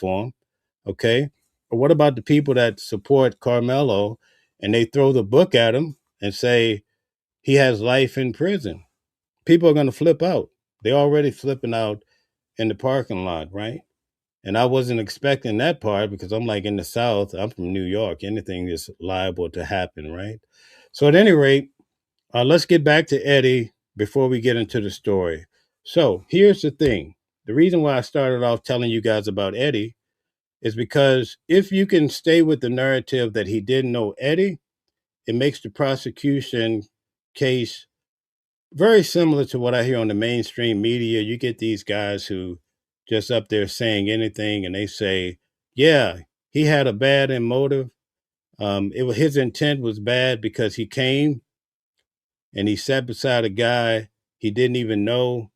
for him. Okay. But what about the people that support Carmelo and they throw the book at him and say he has life in prison? People are going to flip out. They're already flipping out in the parking lot, right? And I wasn't expecting that part because I'm like in the South. I'm from New York. Anything is liable to happen, right? So at any rate, let's get back to Eddie before we get into the story. So here's the thing. The reason why I started off telling you guys about Eddie is because if you can stay with the narrative that he didn't know Eddie, it makes the prosecution case very similar to what I hear on the mainstream media. You get these guys who just up there saying anything and they say, yeah, he had a bad motive. His intent was bad because he came and he sat beside a guy he didn't even know,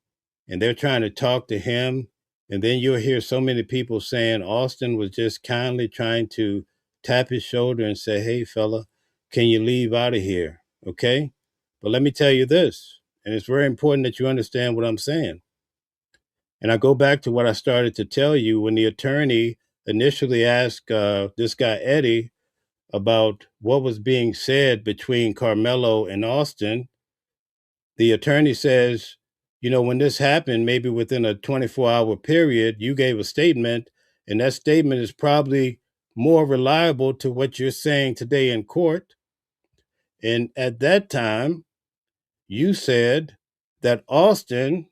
and they're trying to talk to him. And then you'll hear so many people saying Austin was just kindly trying to tap his shoulder and say, hey, fella, can you leave out of here? Okay. But let me tell you this, and it's very important that you understand what I'm saying. And I go back to what I started to tell you when the attorney initially asked this guy, Eddie, about what was being said between Carmelo and Austin. The attorney says, when this happened, maybe within a 24-hour period, you gave a statement, and that statement is probably more reliable to what you're saying today in court. And at that time, you said that Austin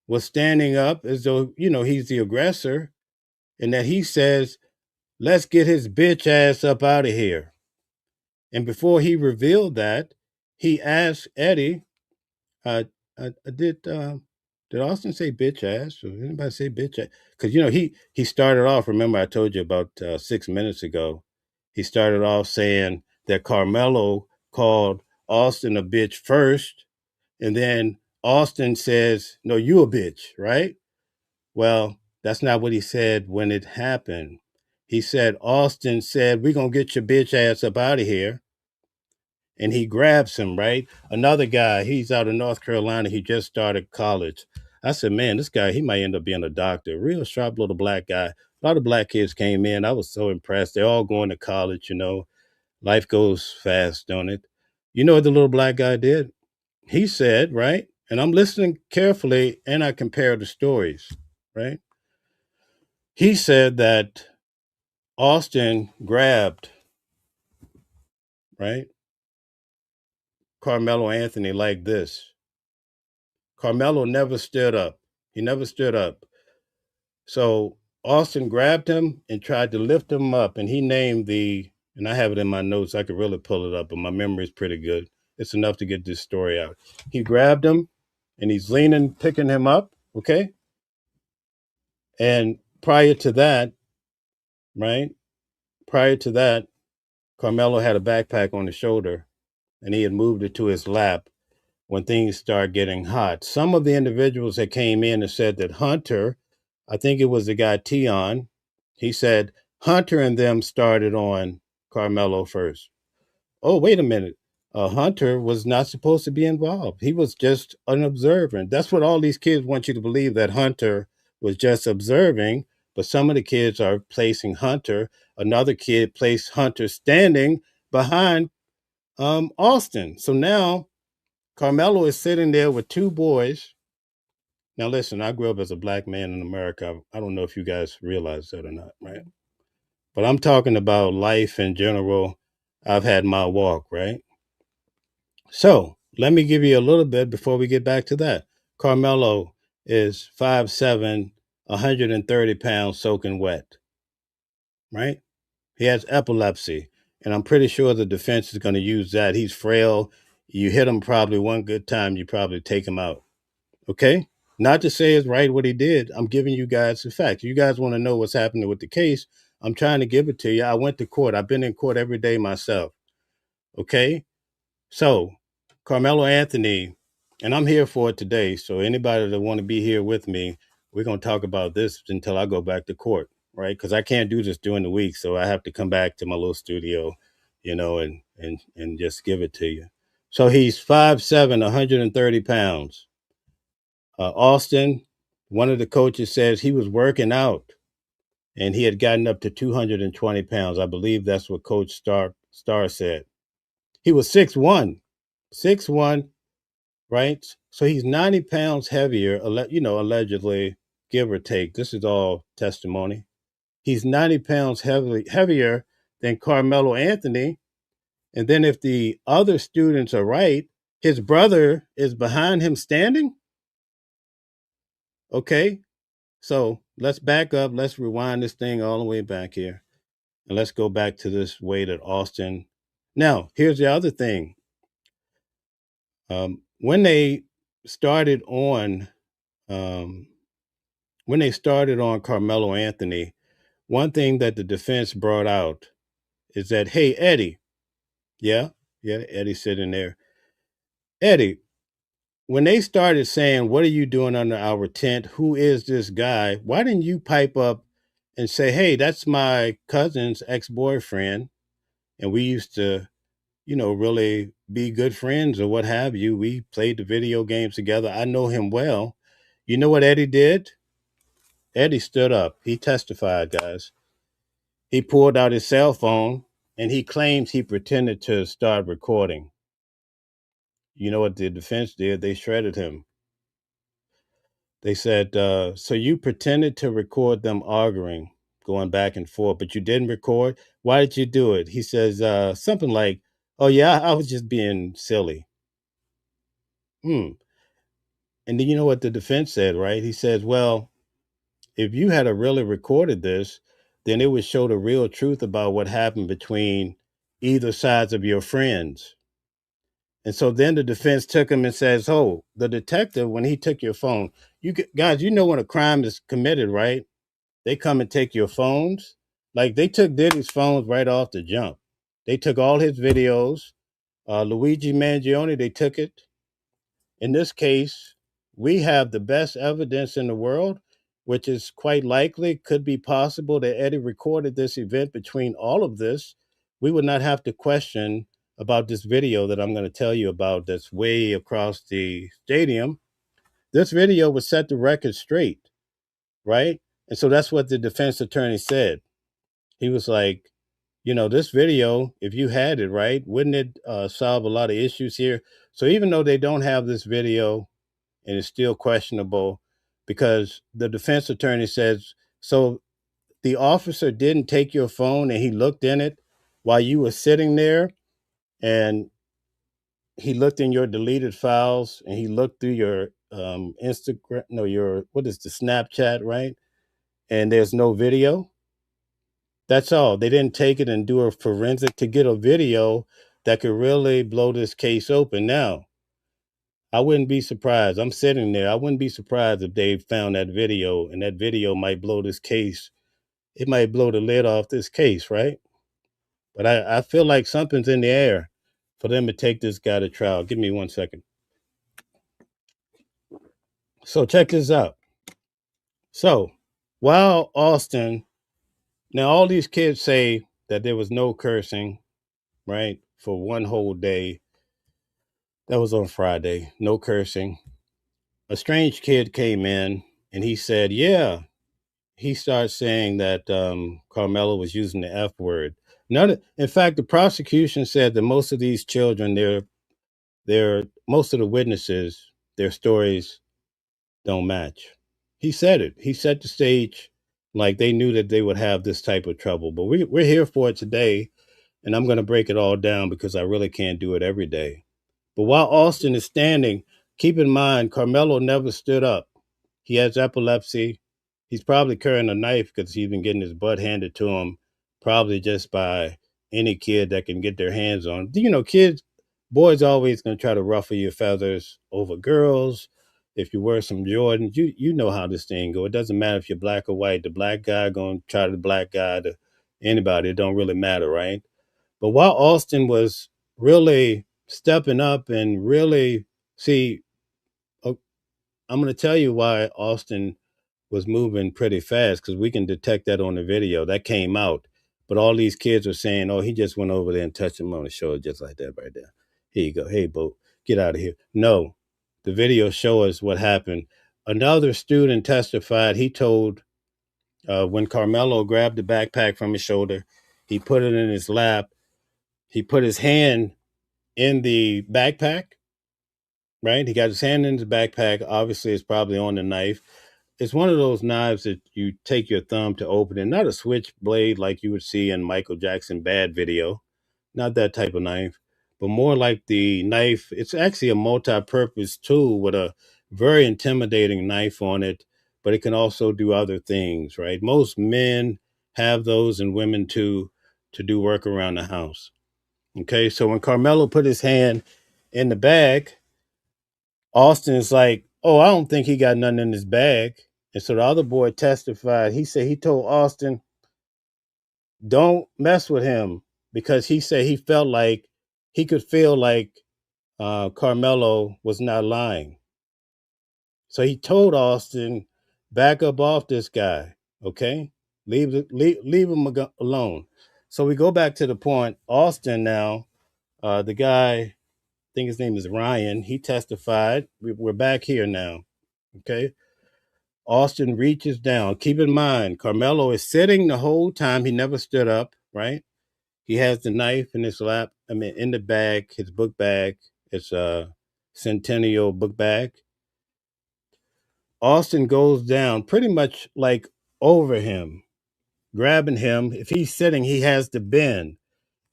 was standing up as though, he's the aggressor, and that he says, let's get his bitch ass up out of here. And before he revealed that, he asked Eddie, Uh, did Austin say bitch ass? Or anybody say bitch ass? Because he started off. Remember, I told you about 6 minutes ago. He started off saying that Carmelo called Austin a bitch first, and then Austin says, "No, you a bitch," right? Well, that's not what he said when it happened. He said Austin said, "We're gonna get your bitch ass up out of here." And he grabs him, right? Another guy, he's out of North Carolina. He just started college. I said, man, this guy, he might end up being a doctor. Real sharp little black guy. A lot of black kids came in. I was so impressed. They're all going to college. Life goes fast, don't it? You know what the little black guy did? He said, right? And I'm listening carefully and I compare the stories, right? He said that Austin grabbed, right? Carmelo Anthony like this. Carmelo never stood up. He never stood up. So Austin grabbed him and tried to lift him up, and he named and I have it in my notes. I could really pull it up, but my memory is pretty good. It's enough to get this story out. He grabbed him, and he's leaning, picking him up, okay? And prior to that, right? Prior to that, Carmelo had a backpack on his shoulder, and he had moved it to his lap when things started getting hot. Some of the individuals that came in and said that Hunter, I think it was the guy Tion, he said Hunter and them started on Carmelo first. Oh, wait a minute. Hunter was not supposed to be involved. He was just an observer. That's what all these kids want you to believe, that Hunter was just observing. But some of the kids are placing Hunter. Another kid placed Hunter standing behind Austin. So now Carmelo is sitting there with two boys. Now, listen, I grew up as a black man in America. I don't know if you guys realize that or not, right? But I'm talking about life in general. I've had my walk, right? So let me give you a little bit before we get back to that. Carmelo is 5'7", 130 pounds soaking wet, right? He has epilepsy, and I'm pretty sure the defense is going to use that. He's frail. You hit him probably one good time, you probably take him out. Okay? Not to say it's right what he did. I'm giving you guys the facts. You guys want to know what's happening with the case. I'm trying to give it to you. I went to court. I've been in court every day myself. Okay? So, Carmelo Anthony, and I'm here for it today. So anybody that want to be here with me, we're going to talk about this until I go back to court, right? Because I can't do this during the week. So I have to come back to my little studio, and just give it to you. So he's 5'7", 130 pounds. Austin, one of the coaches says he was working out. and he had gotten up to 220 pounds. I believe that's what Coach Star said. He was 6'1", 6'1", right? So he's 90 pounds heavier, allegedly, give or take. This is all testimony. He's 90 pounds heavier than Carmelo Anthony. And then if the other students are right, his brother is behind him standing. Okay. So let's back up. Let's rewind this thing all the way back here. And let's go back to this way that Austin. Now, here's the other thing. When they started on Carmelo Anthony, one thing that the defense brought out is that, hey, Eddie, yeah, Eddie's sitting there. Eddie, when they started saying, what are you doing under our tent? Who is this guy? Why didn't you pipe up and say, hey, that's my cousin's ex-boyfriend, and we used to, really be good friends or what have you. We played the video games together. I know him well. You know what Eddie did? Eddie stood up. He testified, guys. He pulled out his cell phone and he claims he pretended to start recording. You know what the defense did? They shredded him. They said, so you pretended to record them arguing, going back and forth, but you didn't record? Why did you do it? He says something like, oh, yeah, I was just being silly. And then you know what the defense said, right? He says, well, if you had really recorded this, then it would show the real truth about what happened between either sides of your friends. And so then the defense took him and says, oh, the detective, when he took your phone, guys, when a crime is committed, right? They come and take your phones. Like they took Diddy's phones right off the jump. They took all his videos. Luigi Mangione, they took it. In this case, we have the best evidence in the world, which is quite likely, could be possible that Eddie recorded this event between all of this. We would not have to question about this video that I'm going to tell you about that's way across the stadium. This video would set the record straight, right? And so that's what the defense attorney said. He was like, this video, if you had it, right, wouldn't it solve a lot of issues here? So even though they don't have this video, and it's still questionable, because the defense attorney says, so the officer didn't take your phone and he looked in it while you were sitting there, and he looked in your deleted files and he looked through your Instagram, no, what is the Snapchat, right? And there's no video. That's all. They didn't take it and do a forensic to get a video that could really blow this case open. Now, I wouldn't be surprised. I'm sitting there. I wouldn't be surprised if they found that video, and that video might blow this case. It might blow the lid off this case, right? But I feel like something's in the air for them to take this guy to trial. Give me 1 second. So check this out. So while now all these kids say that there was no cursing, right, for one whole day. That was on Friday. No cursing. A strange kid came in and he said, yeah, he starts saying that Carmelo was using the F word. In fact, the prosecution said that most of these children, most of the witnesses, their stories don't match. He said it. He set the stage like they knew that they would have this type of trouble. But we're here for it today, and I'm going to break it all down because I really can't do it every day. But while Austin is standing, keep in mind, Carmelo never stood up. He has epilepsy. He's probably carrying a knife because he's been getting his butt handed to him, probably just by any kid that can get their hands on. Boys always going to try to ruffle your feathers over girls. If you wear some Jordans, you know how this thing go. It doesn't matter if you're black or white. The black guy going to try the black guy to anybody. It don't really matter, right? But while Austin was really stepping up and really I'm going to tell you why Austin was moving pretty fast, because we can detect that on the video that came out. But all these kids are saying, oh, he just went over there and touched him on the shoulder just like that right there. Here you go. Hey, Bo, get out of here. No, the video show us what happened. Another student testified. He told When Carmelo grabbed the backpack from his shoulder, he put it in his lap. He put his hand in the backpack, right? He got his hand in the backpack. Obviously, it's probably on the knife. It's one of those knives that you take your thumb to open it, not a switchblade like you would see in Michael Jackson Bad video, not that type of knife, but more like the knife. It's actually a multi-purpose tool with a very intimidating knife on it, but it can also do other things, right? Most men have those and women too to do work around the house. Okay, so when Carmelo put his hand in the bag, Austin is like, "Oh, I don't think he got nothing in his bag." And so the other boy testified. He said he told Austin, "Don't mess with him," because he said he felt like he could feel like Carmelo was not lying. So he told Austin, "Back up off this guy, okay? Leave him alone." So we go back to the point. Austin now, the guy, I think his name is Ryan. He testified. We're back here now, okay? Austin reaches down. Keep in mind, Carmelo is sitting the whole time. He never stood up, right? He has the knife in his lap. I mean, in the bag, his book bag. It's a Centennial book bag. Austin goes down pretty much like over him, grabbing him. If he's sitting, he has to bend.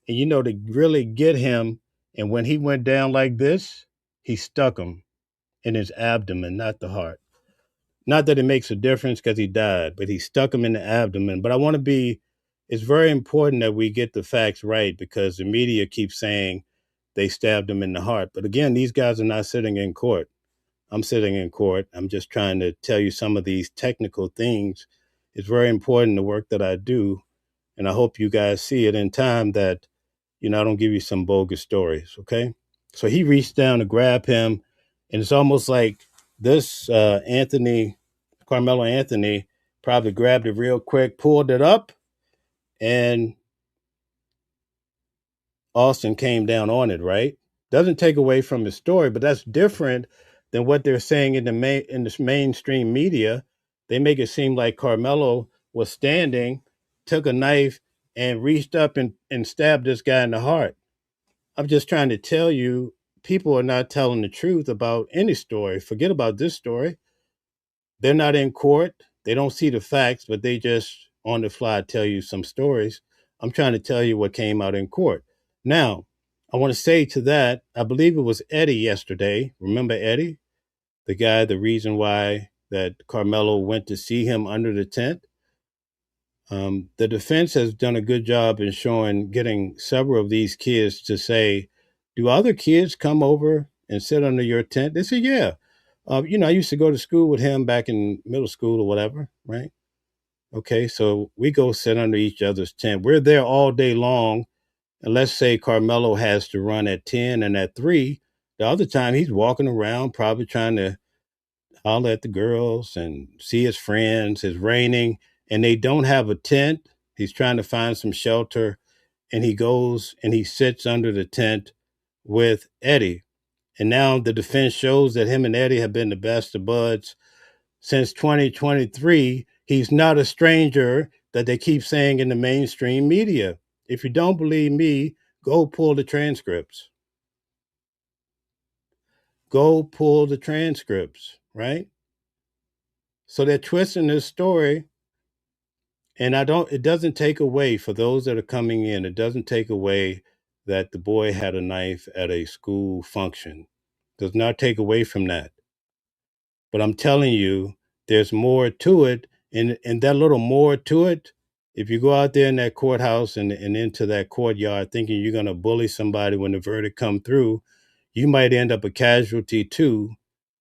And to really get him. And when he went down like this, he stuck him in his abdomen, not the heart. Not that it makes a difference because he died, but he stuck him in the abdomen. But it's very important that we get the facts right because the media keeps saying they stabbed him in the heart. But again, these guys are not sitting in court. I'm sitting in court. I'm just trying to tell you some of these technical things. It's very important the work that I do. And I hope you guys see it in time that, I don't give you some bogus stories. Okay. So he reached down to grab him. And it's almost like this Carmelo Anthony probably grabbed it real quick, pulled it up, and Austin came down on it, right? Doesn't take away from his story, but that's different than what they're saying in this mainstream media. They make it seem like Carmelo was standing, took a knife, and reached up and stabbed this guy in the heart. I'm just trying to tell you, people are not telling the truth about any story. Forget about this story. They're not in court. They don't see the facts, but they just on the fly tell you some stories. I'm trying to tell you what came out in court. Now, I want to say to that, I believe it was Eddie yesterday. Remember Eddie? The guy, the reason why that Carmelo went to see him under the tent. The defense has done a good job in getting several of these kids to say, "Do other kids come over and sit under your tent?" They say, "Yeah." I used to go to school with him back in middle school or whatever, right? Okay, so we go sit under each other's tent. We're there all day long. And let's say Carmelo has to run at 10 and at 3. The other time he's walking around, probably trying to holler at the girls and see his friends. It's raining and they don't have a tent. He's trying to find some shelter and he goes and he sits under the tent with Eddie. And now the defense shows that him and Eddie have been the best of buds since 2023. He's not a stranger that they keep saying in the mainstream media. If you don't believe me, go pull the transcripts. Go pull the transcripts, right? So they're twisting this story. And it doesn't take away for those that are coming in, it doesn't take away that the boy had a knife at a school function. Does not take away from that. But I'm telling you, there's more to it. And that little more to it, if you go out there in that courthouse and into that courtyard thinking you're going to bully somebody when the verdict come through, you might end up a casualty too,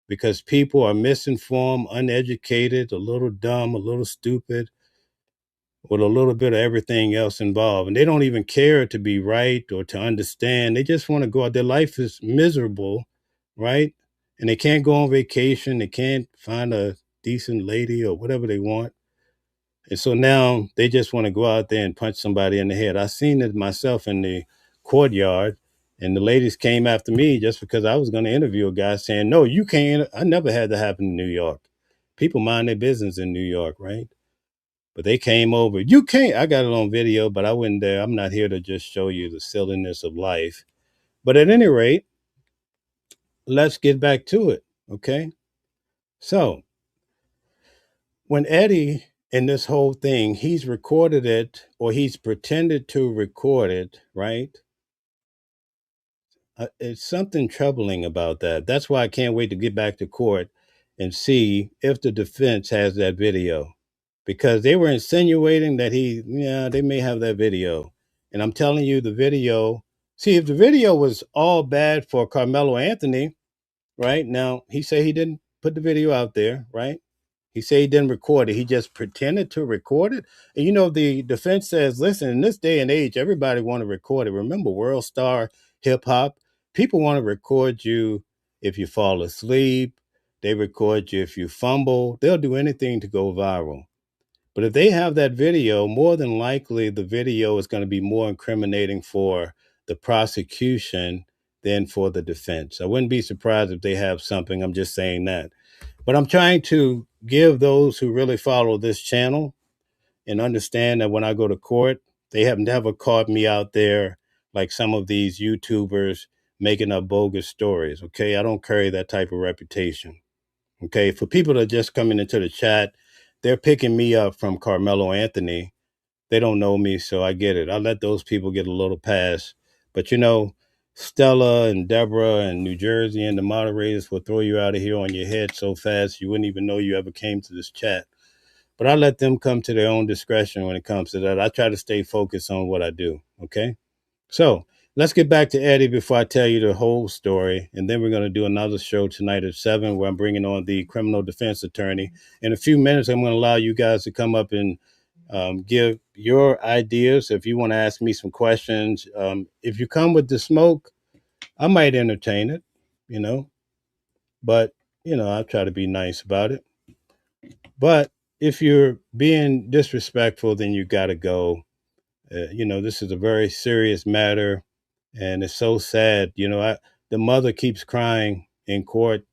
because people are misinformed, uneducated, a little dumb, a little stupid, with a little bit of everything else involved. And they don't even care to be right or to understand. They just want to go out. Their life is miserable, right? And they can't go on vacation. They can't find a decent lady or whatever they want. And so now they just want to go out there and punch somebody in the head. I seen it myself in the courtyard, and the ladies came after me just because I was going to interview a guy saying, "No, you can't." I never had that happen in New York. People mind their business in New York, right? But they came over. You can't. I got it on video, but I wasn't there. I'm not here to just show you the silliness of life. But at any rate, let's get back to it. Okay. So when Eddie in this whole thing, he's recorded it or he's pretended to record it, right? It's something troubling about that. That's why I can't wait to get back to court and see if the defense has that video because they were insinuating that they may have that video. And I'm telling you, the video, see, if the video was all bad for Carmelo Anthony, right? Now, he said he didn't put the video out there, right? He said he didn't record it. He just pretended to record it. And the defense says, listen, in this day and age, everybody want to record it. Remember, World Star Hip Hop, people want to record you if you fall asleep. They record you if you fumble. They'll do anything to go viral. But if they have that video, more than likely the video is going to be more incriminating for the prosecution than for the defense. I wouldn't be surprised if they have something. I'm just saying that. But I'm trying to give those who really follow this channel and understand that when I go to court, they have never caught me out there like some of these YouTubers making up bogus stories. Okay. I don't carry that type of reputation. Okay. For people that are just coming into the chat, they're picking me up from Carmelo Anthony. They don't know me, so I get it. I let those people get a little pass. But Stella and Deborah and New Jersey and the moderators will throw you out of here on your head so fast you wouldn't even know you ever came to this chat. But I let them come to their own discretion when it comes to that. I try to stay focused on what I do. Okay. So let's get back to Eddie before I tell you the whole story. And then we're going to do another show tonight at 7 where I'm bringing on the criminal defense attorney. In a few minutes, I'm going to allow you guys to come up and give your ideas. If you want to ask me some questions, if you come with the smoke, I might entertain it, you know, but, I'll try to be nice about it. But if you're being disrespectful, then you got to go. This is a very serious matter and it's so sad. The mother keeps crying in court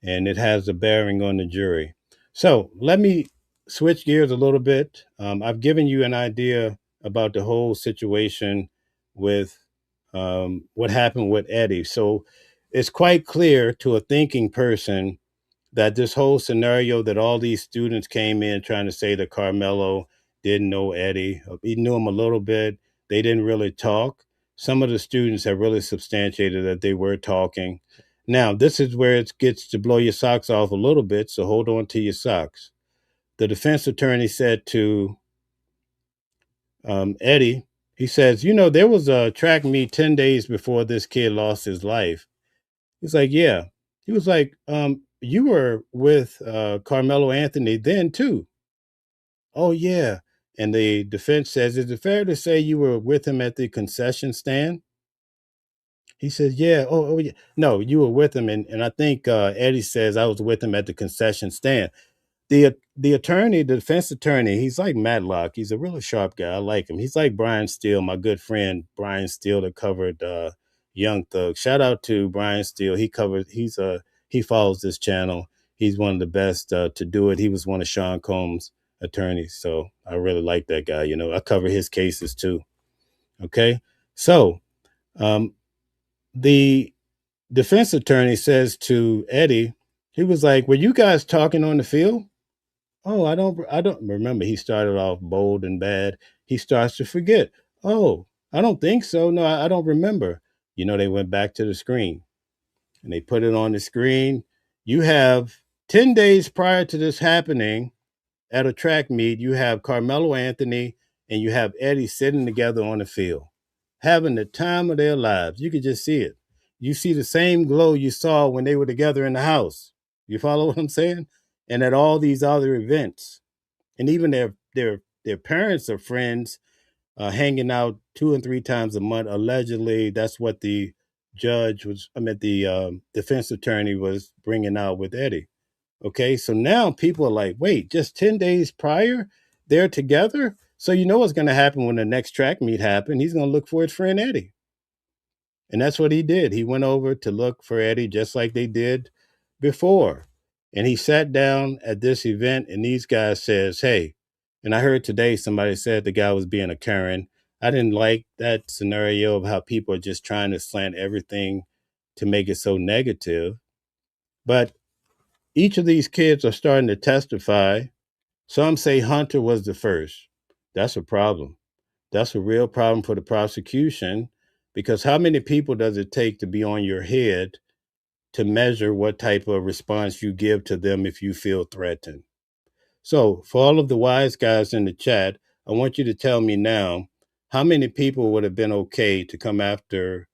and it has a bearing on the jury. So let me switch gears a little bit. I've given you an idea about the whole situation with what happened with Eddie. So it's quite clear to a thinking person that this whole scenario that all these students came in trying to say that Carmelo didn't know Eddie. He knew him a little bit. They didn't really talk. Some of the students have really substantiated that they were talking. Now, this is where it gets to blow your socks off a little bit, so hold on to your socks. The defense attorney said to Eddie, he says, there was a track meet 10 days before this kid lost his life. He's like, yeah. He was like, you were with Carmelo Anthony then too. Oh, yeah. And the defense says, is it fair to say you were with him at the concession stand? He says, yeah. Oh, yeah. No, you were with him. And I think Eddie says I was with him at the concession stand. The attorney, the defense attorney, he's like Matlock. He's a really sharp guy. I like him. He's like Brian Steele, my good friend Brian Steele that covered Young Thug. Shout out to Brian Steele. He follows this channel. He's one of the best to do it. He was one of Sean Combs' attorneys. So I really like that guy. I cover his cases too. Okay. So the defense attorney says to Eddie, he was like, were you guys talking on the field? Oh, I don't remember. He started off bold and bad. He starts to forget. Oh, I don't think so. No, I don't remember. They went back to the screen and they put it on the screen. You have 10 days prior to this happening at a track meet, you have Carmelo Anthony and you have Eddie sitting together on the field, having the time of their lives. You could just see it. You see the same glow you saw when they were together in the house. You follow what I'm saying? And at all these other events. And even their parents are friends, hanging out 2 and 3 times a month. Allegedly, that's what the defense attorney was bringing out with Eddie. Okay, so now people are like, wait, just 10 days prior, they're together. So you know what's going to happen when the next track meet happen? He's going to look for his friend Eddie. And that's what he did. He went over to look for Eddie just like they did before. And he sat down at this event and these guys says, hey, And I heard today somebody said the guy was being a Karen. I didn't like that scenario of how people are just trying to slant everything to make it so negative. But each of these kids are starting to testify. Some say Hunter was the first. That's a problem. That's a real problem for the prosecution because how many people does it take to be on your head to measure what type of response you give to them if you feel threatened? So, for all of the wise guys in the chat, I want you to tell me now how many people would have been okay to come after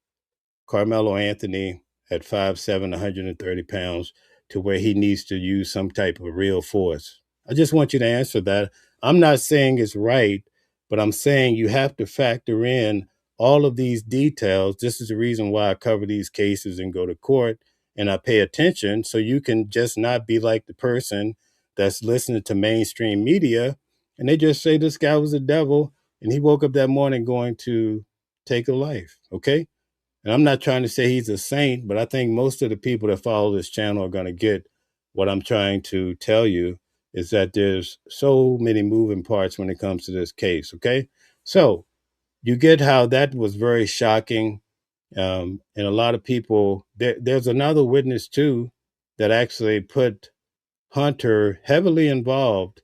Carmelo Anthony at 5'7", 130 pounds, to where he needs to use some type of real force? I just want you to answer that. I'm not saying it's right, but I'm saying you have to factor in all of these details. This is the reason why I cover these cases and go to court and I pay attention so you can just not be like the person that's listening to mainstream media and they just say this guy was a devil and he woke up that morning going to take a life. Okay. And I'm not trying to say he's a saint, but I think most of the people that follow this channel are going to get what I'm trying to tell you is that there's so many moving parts when it comes to this case. Okay. So you get how that was very shocking. And a lot of people, there's another witness too that actually put Hunter heavily involved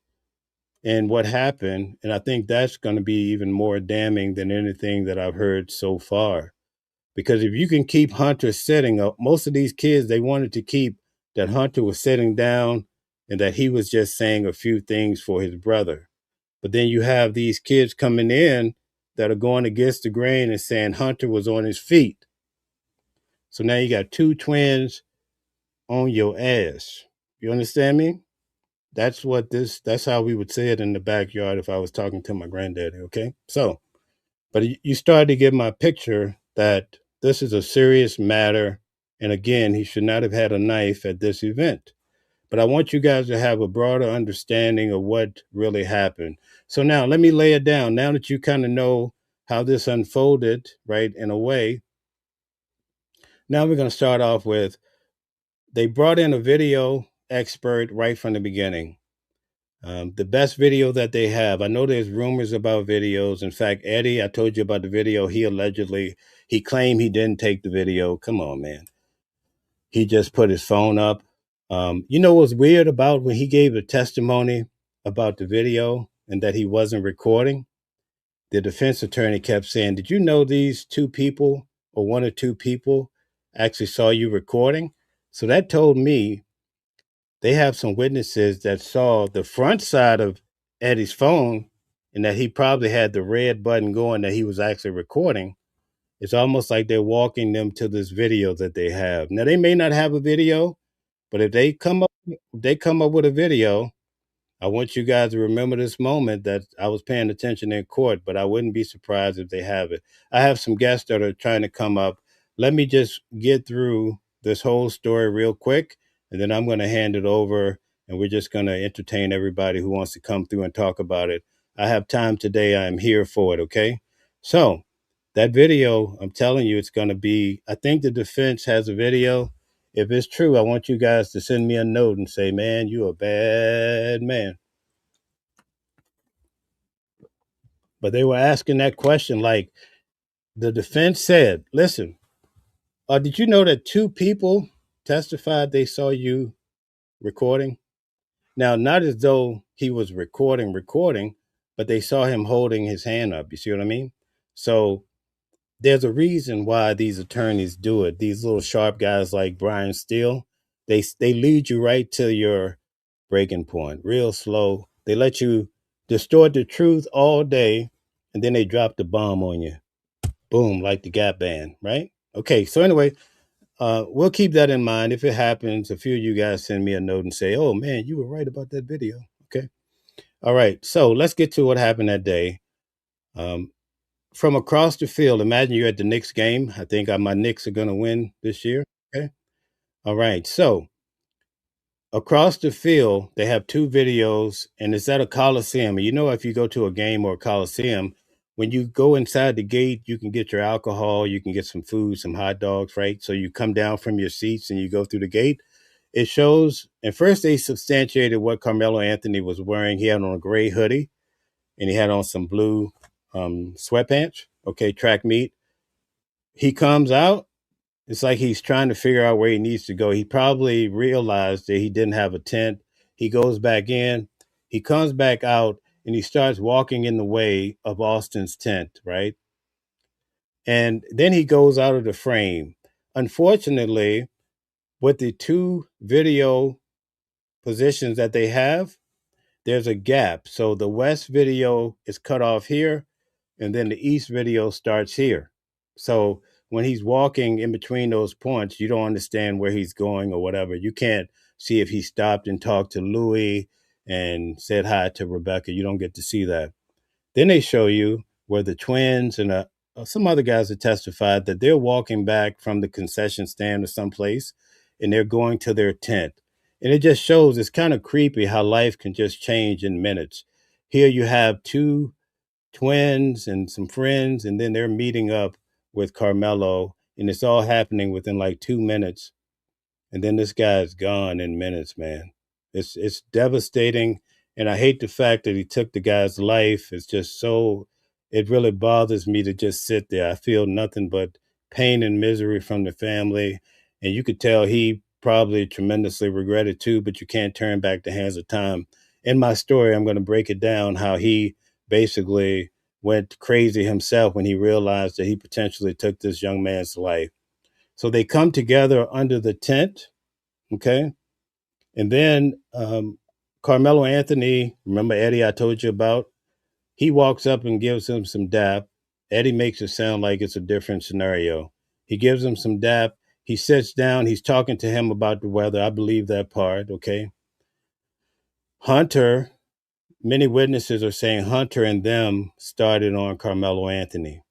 in what happened. And I think that's going to be even more damning than anything that I've heard so far. Because if you can keep Hunter sitting up, most of these kids, they wanted to keep that Hunter was sitting down and that he was just saying a few things for his brother. But then you have these kids coming in that are going against the grain and saying Hunter was on his feet. So now you got two twins on your ass. You understand me? That's how we would say it in the backyard if I was talking to my granddaddy. Okay. So, but you started to get my picture that this is a serious matter. And again, he should not have had a knife at this event. But I want you guys to have a broader understanding of what really happened. So now let me lay it down. Now that you kind of know how this unfolded, right, in a way, now we're going to start off with they brought in a video expert right from the beginning. The best video that they have. I know there's rumors about videos. In fact, Eddie, I told you about the video. He claimed he didn't take the video. Come on, man. He just put his phone up. You know what's weird about when he gave a testimony about the video and that he wasn't recording? The defense attorney kept saying, did you know these two people or one or two people actually saw you recording? So that told me they have some witnesses that saw the front side of Eddie's phone and that he probably had the red button going that he was actually recording. It's almost like they're walking them to this video that they have. Now they may not have a video, but if they come up with a video, I want you guys to remember this moment that I was paying attention in court, but I wouldn't be surprised if they have it. I have some guests that are trying to come up. Let me just get through this whole story real quick, and then I'm going to hand it over, and we're just going to entertain everybody who wants to come through and talk about it. I have time today. I am here for it, okay? So that video, I'm telling you, it's going to be, I think the defense has a video. If it's true, I want you guys to send me a note and say, man, you a bad man. But they were asking that question like the defense said, listen, did you know that two people testified they saw you recording? Now, not as though he was recording, but they saw him holding his hand up. You see what I mean? So there's a reason why these attorneys do it. These little sharp guys like Brian Steele, they lead you right to your breaking point, real slow. They let you distort the truth all day, and then they drop the bomb on you. Boom, like the Gap Band, right? Okay, so anyway, we'll keep that in mind. If it happens, a few of you guys send me a note and say, "Oh man, you were right about that video." Okay, all right. So let's get to what happened that day. Um, from across the field, imagine you're at the Knicks game. I think my Knicks are going to win this year. Okay. All right. So across the field, they have two videos, and it's at a Coliseum. And you know, if you go to a game or a Coliseum, when you go inside the gate, you can get your alcohol, you can get some food, some hot dogs, right? So you come down from your seats and you go through the gate. It shows, and first they substantiated what Carmelo Anthony was wearing. He had on a gray hoodie. and he had on some blue sweatpants. Okay, track meet. He comes out. It's like he's trying to figure out where he needs to go. He probably realized that he didn't have a tent. He goes back in. He comes back out and he starts walking in the way of Austin's tent, right? And then he goes out of the frame. Unfortunately, with the two video positions that they have, there's a gap. So the West video is cut off here, and then the East video starts here. So when he's walking in between those points, you don't understand where he's going or whatever. You can't see if he stopped and talked to Louis and said hi to Rebecca. You don't get to see that. Then they show you where the twins and some other guys have testified that they're walking back from the concession stand or someplace and they're going to their tent. And it just shows it's kind of creepy how life can just change in minutes. Here you have two twins and some friends, and then they're meeting up with Carmelo, and it's all happening within like 2 minutes, and then this guy is gone in minutes, man. It's devastating, and I hate the fact that he took the guy's life. It's just so it really bothers me to just sit there. I feel nothing but pain and misery from the family, and you could tell he probably tremendously regretted too. But you can't turn back the hands of time. In my story, I'm going to break it down how he basically went crazy himself when he realized that he potentially took this young man's life. So they come together under the tent, okay? And then Carmelo Anthony, remember Eddie I told you about? He walks up and gives him some dap. Eddie makes it sound like it's a different scenario. He gives him some dap. He sits down. He's talking to him about the weather. I believe that part, okay? Hunter, many witnesses are saying Hunter and them started on Carmelo Anthony.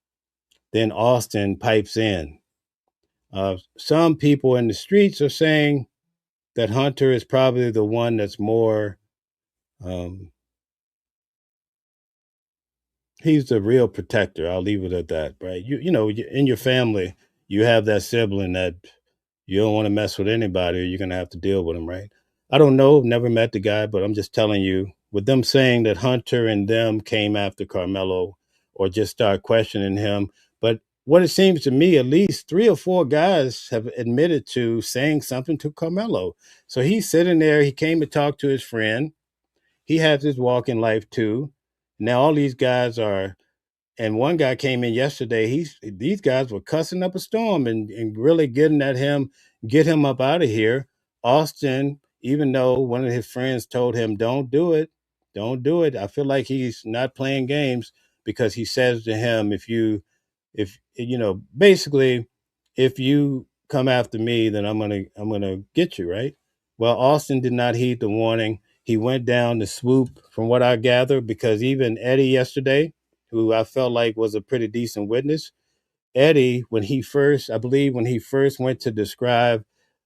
Then Austin pipes in. Some people in the streets are saying that Hunter is probably the one that's more. Um, he's the real protector. I'll leave it at that, right? You know, in your family, you have that sibling that you don't want to mess with anybody, or you're gonna have to deal with him, right? I don't know, never met the guy, but I'm just telling you, with them saying that Hunter and them came after Carmelo, or just start questioning him. But what it seems to me, at least 3 or 4 guys have admitted to saying something to Carmelo. So he's sitting there. He came to talk to his friend. He has his walk in life too. Now all these guys are, and one guy came in yesterday. These guys were cussing up a storm and really getting at him, get him up out of here. Austin, even though one of his friends told him, "Don't do it, don't do it," I feel like he's not playing games because he says to him, if you know, basically, if you come after me, then I'm gonna get you, right? Well, Austin did not heed the warning. He went down to swoop, from what I gather, because even Eddie yesterday, who I felt like was a pretty decent witness, Eddie, I believe, when he first went to describe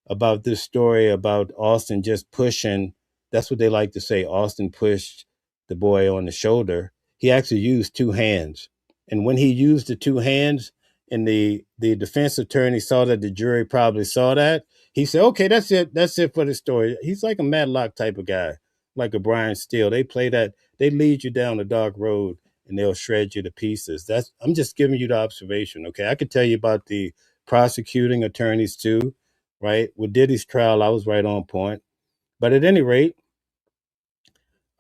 about this story about Austin just pushing, that's what they like to say, Austin pushed the boy on the shoulder. He actually used two hands. And when he used the two hands, and the defense attorney saw that the jury probably saw that, he said, okay, that's it. That's it for the story. He's like a Matlock type of guy, like a Brian Steele. They play that, they lead you down a dark road and they'll shred you to pieces. That's I'm just giving you the observation. Okay. I could tell you about the prosecuting attorneys too, right? With Diddy's trial, I was right on point. But at any rate,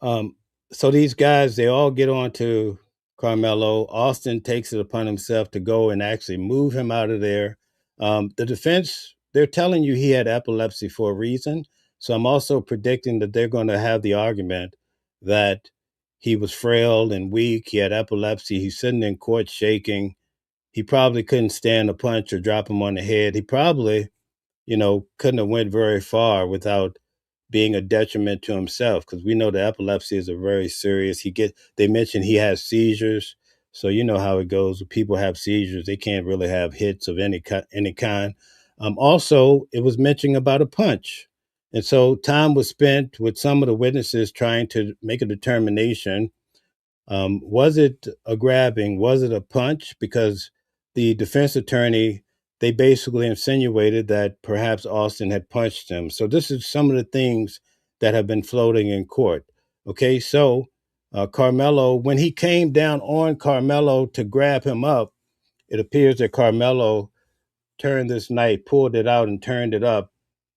um, so these guys, they all get on to Carmelo. Austin takes it upon himself to go and actually move him out of there. The defense, they're telling you he had epilepsy for a reason. So I'm also predicting that they're going to have the argument that he was frail and weak. He had epilepsy. He's sitting in court shaking. He probably couldn't stand a punch or drop him on the head. He probably, couldn't have went very far without being a detriment to himself, because we know the epilepsy is a very serious. They mentioned he has seizures, so you know how it goes. When people have seizures, they can't really have hits of any kind. Also, it was mentioning about a punch, and so time was spent with some of the witnesses trying to make a determination. Was it a grabbing? Was it a punch? Because the defense attorney, they basically insinuated that perhaps Austin had punched him. So this is some of the things that have been floating in court. Okay, so Carmelo, when he came down on Carmelo to grab him up, it appears that Carmelo turned this knife, pulled it out, and turned it up.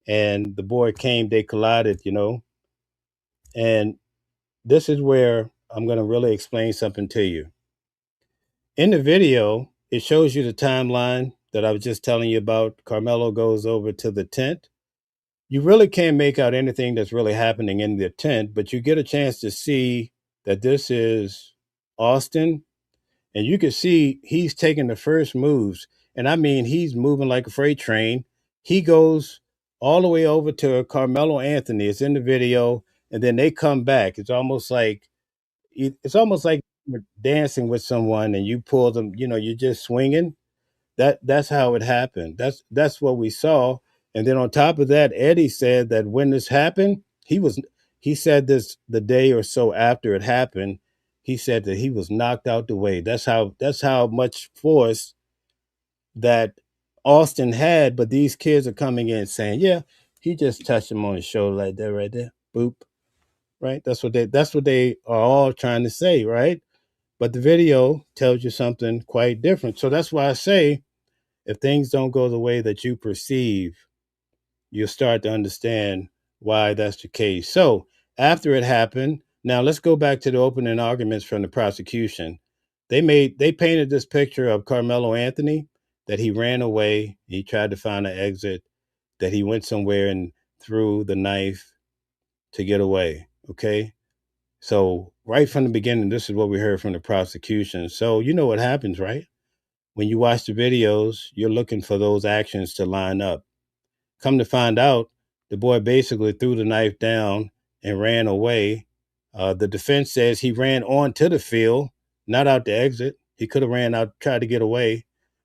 And the boy came, they collided, And this is where I'm going to really explain something to you. In the video, it shows you the timeline that I was just telling you about. Carmelo goes over to the tent. You really can't make out anything that's really happening in the tent, but you get a chance to see that this is Austin. And you can see he's taking the first moves. And I mean, he's moving like a freight train. He goes all the way over to Carmelo Anthony. It's in the video. And then they come back. It's almost like you're dancing with someone and you pull them, you're just swinging. That's how it happened. That's what we saw. And then on top of that, Eddie said that when this happened, he said this the day or so after it happened. He said that he was knocked out the way. That's how much force that Austin had. But these kids are coming in saying, "Yeah, he just touched him on the shoulder like that, right there, boop." Right? That's what they are all trying to say, right? But the video tells you something quite different. So that's why I say if things don't go the way that you perceive, you'll start to understand why that's the case. So after it happened, now let's go back to the opening arguments from the prosecution. They painted this picture of Carmelo Anthony that he ran away, he tried to find an exit, that he went somewhere and threw the knife to get away. Okay. So right from the beginning, this is what we heard from the prosecution. So you know what happens, right? When you watch the videos, you're looking for those actions to line up. Come to find out, the boy basically threw the knife down and ran away. The defense says he ran onto the field, not out the exit. He could have ran out, tried to get away,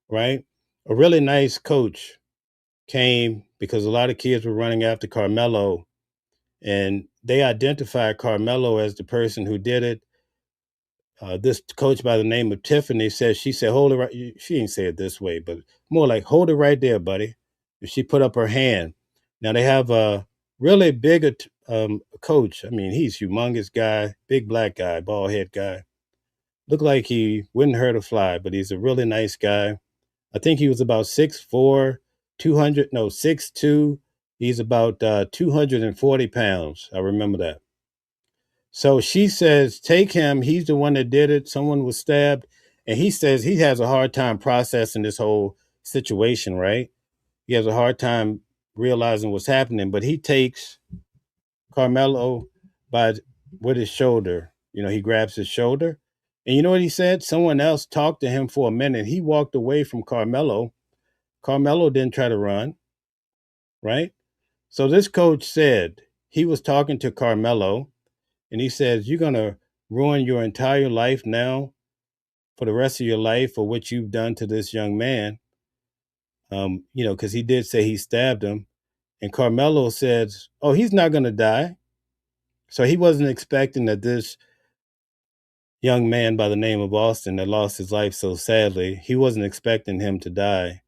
right? A really nice coach came because a lot of kids were running after Carmelo, and they identified Carmelo as the person who did it. This coach by the name of Tiffany says, she said, hold it right. She didn't say it this way, but more like, hold it right there, buddy. And she put up her hand. Now they have a really big coach. I mean, he's humongous guy, big black guy, bald head guy. Looked like he wouldn't hurt a fly, but he's a really nice guy. I think he was about 6'4", 200, no, 6'2". He's about 240 pounds. I remember that. So she says, take him. He's the one that did it. Someone was stabbed. And he says he has a hard time processing this whole situation, right? He has a hard time realizing what's happening, but he takes Carmelo by with his shoulder. He grabs his shoulder. And you know what he said? Someone else talked to him for a minute. He walked away from Carmelo. Carmelo didn't try to run, right? So this coach said he was talking to Carmelo and he says, you're going to ruin your entire life now for the rest of your life for what you've done to this young man. Because he did say he stabbed him. And Carmelo says, oh, he's not going to die. So he wasn't expecting that this young man by the name of Austin that lost his life so sadly, he wasn't expecting him to die.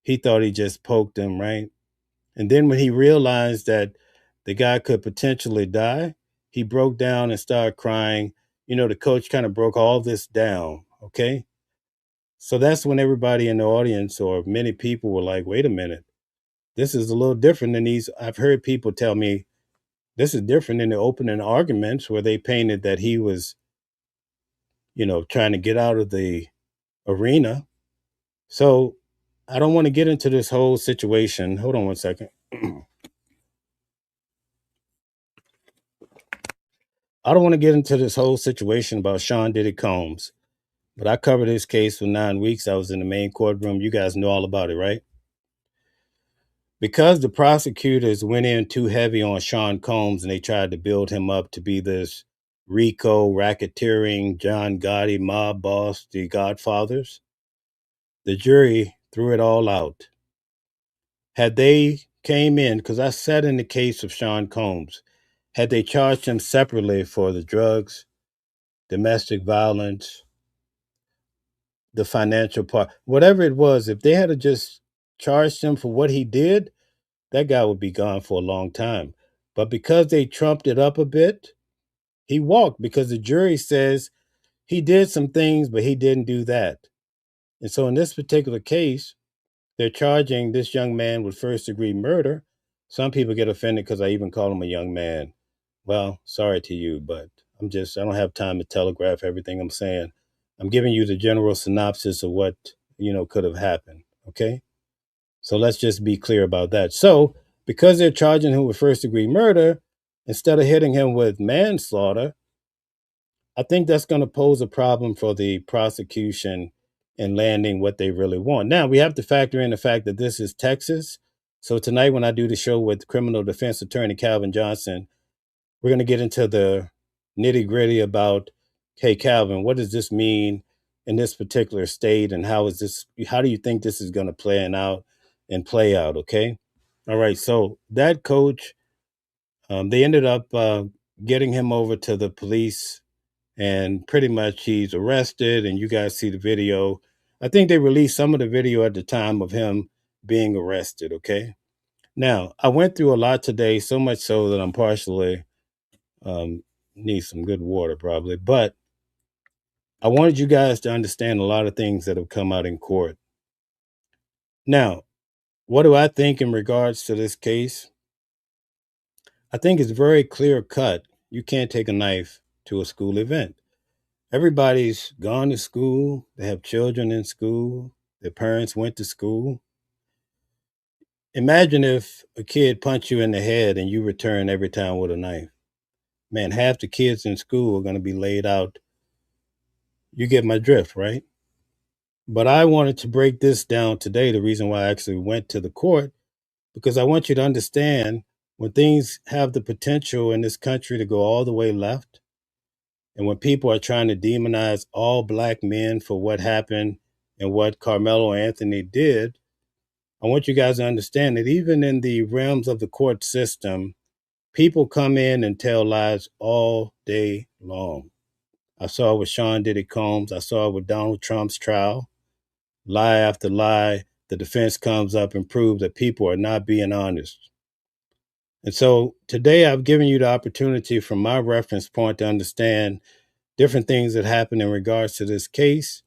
He thought he just poked him, right? And then when he realized that the guy could potentially die, he broke down and started crying. The coach kind of broke all this down, okay? So that's when everybody in the audience or many people were like, wait a minute, this is a little different than these. I've heard people tell me this is different than the opening arguments where they painted that he was, trying to get out of the arena. So I don't want to get into this whole situation. Hold on one second. I don't want to get into this whole situation about Sean Diddy Combs, but I covered his case for 9 weeks. I was in the main courtroom. You guys know all about it, right? Because the prosecutors went in too heavy on Sean Combs and they tried to build him up to be this Rico, racketeering, John Gotti mob boss, the Godfathers, the jury threw it all out. Had they came in, because I sat in the case of Sean Combs, had they charged him separately for the drugs, domestic violence, the financial part, whatever it was, if they had just charged him for what he did, that guy would be gone for a long time. But because they trumped it up a bit, He walked because the jury says he did some things, but he didn't do that. And so in this particular case, they're charging this young man with first degree murder. Some people get offended because I even call him a young man. Well, sorry to you, but I don't have time to telegraph everything I'm saying. I'm giving you the general synopsis of what, could have happened. Okay. So let's just be clear about that. So because they're charging him with first degree murder, instead of hitting him with manslaughter, I think that's going to pose a problem for the prosecution in landing what they really want. Now, we have to factor in the fact that this is Texas. So tonight, when I do the show with criminal defense attorney Calvin Johnson, we're going to get into the nitty gritty about, hey, Calvin, what does this mean in this particular state? And how do you think this is going to play out? Okay. All right. So that coach, they ended up getting him over to the police, and pretty much he's arrested, and you guys see the video. I think they released some of the video at the time of him being arrested. Okay. Now, I went through a lot today, so much so that I'm partially need some good water probably, but I wanted you guys to understand a lot of things that have come out in court. Now, what do I think in regards to this case? I think it's very clear cut. You can't take a knife to a school event. Everybody's gone to school. They have children in school. Their parents went to school. Imagine if a kid punched you in the head and you return every time with a knife. Man, half the kids in school are going to be laid out. You get my drift, right? But I wanted to break this down today. The reason why I actually went to the court, because I want you to understand when things have the potential in this country to go all the way left, and when people are trying to demonize all black men for what happened and what Carmelo Anthony did, I want you guys to understand that even in the realms of the court system, people come in and tell lies all day long. I saw it with Sean Diddy Combs. I saw it with Donald Trump's trial. Lie after lie, the defense comes up and proves that people are not being honest. And so today I've given you the opportunity from my reference point to understand different things that happen in regards to this case,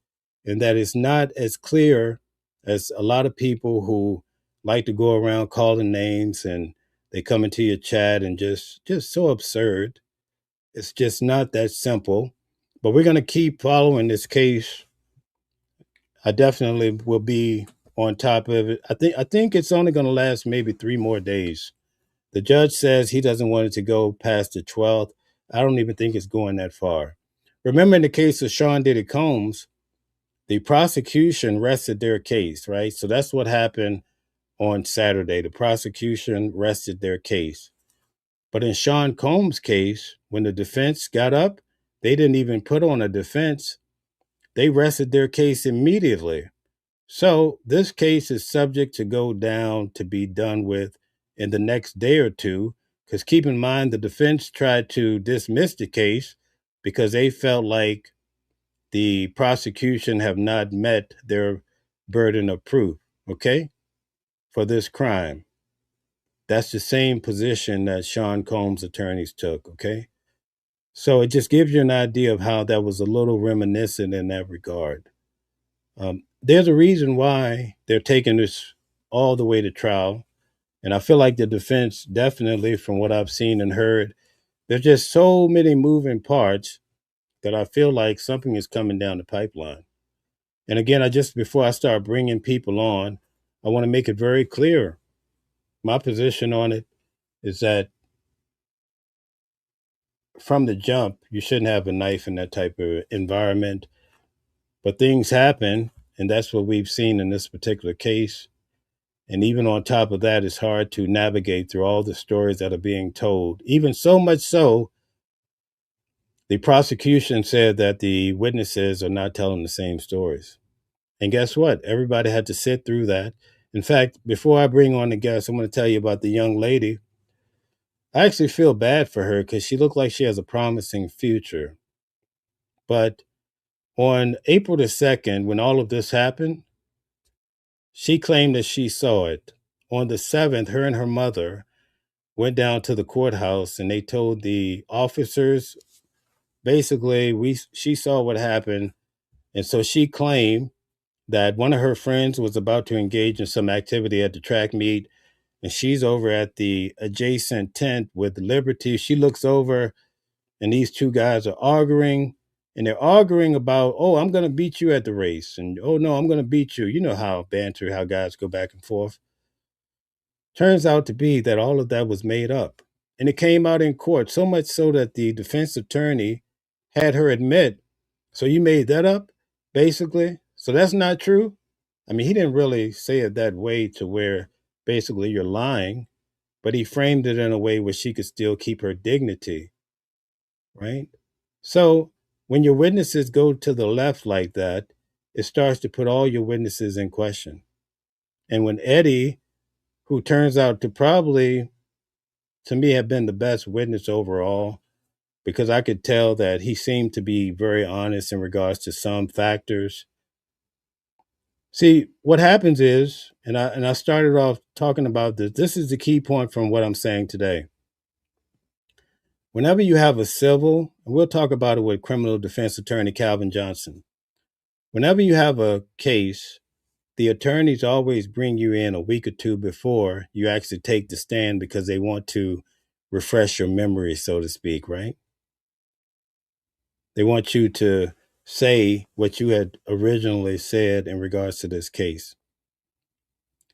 and that it's not as clear as a lot of people who like to go around calling names, and they come into your chat and just so absurd. It's just not that simple. But we're going to keep following this case. I definitely will be on top of it. I think it's only going to last maybe 3 more days. The judge says he doesn't want it to go past the 12th. I don't even think it's going that far. Remember, in the case of Sean Diddy Combs, the prosecution rested their case, right? So that's what happened on Saturday. The prosecution rested their case. But in Sean Combs' case, when the defense got up, they didn't even put on a defense. They rested their case immediately. So this case is subject to go down to be done with in the next day or two. Because keep in mind, the defense tried to dismiss the case because they felt like the prosecution have not met their burden of proof, okay, for this crime. That's the same position that Sean Combs' attorneys took, okay? So it just gives you an idea of how that was a little reminiscent in that regard. There's a reason why they're taking this all the way to trial. And I feel like the defense, definitely from what I've seen and heard, there's just so many moving parts that I feel like something is coming down the pipeline. And again, before I start bringing people on, I want to make it very clear. My position on it is that from the jump, you shouldn't have a knife in that type of environment. But things happen, and that's what we've seen in this particular case. And even on top of that, it's hard to navigate through all the stories that are being told. Even so much so, the prosecution said that the witnesses are not telling the same stories. And guess what? Everybody had to sit through that. In fact, before I bring on the guest, I'm going to tell you about the young lady. I actually feel bad for her because she looked like she has a promising future. But on April the 2nd, when all of this happened, she claimed that she saw it. On the 7th, her and her mother went down to the courthouse and they told the officers basically she saw what happened, and so she claimed that one of her friends was about to engage in some activity at the track meet, and she's over at the adjacent tent with Liberty. She looks over, and these two guys are arguing, and they're arguing about, oh, I'm going to beat you at the race, and oh no, I'm going to beat you. You know how banter, how guys go back and forth. Turns out to be that all of that was made up. And it came out in court, so much so that the defense attorney had her admit, so you made that up, basically? So that's not true? I mean, he didn't really say it that way to where basically you're lying, but he framed it in a way where she could still keep her dignity, right? So when your witnesses go to the left like that, it starts to put all your witnesses in question. And when Eddie, who turns out to probably, to me, have been the best witness overall, because I could tell that he seemed to be very honest in regards to some factors. See, what happens is, and I started off talking about this. This is the key point from what I'm saying today. Whenever you have a civil, and we'll talk about it with criminal defense attorney Calvin Johnson. Whenever you have a case, the attorneys always bring you in a week or two before you actually take the stand because they want to refresh your memory, so to speak, right? They want you to say what you had originally said in regards to this case.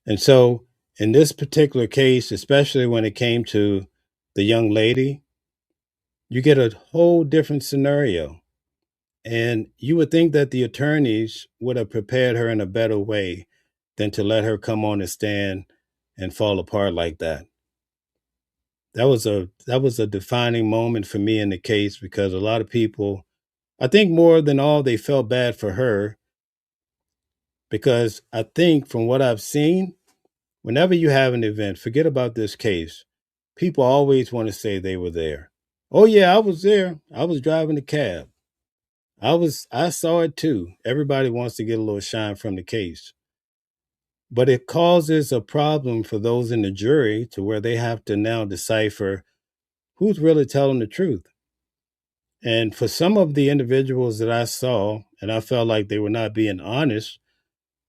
And so, in this particular case, especially when it came to the young lady, you get a whole different scenario. And you would think that the attorneys would have prepared her in a better way than to let her come on the stand and fall apart like that. That was a defining moment for me in the case because a lot of people, I think more than all, they felt bad for her because I think from what I've seen, whenever you have an event, forget about this case, people always want to say they were there. Oh yeah, I was there. I was driving the cab. I saw it too. Everybody wants to get a little shine from the case. But it causes a problem for those in the jury to where they have to now decipher who's really telling the truth. And for some of the individuals that I saw, and I felt like they were not being honest,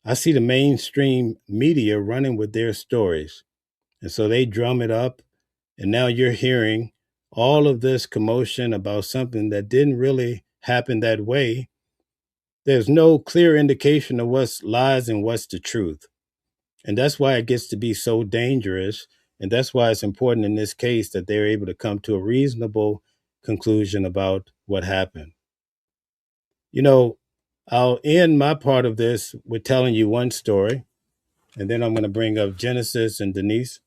I see the mainstream media running with their stories. And so they drum it up. And now you're hearing all of this commotion about something that didn't really happen that way. There's no clear indication of what's lies and what's the truth. And that's why it gets to be so dangerous. And that's why it's important in this case that they're able to come to a reasonable conclusion about what happened. You know, I'll end my part of this with telling you one story, and then I'm going to bring up Genesis and Denise.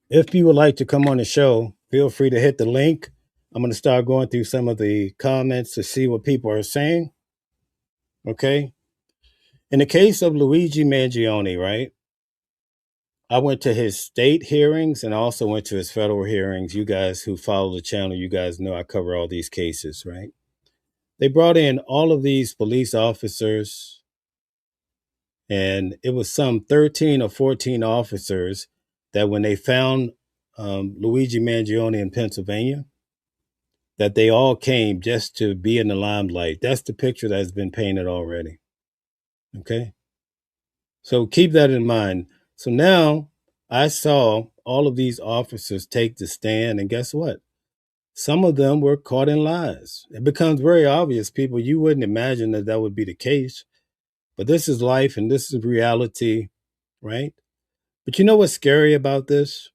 If you would like to come on the show, feel free to hit the link. I'm going to start going through some of the comments to see what people are saying. Okay. In the case of Luigi Mangione, right? I went to his state hearings and I also went to his federal hearings. You guys who follow the channel, you guys know I cover all these cases, right? They brought in all of these police officers, and it was some 13 or 14 officers that when they found Luigi Mangione in Pennsylvania, that they all came just to be in the limelight. That's the picture that has been painted already. Okay. So keep that in mind. So now I saw all of these officers take the stand, and guess what? Some of them were caught in lies. It becomes very obvious, people, you wouldn't imagine that that would be the case, but this is life and this is reality, right? But you know what's scary about this?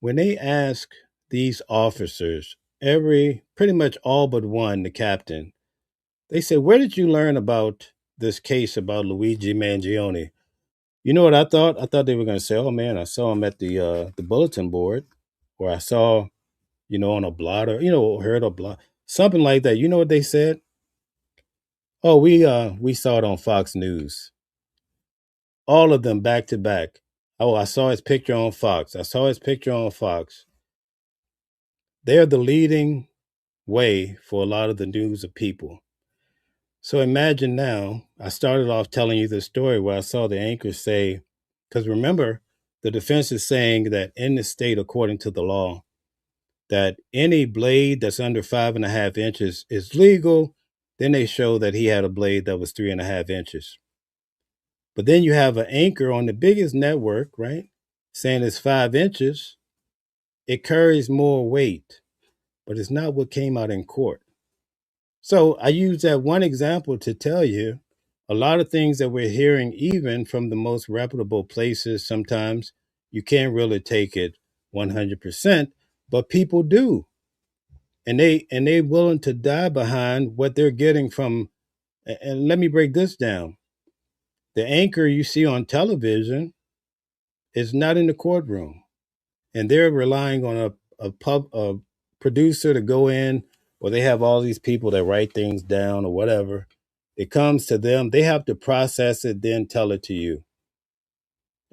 When they ask these officers, pretty much all but one, the captain, they said, "Where did you learn about this case about Luigi Mangione?" You know what I thought? I thought they were going to say, "Oh man, I saw him at the bulletin board, or I saw, on a blotter, heard a blot, something like that." You know what they said? "Oh, we saw it on Fox News." All of them back to back. "Oh, I saw his picture on Fox. I saw his picture on Fox." They're the leading way for a lot of the news of people. So imagine now, I started off telling you the story where I saw the anchor say, because remember, the defense is saying that in the state, according to the law, that any blade that's under 5.5 inches is legal. Then they show that he had a blade that was 3.5 inches. But then you have an anchor on the biggest network, right, saying it's 5 inches. It carries more weight, but it's not what came out in court. So I use that one example to tell you a lot of things that we're hearing, even from the most reputable places, sometimes you can't really take it 100%, but people do. And they willing to die behind what they're getting from. And let me break this down. The anchor you see on television is not in the courtroom, and they're relying on a producer to go in, or they have all these people that write things down or whatever. It comes to them, they have to process it, then tell it to you.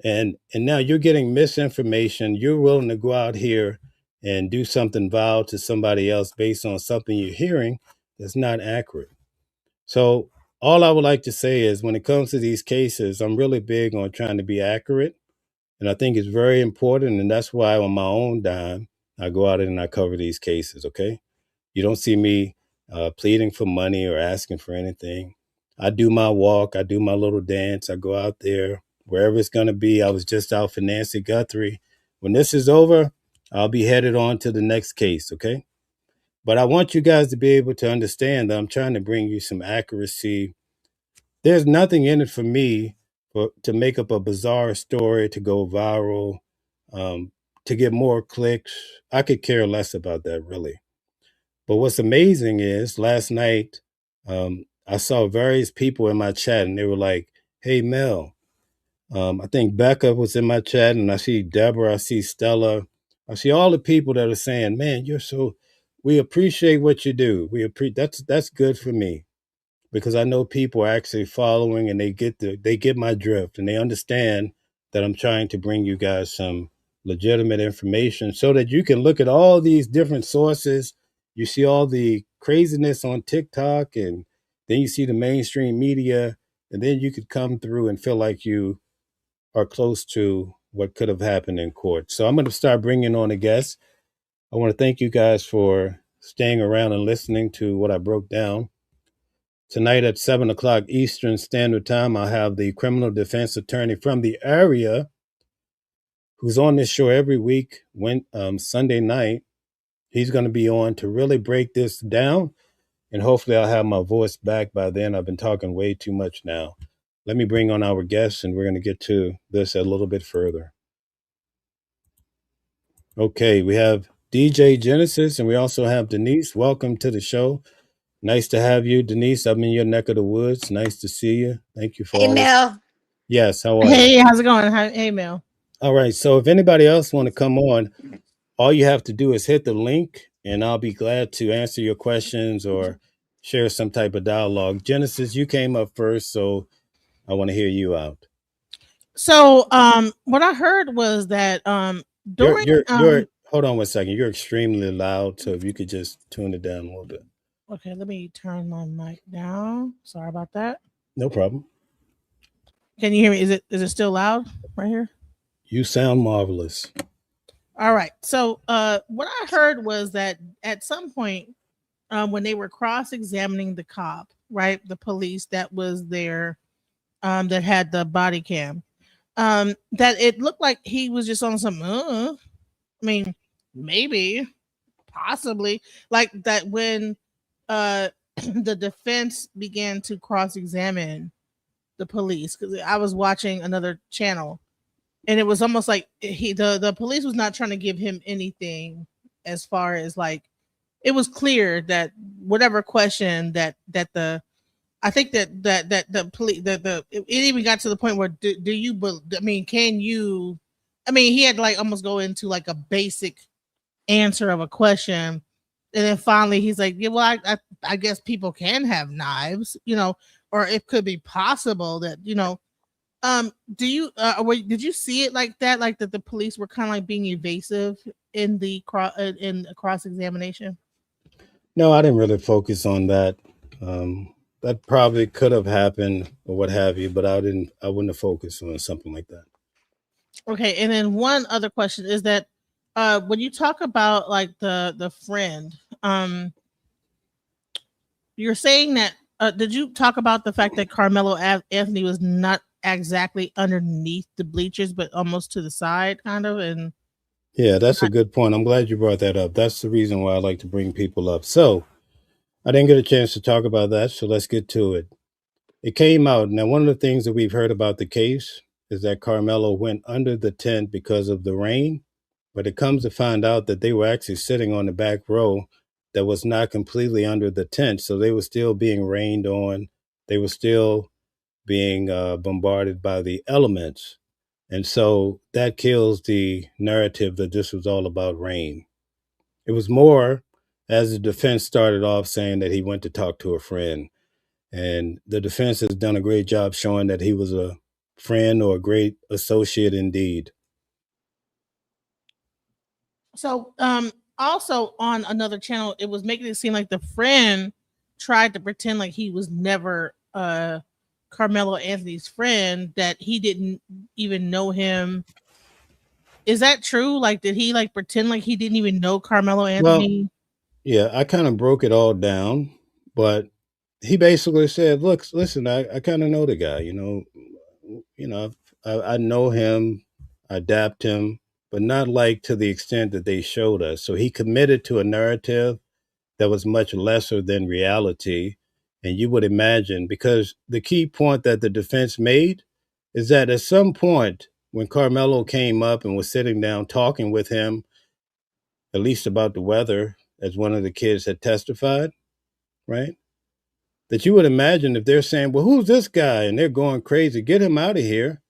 And now you're getting misinformation. You're willing to go out here and do something vile to somebody else based on something you're hearing that's not accurate. So all I would like to say is, when it comes to these cases, I'm really big on trying to be accurate. And I think it's very important. And that's why on my own dime, I go out and I cover these cases. Okay. You don't see me pleading for money or asking for anything. I do my walk. I do my little dance. I go out there wherever it's going to be. I was just out for Nancy Guthrie. When this is over, I'll be headed on to the next case. Okay. But I want you guys to be able to understand that I'm trying to bring you some accuracy. There's nothing in it for me to make up a bizarre story to go viral, um, to get more clicks. I could care less about that, really. But what's amazing is last night, I saw various people in my chat, and they were like, "Hey, Mel." I think Becca was in my chat, and I see Deborah, I see Stella, I see all the people that are saying, "Man, you're so. We appreciate what you do. That's good for me." Because I know people are actually following, and they get my drift, and they understand that I'm trying to bring you guys some legitimate information so that you can look at all these different sources. You see all the craziness on TikTok, and then you see the mainstream media, and then you could come through and feel like you are close to what could have happened in court. So I'm going to start bringing on a guest. I want to thank you guys for staying around and listening to what I broke down. Tonight at 7 o'clock Eastern Standard Time, I'll have the criminal defense attorney from the area who's on this show every week, Sunday night. He's going to be on to really break this down, and hopefully I'll have my voice back by then. I've been talking way too much now. Let me bring on our guests, and we're going to get to this a little bit further. Okay, we have DJ Genesis, and we also have Denise. Welcome to the show. Nice to have you, Denise. I'm in your neck of the woods. Nice to see you. Thank you for Hey always. Mel. Yes, how are you? Hey, how's it going? Hey, Mel. All right. So if anybody else want to come on, all you have to do is hit the link, and I'll be glad to answer your questions or share some type of dialogue. Genesis, you came up first, so I want to hear you out. So, what I heard was that You're during you're you're hold on one second. You're extremely loud, so if you could just tune it down a little bit. okay, let me turn my mic down. Sorry about that. No problem. Can you hear me? Is it still loud right here? You sound marvelous. All right. So, what I heard was that at some point, when they were cross-examining the cop, right, the police that was there, that had the body cam, that it looked like he was just on some. I mean, maybe, possibly, like that when the defense began to cross-examine the police, because I was watching another channel, and it was almost like the police was not trying to give him anything, as far as like, it was clear that whatever question that the I think that the police the it even got to the point where do you I mean, can you, I mean, he had to like almost go into like a basic answer of a question, and then finally he's like, yeah, well, I guess people can have knives, or it could be possible that, do you did you see it like that, like that the police were kind of like being evasive in the cross examination? No, I didn't really focus on that. That probably could have happened or what have you, but I didn't. I wouldn't have focused on something like that. Okay, and then one other question is that when you talk about like the friend, um, you're saying that. Did you talk about the fact that Anthony was not exactly underneath the bleachers, but almost to the side, kind of, and Yeah, that's a good point. I'm glad you brought that up. That's the reason why I like to bring people up. So I didn't get a chance to talk about that, so let's get to it. It came out. Now, one of the things that we've heard about the case is that Carmelo went under the tent because of the rain, but it comes to find out that they were actually sitting on the back row that was not completely under the tent. So they were still being rained on. They were still being bombarded by the elements. And so that kills the narrative that this was all about rain. It was more, as the defense started off saying that he went to talk to a friend. And the defense has done a great job showing that he was a friend or a great associate indeed. so also on another channel, it was making it seem like the friend tried to pretend like he was never Carmelo Anthony's friend, that he didn't even know him. Is that true? Like, did he like pretend like he didn't even know Carmelo Well, Anthony? yeah, I kind of broke it all down, but he basically said, "Look, listen, I kind of know the guy. You know, I know him, I adapt him, but not like to the extent that they showed us." So he committed to a narrative that was much lesser than reality. And you would imagine, because the key point that the defense made is that at some point, when Carmelo came up and was sitting down talking with him, at least about the weather, as one of the kids had testified, right? That you would imagine if they're saying, "Well, who's this guy?" and they're going crazy, get him out of here.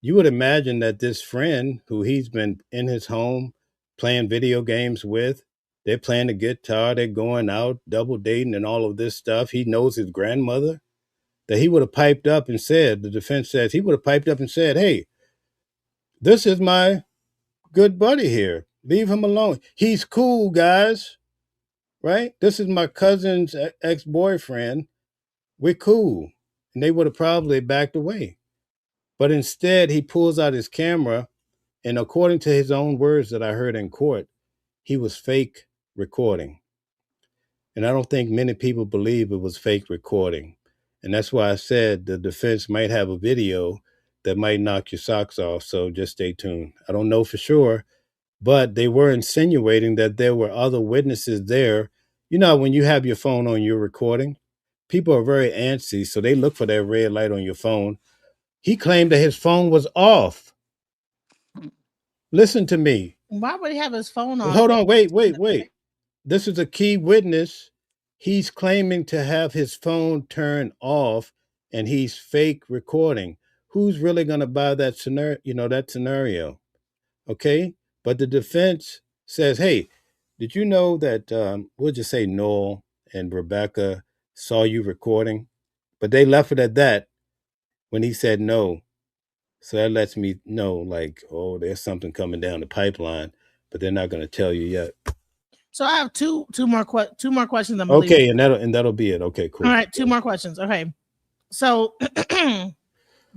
You would imagine that this friend who he's been in his home playing video games with, they're playing the guitar, they're going out, double dating, and all of this stuff. He knows his grandmother, that he would have piped up and said, the defense says, he would have piped up and said, "Hey, this is my good buddy here. Leave him alone. He's cool, guys, right? This is my cousin's ex boyfriend. We're cool." And they would have probably backed away. But instead, he pulls out his camera. And according to his own words that I heard in court, he was fake recording. And I don't think many people believe it was fake recording. And that's why I said the defense might have a video that might knock your socks off. So just stay tuned. I don't know for sure, but they were insinuating that there were other witnesses there. You know, when you have your phone on your recording, people are very antsy. So they look for that red light on your phone. He claimed that his phone was off. Listen to me. Why would he have his phone off? Hold on, wait. This is a key witness. He's claiming to have his phone turned off and he's fake recording. Who's really going to buy that scenario, that scenario? Okay? But the defense says, "Hey, did you know that we'll just say Noel and Rebecca saw you recording?" But they left it at that when he said no. So that lets me know, like, oh, there's something coming down the pipeline, but they're not going to tell you yet. So I have two more questions. I'm gonna leave. Okay, and that'll be it. Okay, All cool. right, two more questions. Okay, so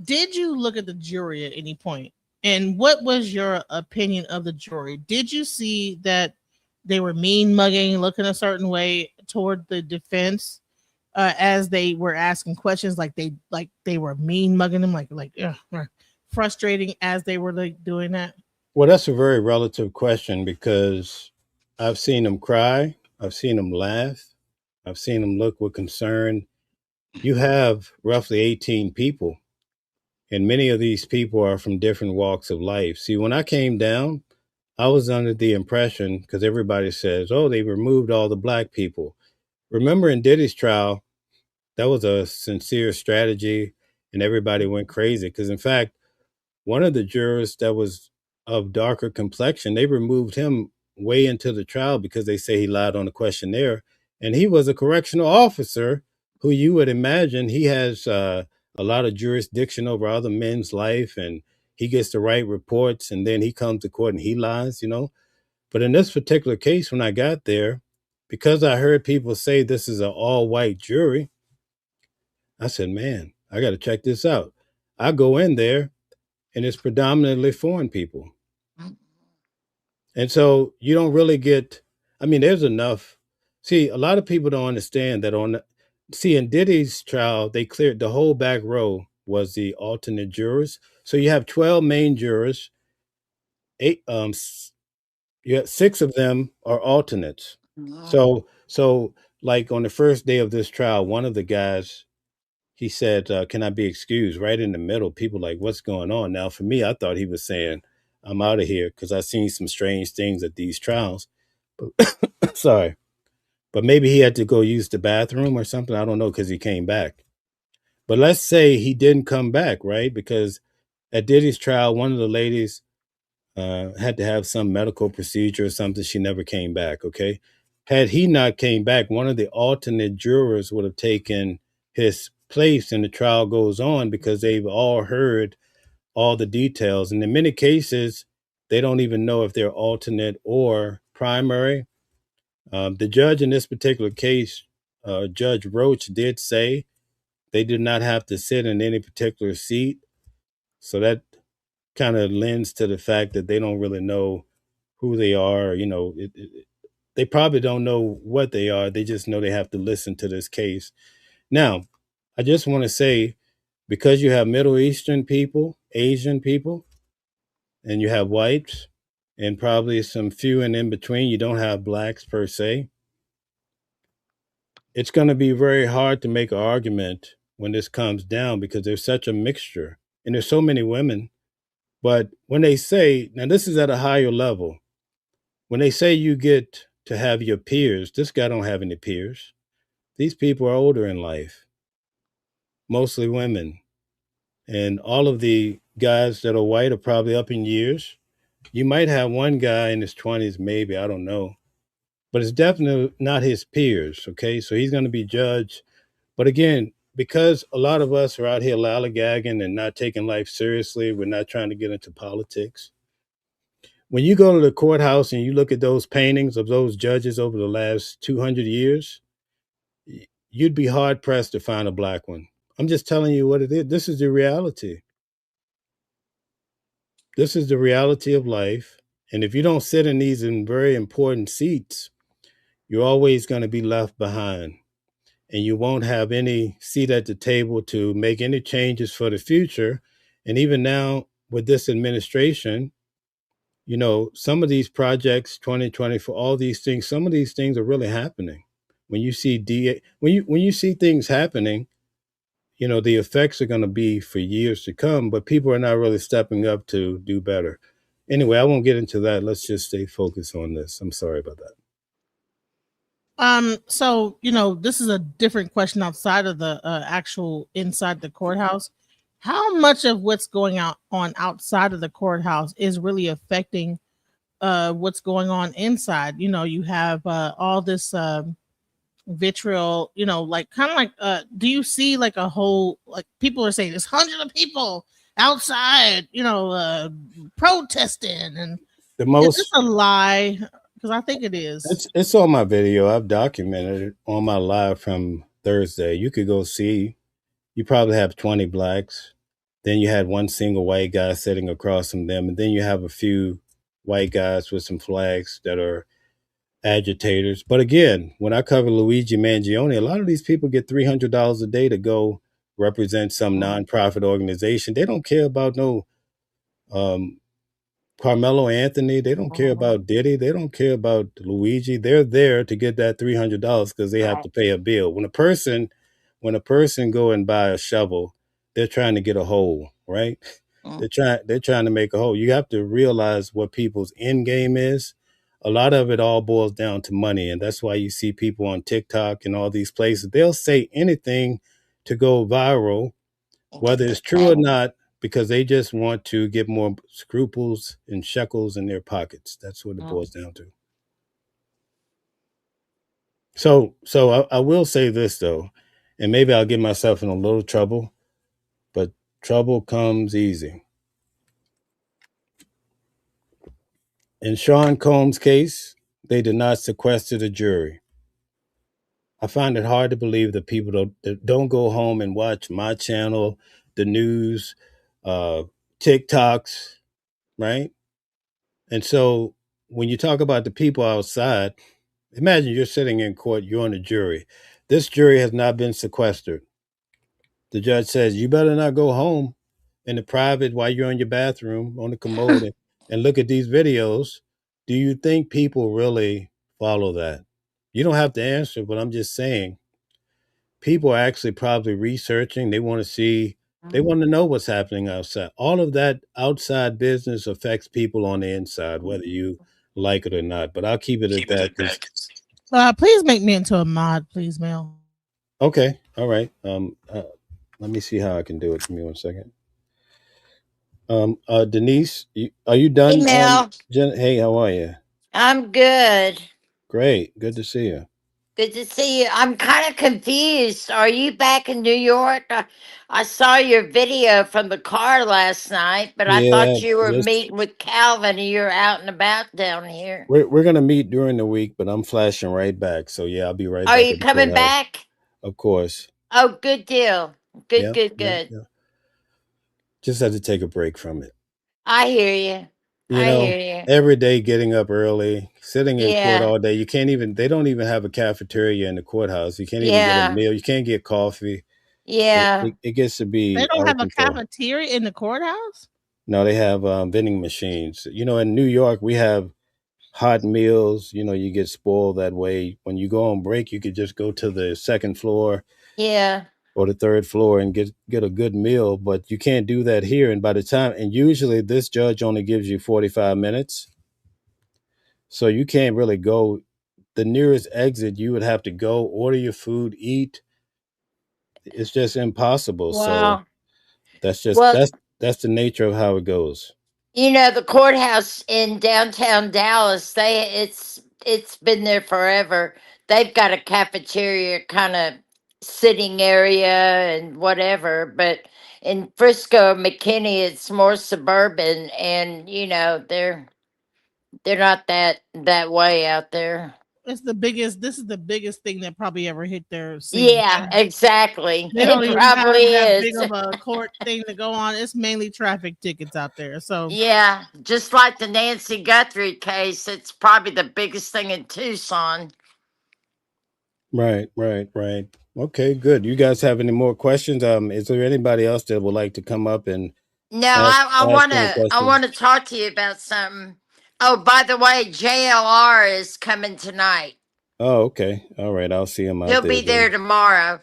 did you look at the jury at any point, and what was your opinion of the jury? Did you see that they were mean mugging, looking a certain way toward the defense as they were asking questions, like they were mean mugging them, frustrating as they were like doing that? Well, that's a very relative question because I've seen them cry, I've seen them laugh, I've seen them look with concern. You have roughly 18 people, and many of these people are from different walks of life. See, when I came down, I was under the impression, because everybody says, "Oh, they removed all the black people." Remember in Diddy's trial, that was a sincere strategy, and everybody went crazy. Because, in fact, one of the jurors that was of darker complexion, they removed him way into the trial because they say he lied on the questionnaire. And he was a correctional officer who you would imagine he has a lot of jurisdiction over other men's life and he gets to write reports and then he comes to court and he lies. But in this particular case, when I got there, because I heard people say this is an all white jury, I said, man, I got to check this out. I go in there and it's predominantly foreign people. And so you don't really get, I mean, there's enough. See, a lot of people don't understand that see, in Diddy's trial, they cleared the whole back row was the alternate jurors. So you have 12 main jurors, eight, yeah, six of them are alternates. Wow. So like on the first day of this trial, one of the guys, he said, "Can I be excused?" Right in the middle, people like, "What's going on?" Now, for me, I thought he was saying, "I'm out of here," because I've seen some strange things at these trials. But sorry, but maybe he had to go use the bathroom or something. I don't know because he came back. But let's say he didn't come back, right? Because at Diddy's trial, one of the ladies had to have some medical procedure or something. She never came back. Okay, had he not came back, one of the alternate jurors would have taken his place, and the trial goes on because they've all heard all the details. And in many cases, they don't even know if they're alternate or primary. The judge in this particular case, Judge Roach, did say they did not have to sit in any particular seat. So that kind of lends to the fact that they don't really know who they are. They probably don't know what they are. They just know they have to listen to this case. Now, I just want to say, because you have Middle Eastern people, Asian people, and you have whites, and probably some few and in between, you don't have blacks per se. It's going to be very hard to make an argument when this comes down because there's such a mixture and there's so many women. But when they say, now this is at a higher level, when they say you get to have your peers, this guy don't have any peers. These people are older in life, mostly women. And all of the guys that are white are probably up in years. You might have one guy in his 20s, maybe, I don't know. But it's definitely not his peers, okay? So he's going to be judged. But again, because a lot of us are out here lollygagging and not taking life seriously, we're not trying to get into politics. When you go to the courthouse and you look at those paintings of those judges over the last 200 years, you'd be hard pressed to find a black one. I'm just telling you what it is. This is the reality. This is the reality of life. And if you don't sit in these in very important seats, you're always going to be left behind. And you won't have any seat at the table to make any changes for the future. And even now, with this administration, some of these projects, 2020, for all these things, some of these things are really happening. When you see when you see things happening, the effects are going to be for years to come, but people are not really stepping up to do better. Anyway, I won't get into that. Let's just stay focused on this. I'm sorry about that. So this is a different question outside of the actual inside the courthouse. How much of what's going on outside of the courthouse is really affecting what's going on inside? You have all this vitriol, like kind of like do you see like a whole, like people are saying there's hundreds of people outside, protesting, and The is this most a lie? Because I think it is. it's on my video. I've documented it on my live from Thursday. You could go see. You probably have 20 blacks. Then you had one single white guy sitting across from them, and then you have a few white guys with some flags that are agitators. But again, when I cover Luigi Mangione, a lot of these people get $300 a day to go represent some Mm, nonprofit organization. They don't care about no um, Carmelo Anthony. They don't care mhm. about Diddy. They don't care about Luigi. They're there to get that $300 because they have Right. to pay a bill. When a person go and buy a shovel, they're trying to get a hole, right? Mm, They're trying to make a hole. You have to realize what people's end game is. A lot of it all boils down to money, and that's why you see people on TikTok and all these places. They'll say anything to go viral, and get whether the it's true or fame. not, because they just want to get more scruples and shekels in their pockets. That's what it Mm, boils down to. So I will say this though, and maybe I'll get myself in a little trouble, but trouble comes easy. In Sean Combs' case, they did not sequester the jury. I find it hard to believe that people don't go home and watch my channel, the news, uh, TikToks, right? And so when you talk about the people outside, imagine you're sitting in court, you're on a jury. This jury has not been sequestered. The judge says, you better not go home in the private while you're in your bathroom on the commode and look at these videos. Do you think people really follow that? You don't have to answer, but I'm just saying people are actually probably researching. They want to see, they want to know what's happening outside. All of that outside business affects people on the inside, whether you like it or not. But I'll keep it at that because, Please make me into a mod, please, Mel. okay, all right. Let me see how I can do it. Give me 1 second. Denise, are you Hey, done? Mel. Hey, how are you? I'm good. Great, good to see you. Good to see you. I'm kind of confused. Are you back in New York? I saw your video from the car last night, but I Yeah, thought you were just meeting with Calvin and you're out and about down here. we're gonna meet during the week, but I'm flashing right back. So yeah, I'll be right Are back you at the coming courthouse. back? Of course. Oh, good deal. Good, Yeah, good, yeah, good. yeah. Just had to take a break from it. I hear you. You I know, hear you. every day getting up early, sitting in court Yeah, all day. You can't even. They don't even have a cafeteria in the courthouse. You can't even get a yeah, meal. You can't get coffee. It yeah, it, it gets to They be don't out of have a control. cafeteria in the courthouse. No, they have vending machines. You know, in New York, we have hot meals. You know, you get spoiled that way. When you go on break, you could just go to the second floor yeah. or the third floor and get a good meal. But you can't do that here. And by the time, and usually this judge only gives you 45 minutes, so you can't really go. The nearest exit, you would have to go order your food, eat. It's just impossible. So Wow. that's just Well, that's the nature of how it goes. you know, the courthouse in downtown Dallas, it's been there forever. They've got a cafeteria kind of sitting area and whatever, but in Frisco, McKinney, it's more suburban and you know, they're not that way out there. It's the biggest. This is the biggest thing that probably ever hit their scene. Yeah, exactly. They don't It even have probably that is. big of a court thing to go on. It's mainly traffic tickets out there. So Yeah, just like the Nancy Guthrie case, it's probably the biggest thing in Tucson. Right, right, right. Okay, good. You guys have any more questions? Is there anybody else that would like to come up and No, ask I ask want any to I questions? want to talk to you about something. Oh, by the way, JLR is coming tonight. Oh, okay. All right. I'll see him out He'll there be there then. tomorrow.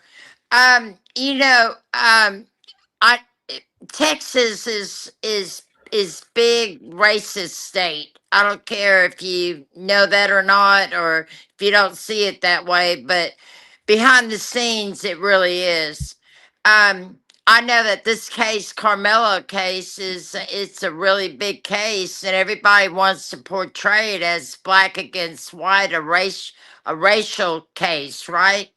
You know, I Texas is big racist state. I don't care if you know that or not, or if you don't see it that way, but behind the scenes, it really is. I know that this case, Carmelo case, is it's a really big case, and everybody wants to portray it as black against white, a racial case, right?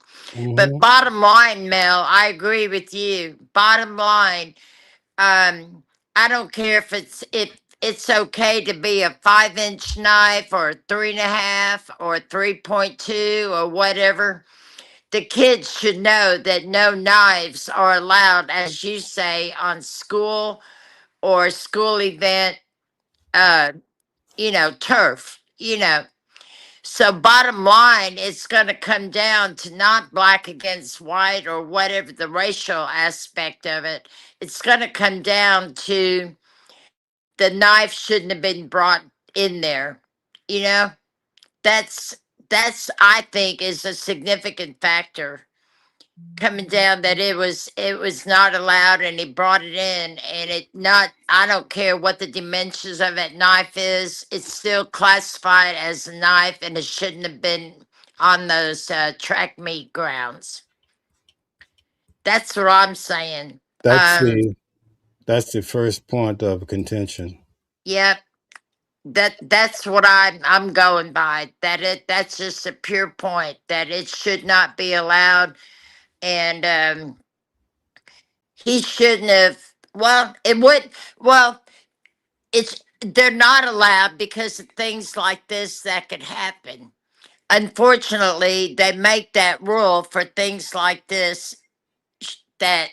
But Hmm. bottom line, Mel, I agree with you. Bottom line, um, I don't care if it's okay to be a 5-inch knife or a 3.5 or 3.2 or whatever. The kids should know that no knives are allowed, as you say, on school or school event. Uh, turf. So, bottom line, it's going to come down to not black against white or whatever the racial aspect of it. It's going to come down to the knife shouldn't have been brought in there. You know, that's I think is a significant factor coming down that it was not allowed and he brought it in and it not I don't care what the dimensions of that knife is, it's still classified as a knife and it shouldn't have been on those track meet grounds. That's what I'm saying. That's um the first point of contention. yep, that's what I'm going by, that's just a pure point that it should not be allowed. And he shouldn't have. Well, it would. Well, it's they're not allowed because of things like this that could happen. Unfortunately, they make that rule for things like this that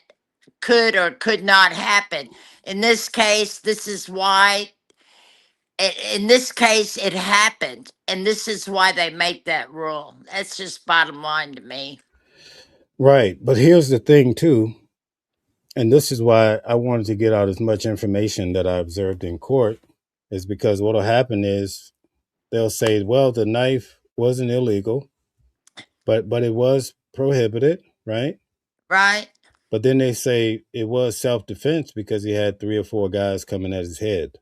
could or could not happen. In this case, this is why. In this case, it happened, and this is why they make that rule. That's just bottom line to me. Right. But here's the thing, too. And this is why I wanted to get out as much information that I observed in court, is because what'll happen is they'll say, well, the knife wasn't illegal, but it was prohibited, right? Right? But then they say it was self defense because he had 3 or 4 guys coming at his head.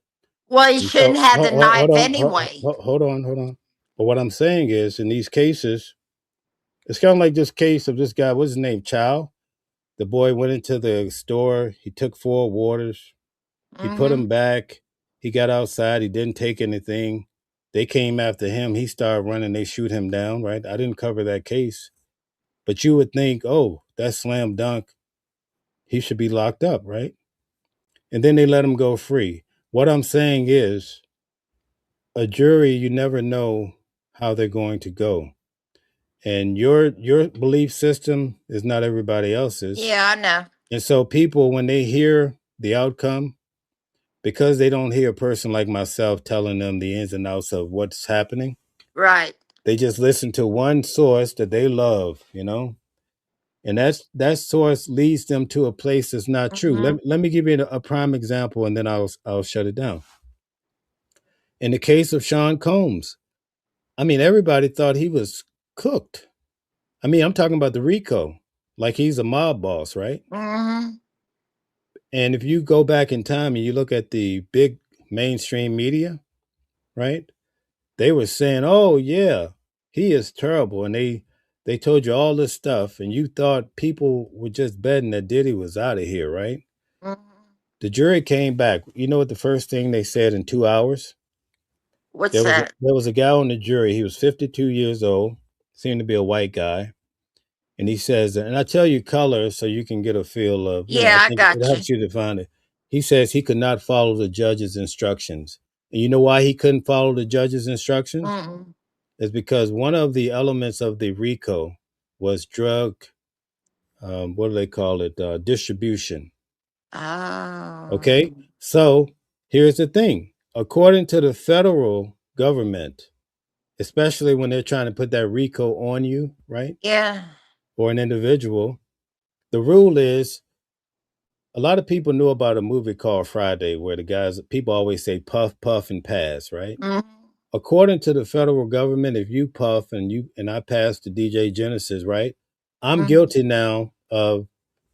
Well, he And shouldn't so have the knife anyway. hold on. But what I'm saying is, in these cases, it's kind of like this case of this guy. What's his name? Chow. The boy went into the store. He took 4 waters. He put Hmm. them back. He got outside. He didn't take anything. They came after him. He started running. They shoot him down. Right. I didn't cover that case, but you would think, oh, that's slam dunk. He should be locked up, right? And then they let him go free. What I'm saying is, a jury, you never know how they're going to go. And your belief system is not everybody else's. Yeah, I know. And so people, when they hear the outcome, because they don't hear a person like myself telling them the ins and outs of what's happening, Right. they just listen to one source that they love, you know, and that source leads them to a place that's not true. Hmm. Let me give you a prime example, and then I'll shut it down. In the case of Sean Combs, I mean, everybody thought he was cooked. I mean, I'm talking about the RICO, like he's a mob boss, right? Hmm. And if you go back in time and you look at the big mainstream media, right? They were saying, "Oh yeah, he is terrible," and they told you all this stuff, and you thought people were just betting that Diddy was out of here, right? Hmm. The jury came back. You know what the first thing they said in 2 hours? What's There was that? a guy on the jury. He was 52 years old, seemed to be a white guy, and he says, and I tell you color so you can get a feel of, I Yeah, I think it got you. helps you to find it. He says he could not follow the judge's instructions. And you know why he couldn't follow the judge's instructions? Mm. Is because one of the elements of the RICO was drug, what do they call it? Distribution. Okay. Oh. So here's the thing. According to the federal government, especially when they're trying to put that RICO on you, right? Yeah. Or an individual, the rule is a lot of people knew about a movie called Friday where the guys, people always say puff, puff, and pass, right? Hmm. According to the federal government, if you puff and I pass the DJ Genesis, right? I'm Hmm. guilty now of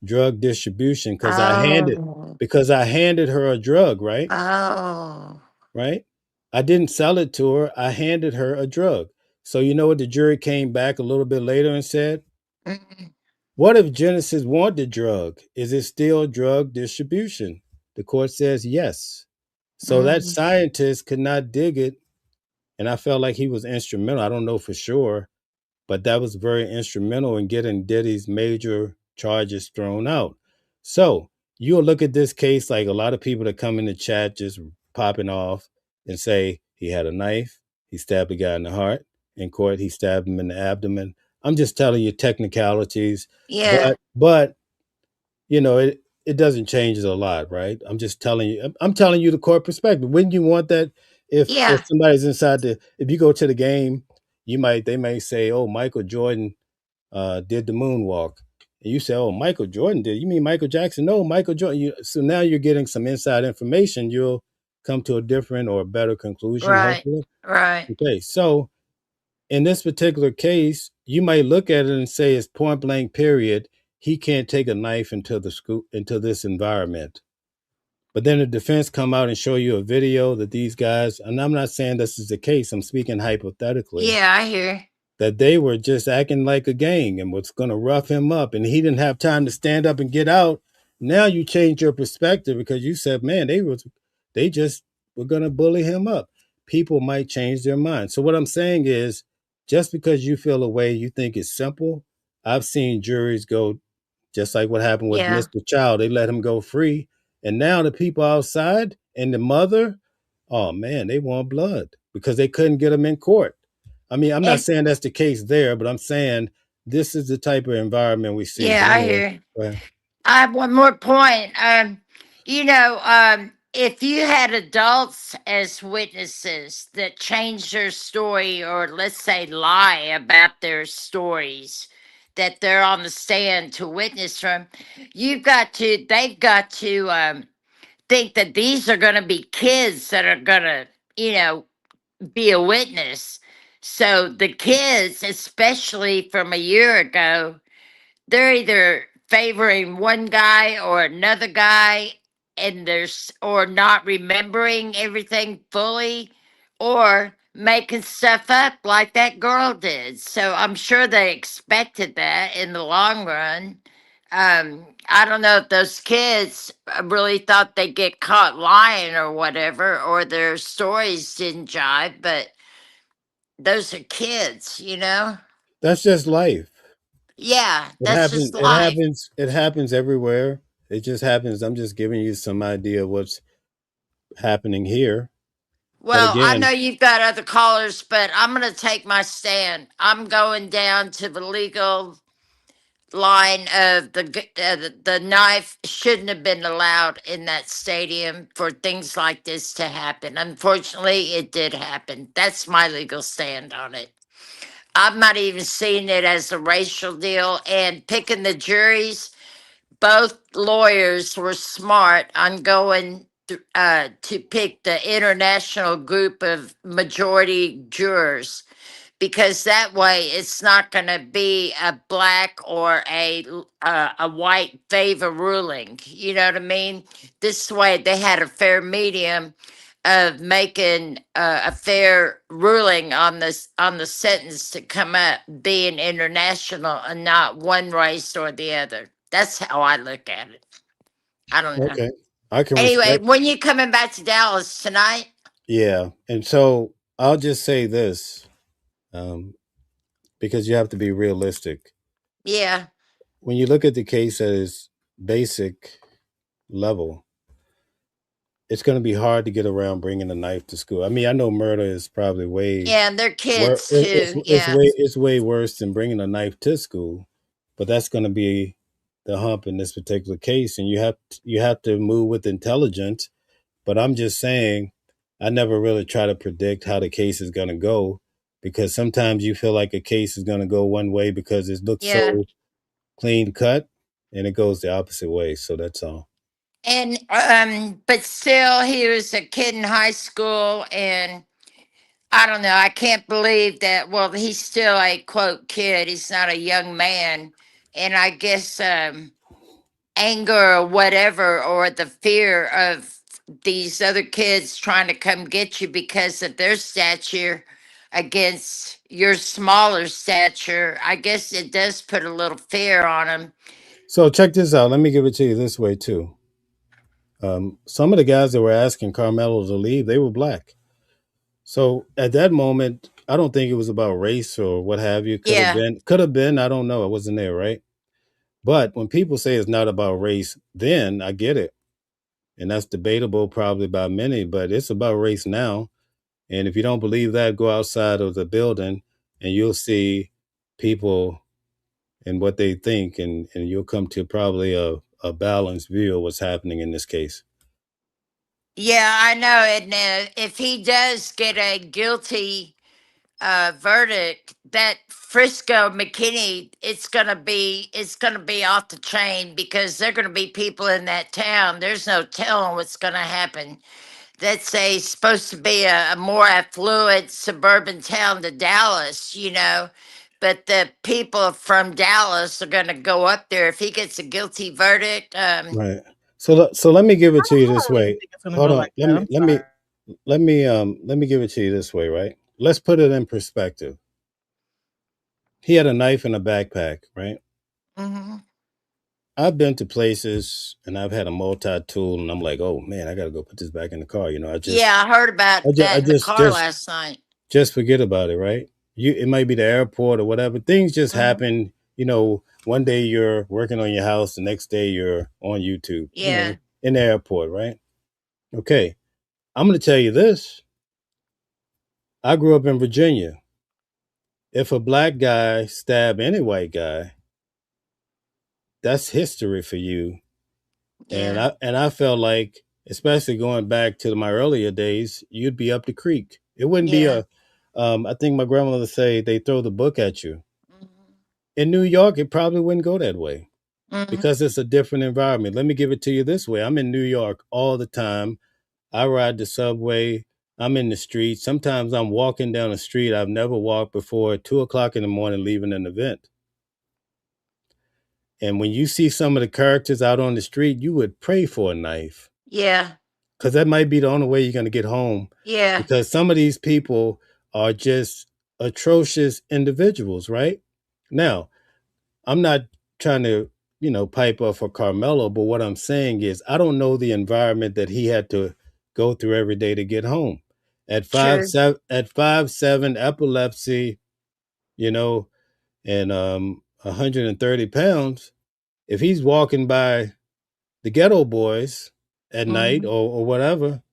drug distribution Oh. because I handed her a drug, right? Oh. Right? I didn't sell it to her. I handed her a drug. So you know what the jury came back a little bit later and said? Mm. What if Genesis wanted the drug? Is it still drug distribution? The court says yes. So that Mm. scientist could not dig it. And I felt like he was instrumental. I don't know for sure, but that was very instrumental in getting Diddy's major charges thrown out. So you'll look at this case like a lot of people that come in the chat just popping off and say he had a knife, he stabbed a guy in the heart. In court, he stabbed him in the abdomen. I'm just telling you technicalities, Yeah. but it doesn't change it a lot, right? I'm just telling you. I'm telling you the court perspective. Wouldn't you want that if Yeah. somebody's inside if you go to the game, they may say, oh, Michael Jordan did the moonwalk. And you say, oh, Michael Jordan did. You mean Michael Jackson? No, Michael Jordan. So now you're getting some inside information. You'll come to a different or a better conclusion, Right. hopefully. Right. Okay, so in this particular case, you might look at it and say it's point blank period. He can't take a knife into the school into this environment. But then the defense come out and show you a video that these guys, and I'm not saying this is the case, I'm speaking hypothetically, Yeah, I hear. that they were just acting like a gang and was going to rough him up, and he didn't have time to stand up and get out. Now you change your perspective because you said, man, they just were going to bully him up. People might change their mind. So what I'm saying is, just because you feel a way you think it's simple, I've seen juries go just like what happened with Yeah. Mr. Child. They let him go free, and now the people outside and the mother, oh man, they want blood because they couldn't get him in court. I mean, I'm not And saying that's the case there, but I'm saying this is the type of environment we see. yeah, Go I ahead. hear. Go ahead. I have one more point. You know, if you had adults as witnesses that changed their story, or let's say lie about their stories that they're on the stand to witness from, they've got to think that these are going to be kids that are going to, you know, be a witness. So the kids, especially from a year ago, they're either favoring one guy or another guy, and there's or not remembering everything fully, or making stuff up like that girl did. So I'm sure they expected that in the long run. I don't know if those kids really thought they'd get caught lying or whatever, or their stories didn't jive, but those are kids, you know? That's just life. Yeah, It that's happens. just It life. happens. It happens everywhere. It just happens. I'm just giving you some idea of what's happening here. But Well, I know again, you've got other callers, but I'm going to take my stand. I'm going down to the legal line of the knife shouldn't have been allowed in that stadium for things like this to happen. Unfortunately, it did happen. That's my legal stand on it. I'm not even seeing it as a racial deal, and picking the juries, both lawyers were smart on going to pick the international group of majority jurors, because that way it's not going to be a black or a white favor ruling. You know what I mean? This way they had a fair medium of making a fair ruling on this, on the sentence to come up being international and not one race or the other. That's how I look at it. I don't know. okay, I can Anyway, respect. when you coming back to Dallas tonight? Yeah, and so I'll just say this, um, because you have to be realistic. Yeah, When you look at the case at its basic level, it's going to be hard to get around bringing a knife to school. I mean, I know murder is probably way yeah, and they're kids too. it's Yeah. way worse than bringing a knife to school, but that's going to be the hump in this particular case, and you have to move with intelligence. But I'm just saying, I never really try to predict how the case is going to go, because sometimes you feel like a case is going to go one way because it looks Yeah. so clean cut, and it goes the opposite way. So that's all. And but still he was a kid in high school, and I don't know, I can't believe that. Well, he's still a quote kid. He's not a young man. And I guess anger or whatever, or the fear of these other kids trying to come get you because of their stature against your smaller stature, I guess it does put a little fear on him. So check this out. Let me give it to you this way too. Some of the guys that were asking Carmelo to leave, they were black. So at that moment, I don't think it was about race or what have you. Could have Yeah. been. Could have been. I don't know. I wasn't there, right? But when people say it's not about race, then I get it. And that's debatable probably by many, but it's about race now. And if you don't believe that, go outside of the building and you'll see people and what they think, and you'll come to probably a balanced view of what's happening in this case. Yeah, I know. And if he does get a guilty verdict, that Frisco McKinney, it's gonna be off the chain, because they're gonna be people in that town. There's no telling what's gonna happen. That's a supposed to be a more affluent suburban town to Dallas, you know. But the people from Dallas are gonna go up there if he gets a guilty verdict. Right. So let me give it to you I this don't really way. think it's gonna Hold go on. like that. I'm sorry. Let me give it to you this way, right? Let's put it in perspective. He had a knife in a backpack, right? Mhm. I've been to places and I've had a multi tool, and I'm like, oh man, I gotta go put this back in the car. Yeah, I heard about I that in the just car last night. just forget about it, right? It might be the airport or whatever. Things just Mhm. happen. One day you're working on your house, the next day you're on YouTube. Yeah. In the airport, right? Okay, I'm gonna tell you this. I grew up in Virginia. If a black guy stab any white guy, that's history for you. And Yeah. I felt like especially going back to my earlier days, you'd be up the creek. It wouldn't be Yeah. a. I think my grandmother say they throw the book at you. Mhm. In New York, it probably wouldn't go that way because Mhm. it's a different environment. Let me give it to you this way: I'm in New York all the time. I ride the subway. I'm in the street. Sometimes I'm walking down a street I've never walked before at 2 o'clock in the morning, leaving an event. And when you see some of the characters out on the street, you would pray for a knife Yeah. because that might be the only way you're going to get home. Yeah. Because some of these people are just atrocious individuals, right? Now, I'm not trying to, pipe up for Carmelo, but what I'm saying is I don't know the environment that he had to go through every day to get home. True. At 5'7", epilepsy, you know, and 130 pounds, if he's walking by the ghetto boys at night Mhm. or whatever,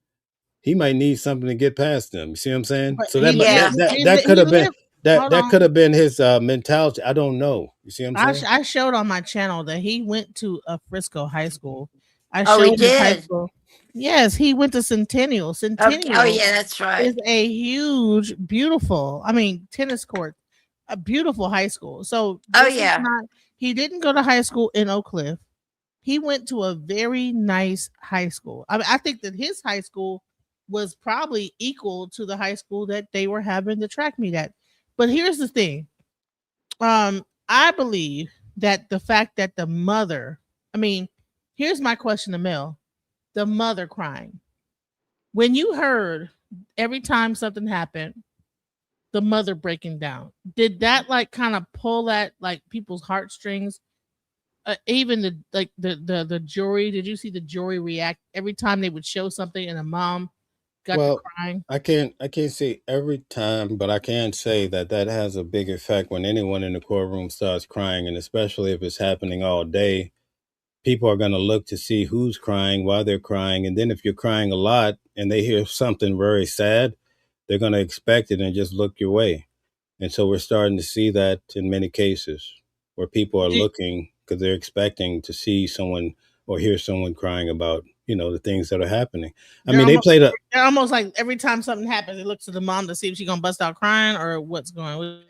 he might need something to get past them. You see what I'm saying? But So that Yeah. that could he have been lived. Hold that on. could have been his mentality. I don't know. You see what I'm saying? I showed on my channel that he went to a Frisco high school. I Oh, he showed his high did. school. Yes, he went to Centennial. Okay. Oh, Centennial yeah. That's is right. a huge, beautiful, I mean, tennis court, a beautiful high school. So Oh, this is yeah. not, he didn't go to high school in Oak Cliff. He went to a very nice high school. I mean, I think that his high school was probably equal to the high school that they were having the track meet at. But here's the thing. I believe that the fact that the mother, I mean, here's my question to Mel. The mother crying. When you heard every time something happened, the mother breaking down, did that like kind of pull at like people's heartstrings? Even the like the jury, did you see the jury react every time they would show something and the mom got to Well, crying? I can't say every time, but I can say that that has a big effect when anyone in the courtroom starts crying, and especially if it's happening all day. People are going to look to see who's crying, why they're crying, and then if you're crying a lot and they hear something very sad, they're going to expect it and just look your way. And so we're starting to see that in many cases where people are Do, looking because they're expecting to see someone or hear someone crying about, the things that are happening. I they're mean, they almost played a they're almost like every time something happens, it looks to the mom to see if she's gonna bust out crying or what's going on.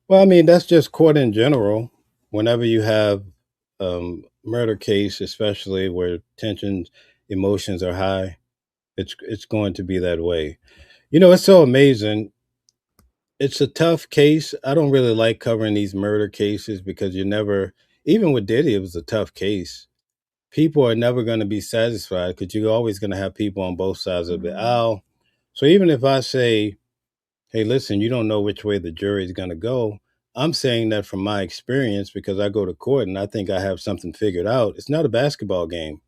well, I mean, that's just court in general. Whenever you have murder case, especially where tensions, emotions are high, it's going to be that way. It's so amazing. It's a tough case. I don't really like covering these murder cases because you never, even with Diddy, it was a tough case. People are never going to be satisfied because you're always going to have people on both sides of the Mhm. aisle. So even if I say, hey, listen, you don't know which way the jury is going to go, I'm saying that from my experience because I go to court and I think I have something figured out. It's not a basketball game,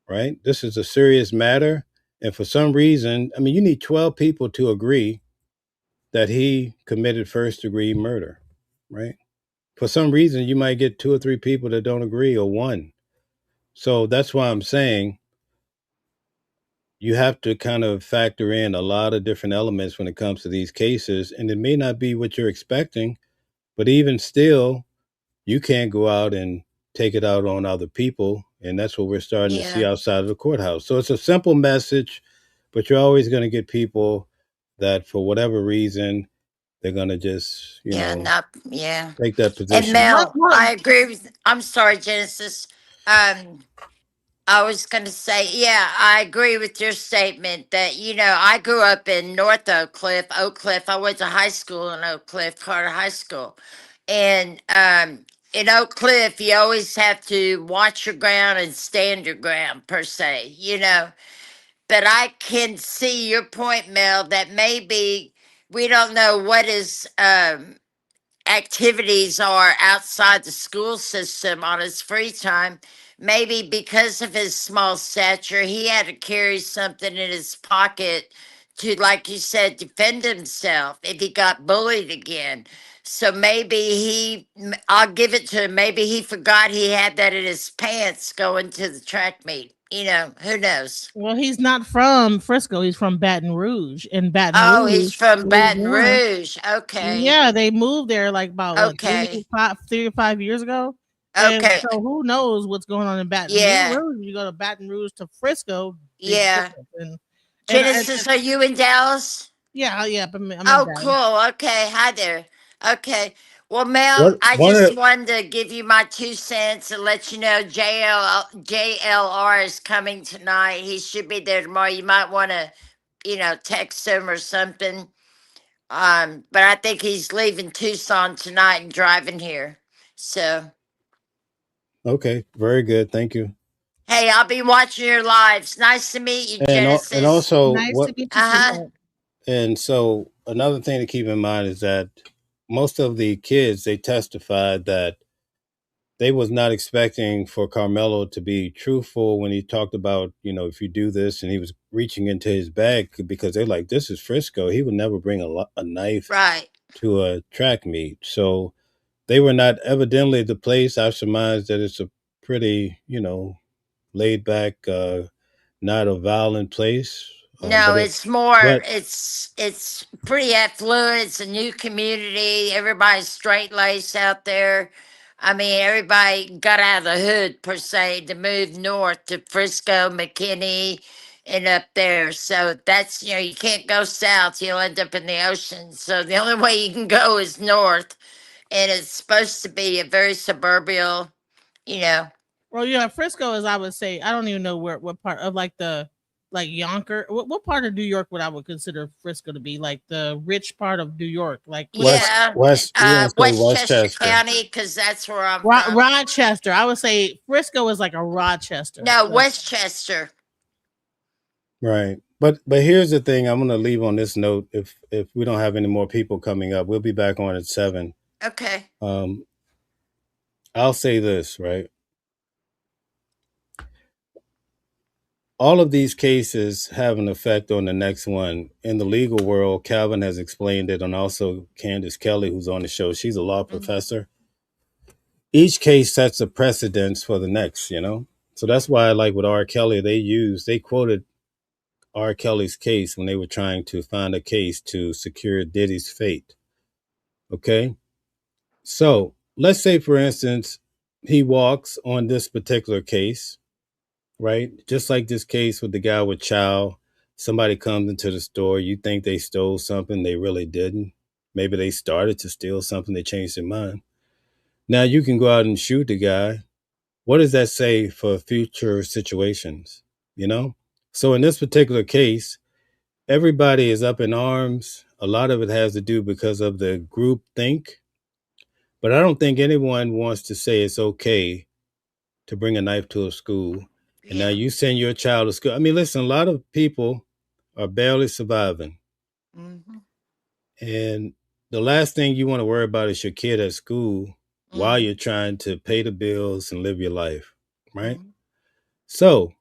right? This is a serious matter. And for some reason, I mean, you need 12 people to agree that he committed first degree murder, right? For some reason, you might get two or three people that don't agree or one. So that's why I'm saying you have to kind of factor in a lot of different elements when it comes to these cases. And it may not be what you're expecting, but even still, you can't go out and take it out on other people. And that's what we're starting to see Yeah. outside of the courthouse. So it's a simple message, but you're always going to get people that, for whatever reason, they're going to just, Yeah. Not. Yeah. take that And position. What Mel, what I agree with. I'm sorry, Genesis. Um, I was going to say, yeah, I agree with your statement that, I grew up in North Oak Cliff, Oak Cliff. I went to high school in Oak Cliff, Carter High School. And in Oak Cliff, you always have to watch your ground and stand your ground, per se. But I can see your point, Mel, that maybe we don't know what is activities are outside the school system on his free time. Maybe because of his small stature, he had to carry something in his pocket to, like you said, defend himself if he got bullied again. So maybe I'll give it to him. Maybe he forgot he had that in his pants going to the track meet. Who knows? well, he's not from Frisco, he's from Baton Rouge. And Baton Oh, he's Rouge from was Baton one. Rouge. Okay. Yeah, they moved there like about what Okay. 3 or 5 years ago. And Okay. so who knows what's going on in Baton Yeah. Rouge? You go to Baton Rouge to Frisco, big Yeah. difference. And Genesis, are you in Dallas? yeah, yeah, I'm in Oh, Dallas. cool. Okay. Hi there. Okay. Well, Mel, What I one just of wanted to give you my 2 cents and let you know JLR is coming tonight. He should be there tomorrow. You might want to, text him or something. But I think he's leaving Tucson tonight and driving here. So, okay, very good, thank you. hey, I'll be watching your lives. Nice to meet you, And Genesis. also Nice what to meet you, Uh huh. sweetheart. and so another thing to keep in mind is that most of the kids they testified that they was not expecting for Carmelo to be truthful when he talked about, if you do this, and he was reaching into his bag because they're like, this is Frisco. He would never bring a knife Right. to a track meet. So they were not evidently the place. I surmise that it's a pretty, laid back, not a violent place. No, it's more. But It's pretty affluent. It's a new community. Everybody's straight laced out there. I mean, everybody got out of the hood per se to move north to Frisco, McKinney, and up there. So that's you can't go south. You'll end up in the ocean. So the only way you can go is north, and it's supposed to be a very suburbial. You know, Well, yeah, Frisco is I would say I don't even know where what part of like the like Yonker. What part of New York would I would consider Frisco to be? Like the rich part of New York, like what part? yeah, We're gonna say Westchester Westchester. County, because that's where I'm from. Rochester. I would say Frisco is like a Rochester. No, Like Westchester. Right. But here's the thing. I'm gonna leave on this note. If we don't have any more people coming up, we'll be back on at 7. Okay. Um, I'll say this, right? All of these cases have an effect on the next one. In the legal world, Calvin has explained it, and also Candace Kelly, who's on the show, she's a law Mhm. professor. Each case sets a precedence for the next. So that's why, like with R. Kelly, they quoted R. Kelly's case when they were trying to find a case to secure Diddy's fate. Okay. So let's say, for instance, he walks on this particular case, right? Just like this case with the guy with Chow. Somebody comes into the store, you think they stole something, they really didn't. Maybe they started to steal something, they changed their mind. Now you can go out and shoot the guy. What does that say for future situations? You know? So in this particular case, everybody is up in arms. A lot of it has to do because of the group think. But I don't think anyone wants to say it's okay to bring a knife to a school. And now Yeah. you send your child to school. I mean, listen, a lot of people are barely surviving. Hmm. And the last thing you want to worry about is your kid at school while Hmm. you're trying to pay the bills and live your life, right? Hmm. So,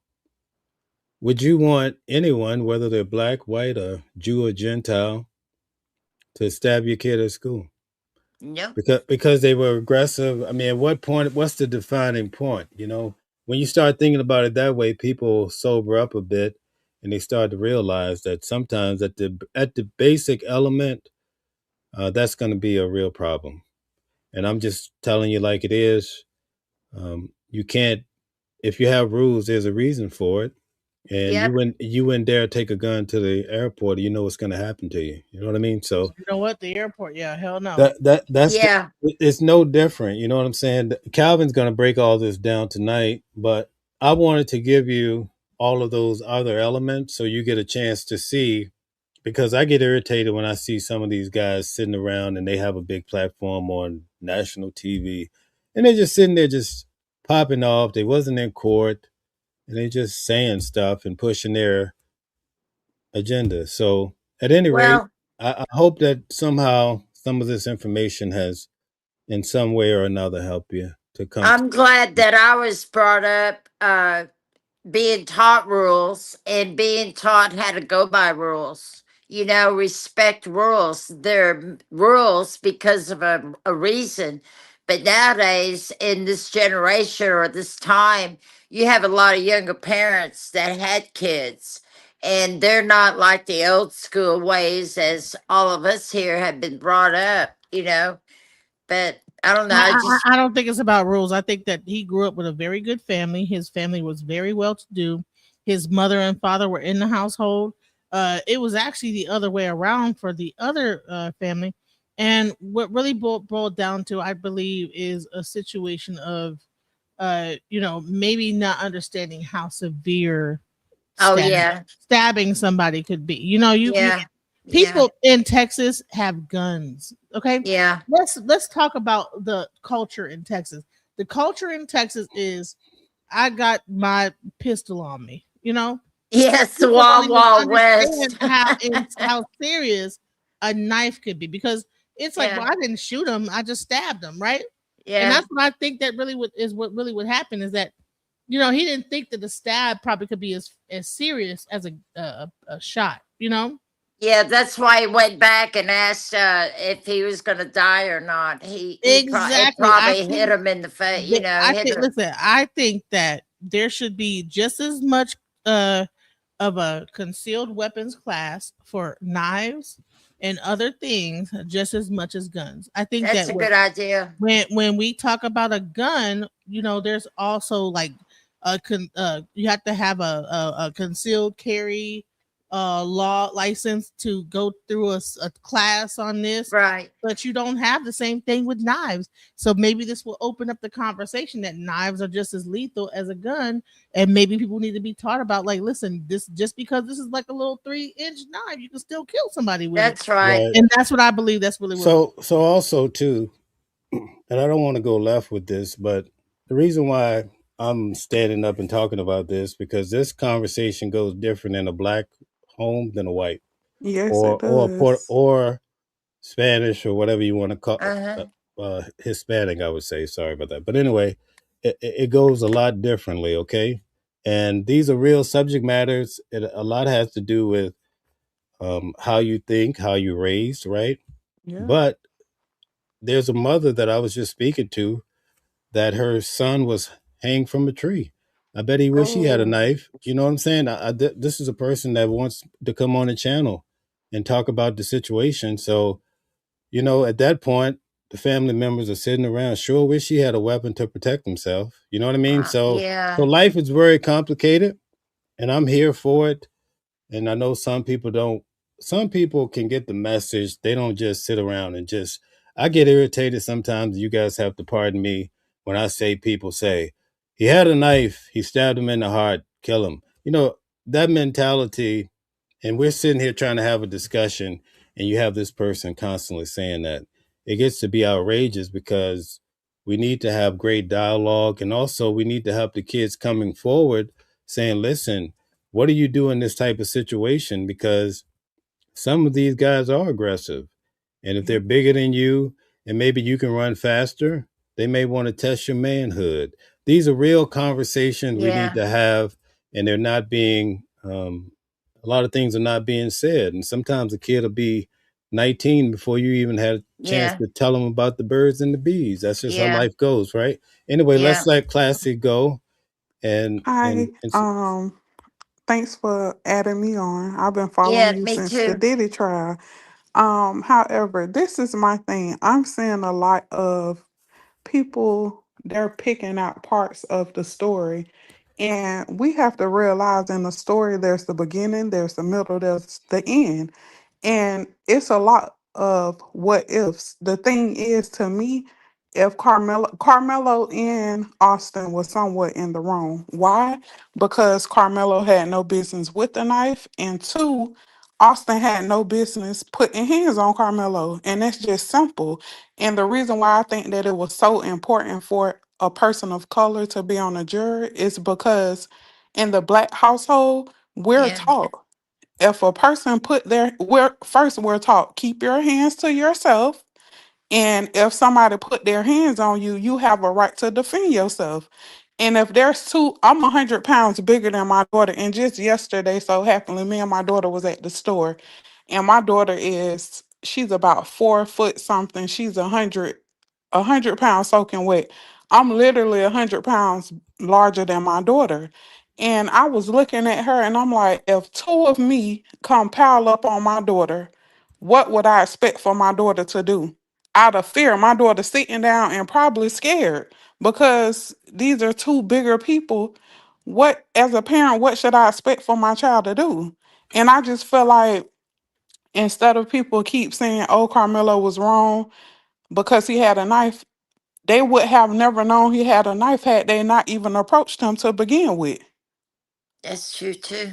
would you want anyone, whether they're black, white, or Jew or Gentile, to stab your kid at school? Nope. Because they were aggressive. I mean, at what point? What's the defining point? When you start thinking about it that way, people sober up a bit, and they start to realize that sometimes at the basic element, that's going to be a real problem. And I'm just telling you like it is. You can't. If you have rules, there's a reason for it. And Yep. you wouldn't dare take a gun to the airport. You know what's going to happen to you. You know what I mean? So you know what? The airport, yeah, hell no. that's Yeah. it's no different. You know what I'm saying? Calvin's going to break all this down tonight, but I wanted to give you all of those other elements so you get a chance to see, because I get irritated when I see some of these guys sitting around and they have a big platform on national TV and they're just sitting there just popping off. They wasn't in court and they just saying stuff and pushing their agenda. So at any rate, Well, I hope that somehow some of this information has in some way or another help you to come to. I'm glad that I was brought up being taught rules and being taught how to go by rules. Respect rules. They're rules because of a reason. But nowadays, in this generation or this time, you have a lot of younger parents that had kids, and they're not like the old school ways as all of us here have been brought up. But I don't know. I, I just I don't think it's about rules. I think that he grew up with a very good family. His family was very well to do. His mother and father were in the household. It was actually the other way around for the other family. And what really boiled down to, I believe, is a situation of, maybe not understanding how severe oh stab, yeah. stabbing somebody could be. You Yeah. Yeah. people in Texas have guns. Okay, Yeah. let's talk about the culture in Texas. The culture in Texas is I got my pistol on me. Yes, the People don't Wild even Wild understand West. how serious a knife could be because it's like, well, Yeah. I didn't shoot him, I just stabbed him, right? And Yeah. that's what I think that really what really would happen is that he didn't think that the stab probably could be as serious as a shot. Yeah, that's why he went back and asked if he was going to die or not. It Exactly. probably hit him in the face. I Hit think him. listen, I think that there should be just as much of a concealed weapons class for knives and other things just as much as guns. I think That's that a good idea. when we talk about a gun, there's also like you have to have a concealed carry law license to go through a class on this. Right. But you don't have the same thing with knives. So maybe this will open up the conversation that knives are just as lethal as a gun. And maybe people need to be taught about, like, listen, this just because this is like a little 3-inch knife, you can still kill somebody with it. That's right. Right. And that's what I believe. That's really what. So also too, and I don't want to go left with this, but the reason why I'm standing up and talking about this because this conversation goes different in a black home than a white Yes, or it does. Spanish or whatever you want to call Uh-huh. Hispanic. I would say sorry about that, but anyway, it goes a lot differently. Okay, and these are real subject matters. A lot has to do with how you think, how you raised, right? Yeah. But there's a mother that I was just speaking to that her son was hanged from a tree. I bet he wish he had a Oh, knife. You know what I'm saying? This is a person that wants to come on the channel and talk about the situation. So, at that point, the family members are sitting around. Sure wish he had a weapon to protect himself. You know what I mean? So yeah. life is very complicated, and I'm here for it. And I know some people don't. Some people can get the message. They don't just sit around and just. I get irritated sometimes. You guys have to pardon me when I say people say he had a knife. He stabbed him in the heart. Kill him. That mentality. And we're sitting here trying to have a discussion, and you have this person constantly saying that. It gets to be outrageous because we need to have great dialogue, and also we need to help the kids coming forward saying, "Listen, what do you do in this type of situation?" Because some of these guys are aggressive. And if they're bigger than you and maybe you can run faster, they may want to test your manhood. These are real conversations we need Yeah. to have, and they're not being, a lot of things are not being said. And sometimes a kid will be 19 before you even had a chance Yeah. to tell them about the birds and the bees. That's just how Yeah. life goes, right? Anyway, Yeah. let's let Classy go. And, Hi. and, and Thanks for adding me on. I've been following Yeah. you Me since the too. Diddy trial. However, this is my thing. I'm seeing a lot of people, they're picking out parts of the story. And we have to realize in the story, there's the beginning, there's the middle, there's the end. And it's a lot of what ifs. The thing is, to me, if Carmelo and Austin was somewhat in the wrong. Why? Because Carmelo had no business with the knife, and two, Austin had no business putting hands on Carmelo. And that's just simple. And the reason why I think that it was so important for a person of color to be on a jury is because in the black household, we're Yeah. taught if a person put their we're taught keep your hands to yourself, and if somebody put their hands on you, you have a right to defend yourself. And if there's two, I'm 100 pounds bigger than my daughter. And just yesterday, so happily, me and my daughter was at the store, and my daughter she's about 4 foot something. She's 100 pounds soaking wet. I'm literally 100 pounds larger than my daughter. And I was looking at her and I'm like, if two of me come pile up on my daughter, what would I expect for my daughter to do? out of fear. My daughter sitting down and probably scared because these are two bigger people. What, as a parent, what should I expect for my child to do? And I just feel like instead of people keep saying, "Oh, Carmelo was wrong because he had a knife," they would have never known he had a knife had they not even approached him to begin with. That's true too.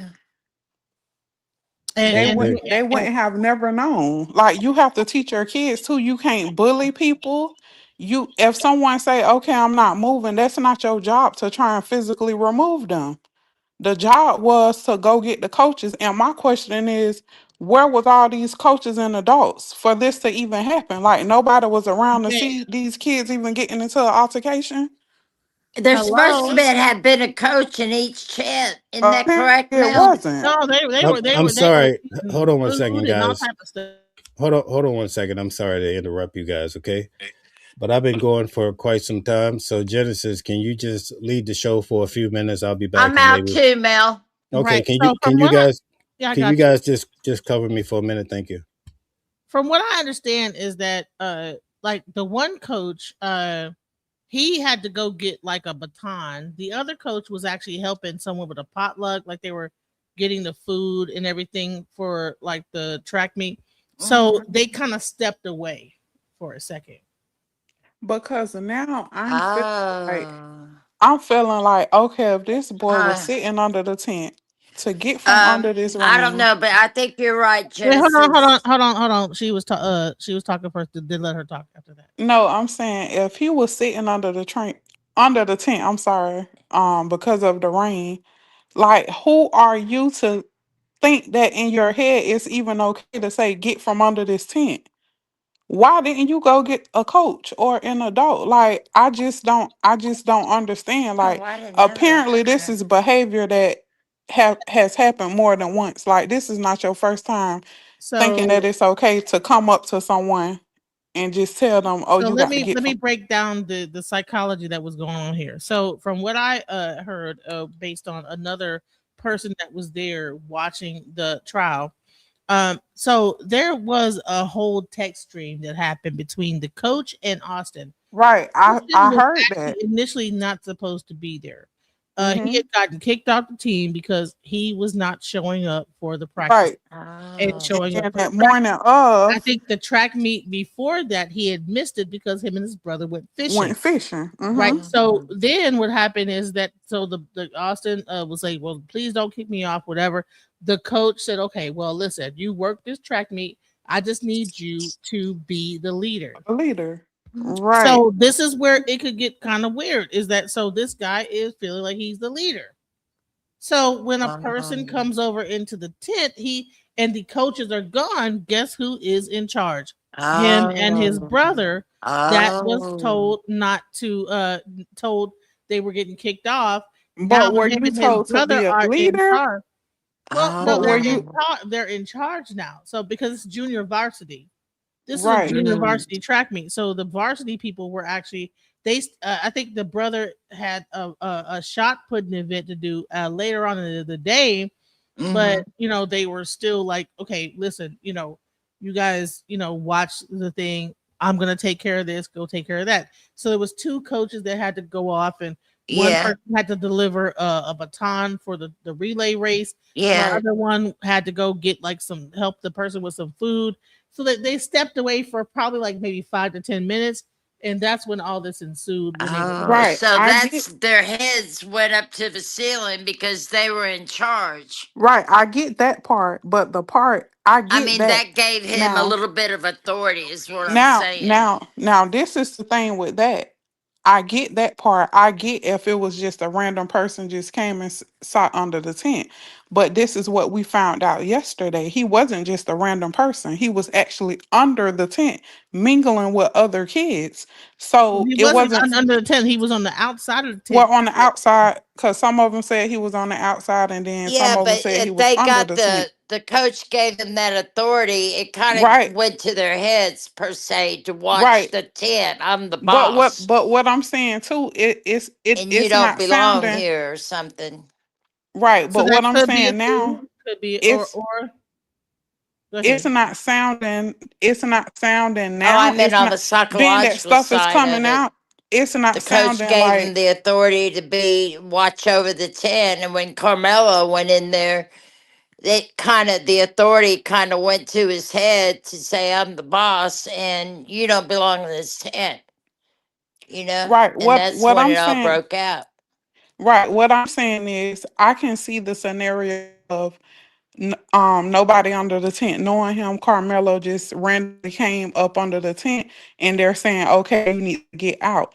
And They They, and, would they, he- they and wouldn't have never known. Like you have to teach your kids too. You can't bully people. You if someone say, "Okay, I'm not moving," that's not your job to try and physically remove them. The job was to go get the coaches. And my question is, where was all these coaches and adults for this to even happen? Like nobody was around to okay, see these kids even getting into an altercation. There's supposed to hello. have been a coach in each chat. Isn't that correct, It Mel? wasn't. No, they I'm, were they I'm were they were sorry. eating Hold on one food second, and all guys. type of stuff. Hold on one second. I'm sorry to interrupt you guys. Okay, but I've been going for quite some time. So Genesis, can you just lead the show for a few minutes? I'll be back I'm and out maybe. too, Mel. Okay, Right. So yeah, I can you got you. guys just cover me for a minute? Thank you. From what I understand is that like the one coach he had to go get like a baton. The other coach was actually helping someone with a potluck, like they were getting the food and everything for like the track meet. So Mhm. they kind of stepped away for a second. Because now Oh. I'm feeling like, okay, if this boy was Huh. sitting under the tent to get from under this I don't ring. know, but I think you're right, Wait, Genesis. hold on. She was talking first. Did let her talk after that. No, I'm saying if he was sitting under the tent, I'm sorry, because of the rain, like who are you to think that in your head it's even okay to say get from under this tent? Why didn't you go get a coach or an adult? Like I just don't understand. Oh, Like I didn't know that. apparently this Okay. is behavior that has happened more than once. Like this is not your first time thinking that So it's okay to come up to someone and just tell them, "Oh, so you got to get let me from." break down the psychology that was going on here. So from what I heard, based on another person that was there watching the trial, so there was a whole text stream that happened between the coach and Austin. Right. I Austin was heard actually that. initially not supposed to be there. He Mm-hmm. had gotten kicked off the team because he was not showing up for the practice Right. and Oh. showing up And for the that track. morning I of think the track meet before that he had missed it because him and his brother went fishing. went fishing. Right. Mm-hmm. So Mhm. then what happened is that so the Austin was like, well, please don't kick me off, whatever. The coach said, okay, well, listen, you work this track meet. I just need you to be the leader. A leader. Right. So this is where it could get kind of weird. Is that so? This guy is feeling like he's the leader. So when a person Um, comes over into the tent, he and the coaches are gone. Guess who is in charge? Him and his oh. brother. That was Oh. told not to. Told they were getting kicked off. Now But were him you and his told to brother be a are in leader? charge. Well, no, But were they're in you Oh. charge. They're in charge now. So because it's junior varsity, this is a right? junior Mm. varsity track meet. So the varsity people were actually I think the brother had a shot putting event to do later on in the day, but Mhm. they were still like, okay, listen, you guys, watch the thing. I'm gonna take care of this. Go take care of that. So there was two coaches that had to go off, and one Yeah. person had to deliver a baton for the relay race. The Yeah. other one had to go get like some help the person with some food. So that they stepped away for probably like maybe 5 to 10 minutes, and that's when all this ensued when they were Oh, Right. so I that's get their heads went up to the ceiling because they were in charge. right. I get that part, but the part I I get mean, that that gave him a now. little bit of authority, is what I'm Now, saying. now, now, this is the thing with that. I get that part. I get if it was just a random person just came and sat under the tent. But this is what we found out yesterday. He wasn't just a random person. He was actually under the tent, mingling with other kids. Well, So he it wasn't wasn't under the tent. He was on the outside of the well tent. on the outside because some of them said he was on the outside, and then some Yeah, of them but said he if was they under got the tent. the coach gave them that authority, it kind of Right, went to their heads per se to watch right. the tent. I'm the But what boss, but what I'm saying too, and you it's don't not belong sounding here or something. right. So But that what I'm could be saying a now, clue. Could be it's or Go it's ahead. not sounding Oh, I now, meant it's on not the being that psychological stuff is side coming of it. out, it's The not coach sounding gave him like the authority to be watch over the 10, and when Carmelo went in there, it kind of the authority kind of went to his head to say, I'm the boss and you don't belong in this tent, you know? right. And what that's what when I'm it all saying broke out. right, what I'm saying is I can see the scenario of nobody under the tent knowing him. Carmelo just randomly came up under the tent and they're saying, okay, you need to get out.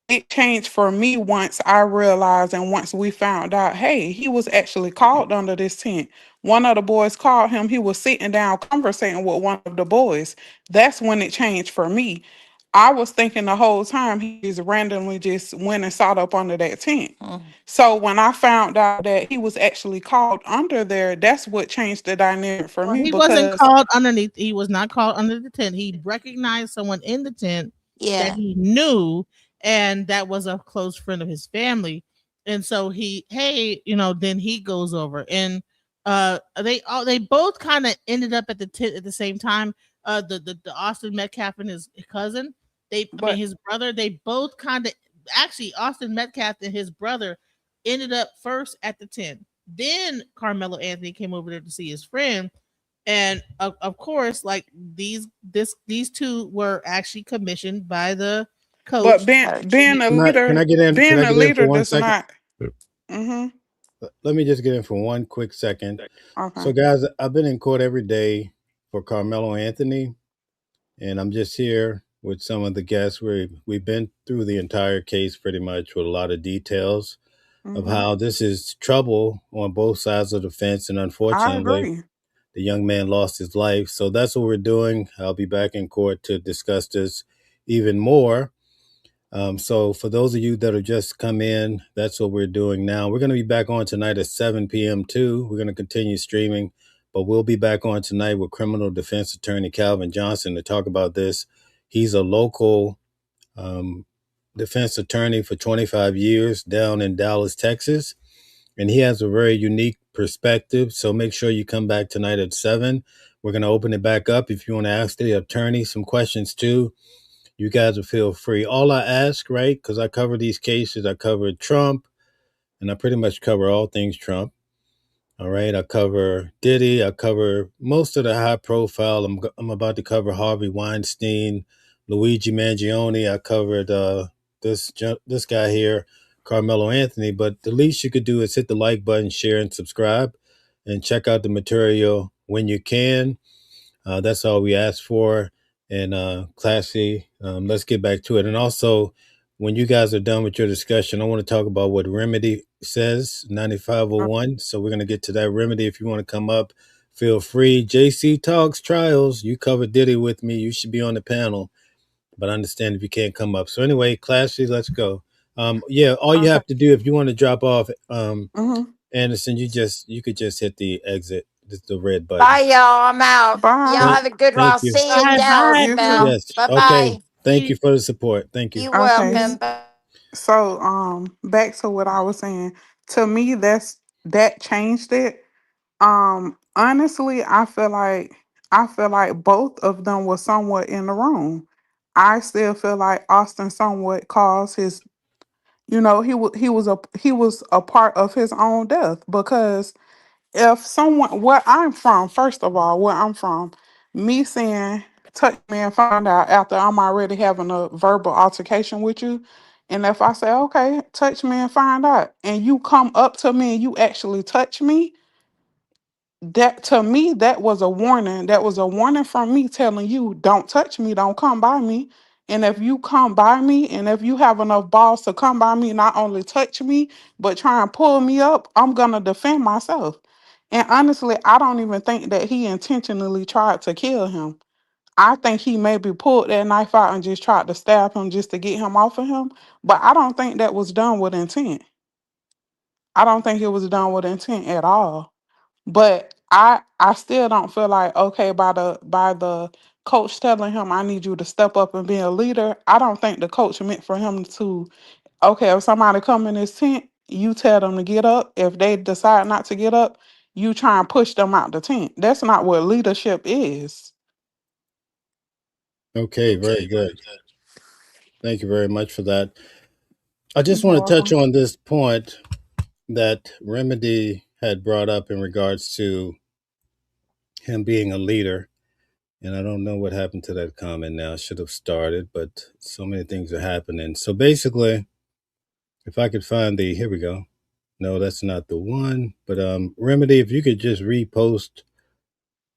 It changed for me once I realized and once we found out, hey, he was actually called under this tent. One of the boys called him. He was sitting down conversing with one of the boys. That's when it changed for me. I was thinking the whole time he just randomly just went and sat up under that tent. Mm. So when I found out that he was actually called under there, that's what changed the dynamic for Well, me he wasn't because called underneath. He was not called under the tent. He recognized someone in the tent that Yeah. he knew, and that was a close friend of his family. And so he, hey, then he goes over, and they both kind of ended up at the tent at the same time. The Austin Metcalf and his cousin, I mean but his brother, they both kind of actually Austin Metcalf and his brother ended up first at the tent. Then Carmelo Anthony came over there to see his friend, and of course, like these two were actually commissioned by the but coach. being a Can I leader, get in? Can being I a get in for leader one does second? not. Mm-hmm. Let me just get in for one quick second. Okay. So, guys, I've been in court every day for Carmelo Anthony, and I'm just here with some of the guests. We've been through the entire case pretty much with a lot of details of Mm-hmm. how this is trouble on both sides of the fence, and I unfortunately, agree. the young man lost his life. So that's what we're doing. I'll be back in court to discuss this even more. So for those of you that have just come in, that's what we're doing now. We're going to be back on tonight at 7 p.m. too. We're going to continue streaming, but we'll be back on tonight with criminal defense attorney Calvin Johnson to talk about this. He's a local um, defense attorney for 25 years down in Dallas, Texas, and he has a very unique perspective. So make sure you come back tonight at 7. We're going to open it back up if you want to ask the attorney some questions too. You guys will feel free. All I ask, right, because I cover these cases, I covered Trump, and I pretty much cover all things Trump. All right, I cover Diddy, I cover most of the high profile. I'm about to cover Harvey Weinstein, Luigi Mangione. I covered this guy here, Carmelo Anthony. But the least you could do is hit the like button, share, and subscribe, and check out the material when you can. That's all we ask for. And classy, let's get back to it. And also, when you guys are done with your discussion, I want to talk about what Remedy says, 9501. So we're going to get to that. Remedy, if you want to come up, feel free. JC Talks Trials, you covered Diddy with me. You should be on the panel, but I understand if you can't come up. So anyway, classy, let's go. Yeah, all you Okay. have to do if you want to drop off, Mm-hmm. Anderson, you could just hit the exit, the red Bye, button. y'all. I'm out. Y'all Bye. Thank, have a good one. thank I'll you. see you in Bye Dallas, bye. You too. Mel. Yes. Bye Okay. bye. Thank you for the support. Thank you. You Okay. welcome. Bye. So back to what I was saying. To me, that changed it. Honestly, I feel like both of them were somewhat in the wrong. I still feel like Austin somewhat caused his, he was a part of his own death because if someone, where I'm from, first of all, where I'm from, me saying touch me and find out after I'm already having a verbal altercation with you, and if I say okay, touch me and find out, and you come up to me and you actually touch me, that to me that was a warning. That was a warning from me telling you don't touch me, don't come by me. And if you come by me, and if you have enough balls to come by me, not only touch me but try and pull me up, I'm gonna defend myself. And honestly, I don't even think that he intentionally tried to kill him. I think he maybe pulled that knife out and just tried to stab him just to get him off of him. But I don't think that was done with intent. I don't think it was done with intent at all. But I still don't feel like okay by the coach telling him I need you to step up and be a leader. I don't think the coach meant for him to okay, if somebody come in his tent, you tell them to get up. If they decide not to get up, you try and push them out the tent. That's not what leadership is. Okay, very good. Thank you very much for that. I just You're want to touch welcome. on this point that Remedy had brought up in regards to him being a leader. And I don't know what happened to that comment now. I should have started, but so many things are happening. So basically, if I could find the, here we go. No, that's not the one. But Remedy, if you could just repost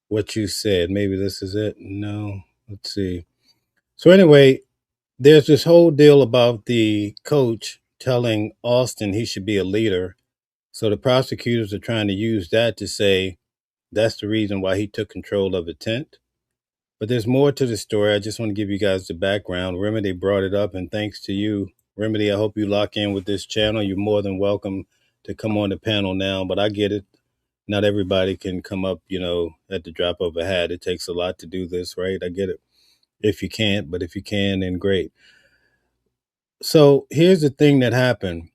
what you said, maybe this is it. No, let's see. So anyway, there's this whole deal about the coach telling Austin he should be a leader. So the prosecutors are trying to use that to say that's the reason why he took control of the tent. But there's more to the story. I just want to give you guys the background. Remedy brought it up, and thanks to you, Remedy, I hope you lock in with this channel. You're more than welcome to come on the panel now, but I get it. Not everybody can come up, at the drop of a hat. It takes a lot to do this, right? I get it. If you can't, but if you can, then great. So here's the thing that happened.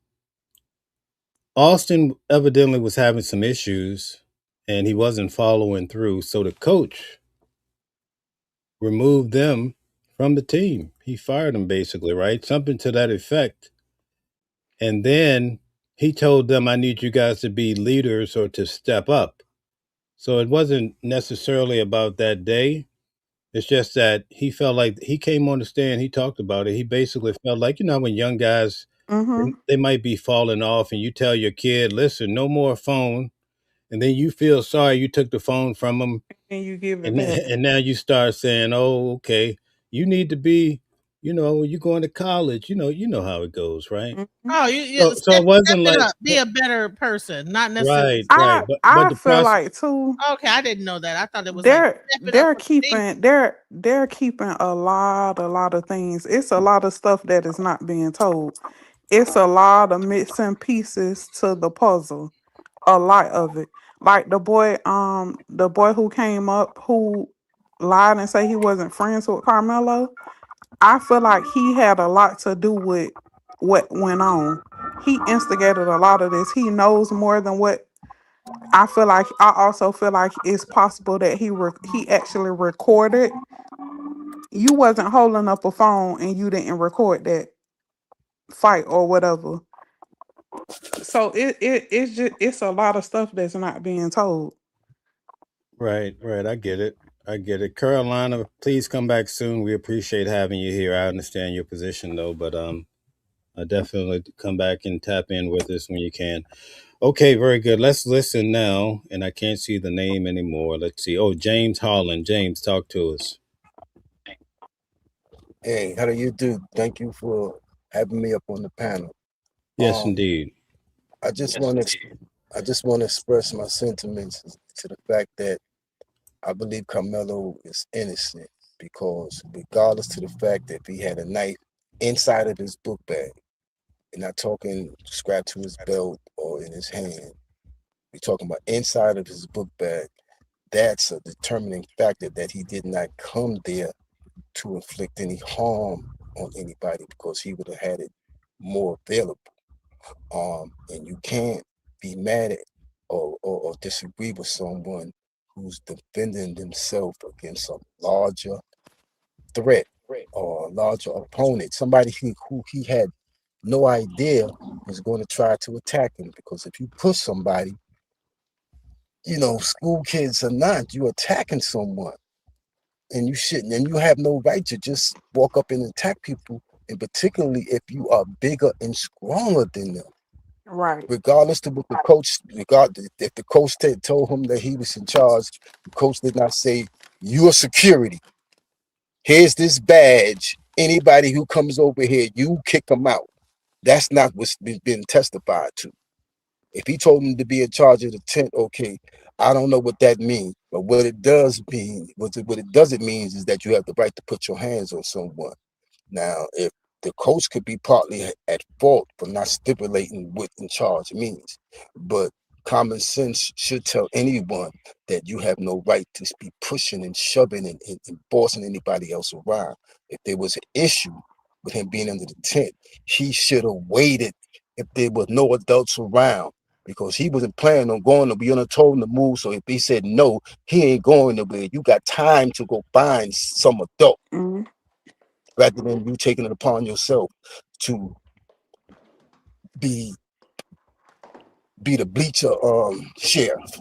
Austin evidently was having some issues and he wasn't following through. So the coach removed them from the team. He fired them basically, right? Something to that effect. And then he told them, I need you guys to be leaders or to step up. So it wasn't necessarily about that day. It's just that he felt like he came on the stand, he talked about it. He basically felt like, when young guys, Mm-hmm. they might be falling off and you tell your kid, listen, no more phone. And then you feel sorry you took the phone from them. And you give it And, back. and now you start saying, oh, okay, you need to be, you going to college, you know how it goes, right? Mhm. Oh, you So step it step wasn't it like, up. Be a better person, not necessarily. right, right. I But I the feel process, like too. Okay, I didn't know that. I thought it was like they're step it up they're for me. keeping they're keeping a lot of things. It's a lot of stuff that is not being told. It's a lot of missing pieces to the puzzle. A lot of it. Like the boy who came up who lied and say he wasn't friends with Carmelo. I feel like he had a lot to do with what went on. He instigated a lot of this. He knows more than what I feel like. I also feel like it's possible that he actually recorded. You wasn't holding up a phone and you didn't record that fight or whatever. So it's a lot of stuff that's not being told. right, right. I get it. I get it. Carolina, please come back soon. We appreciate having you here. I understand your position though, but definitely come back and tap in with us when you can. Okay, very good. Let's listen now. And I can't see the name anymore. Let's see. Oh, James Holland. James, talk to us. Hey, how do you do? Thank you for having me up on the panel. Yes, Um, indeed. I just want to, I just want to express my sentiments to the fact that I believe Carmelo is innocent because regardless to the fact that he had a knife inside of his book bag, and not talking strapped to his belt or in his hand, we're talking about inside of his book bag. That's a determining factor that he did not come there to inflict any harm on anybody because he would have had it more available. And you can't be mad at or disagree with someone who's defending themselves against a larger threat or a larger opponent, somebody who he had no idea was going to try to attack him. Because if you push somebody, school kids or not, you're attacking someone. And you shouldn't, and you have no right to just walk up and attack people, and particularly if you are bigger and stronger than them. Right. Regardless to what the coach, if the coach told him that he was in charge, the coach did not say, "You're security. Here's this badge. Anybody who comes over here, you kick them out." That's not what's been testified to. If he told him to be in charge of the tent, okay, I don't know what that means, but what it does mean, what it doesn't mean is that you have the right to put your hands on someone. Now, if the coach could be partly at fault for not stipulating what in charge means, but common sense should tell anyone that you have no right to be pushing and shoving and bossing anybody else around. If there was an issue with him being under the tent, he should have waited if there were no adults around. because he wasn't planning on going to be on a told him to move. So if he said no, he ain't going nowhere. You got time to go find some adult Mm-hmm. rather than you taking it upon yourself to be be the bleacher sheriff.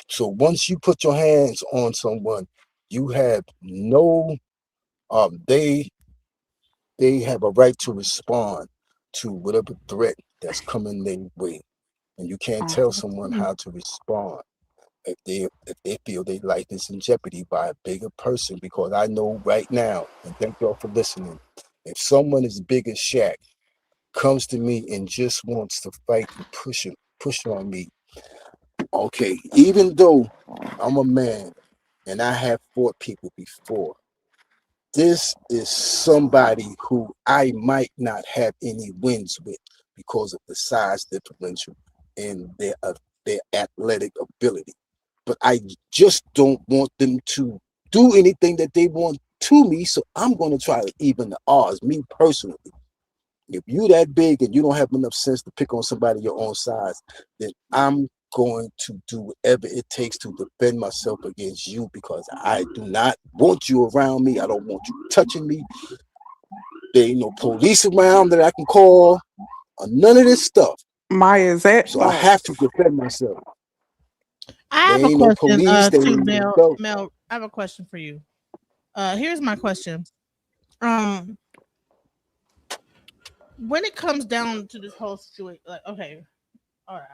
So once you put your hands on someone, you have no they have a right to respond to whatever threat that's coming their way. And you can't tell someone how to respond if they feel their life is in jeopardy by a bigger person. Because I know right now, and thank y'all for listening, if someone as big as Shaq comes to me and just wants to fight and push on me, okay, even though I'm a man and I have fought people before, this is somebody who I might not have any wins with because of the size differential and their athletic ability. But I just don't want them to do anything that they want to me, so I'm going to try to even the odds, me personally. If you that big and you don't have enough sense to pick on somebody your own size, then I'm going to do whatever it takes to defend myself against you, because I do not want you around me. I don't want you touching me. There ain't no police around that I can call, or none of this stuff. My exact So I have to thoughts. defend myself. I There have a ain't no question, police. There to ain't no Mel. stuff. Mel, I have a question for you. Here's my question. Um, when it comes down to this whole situation, like, okay, all right,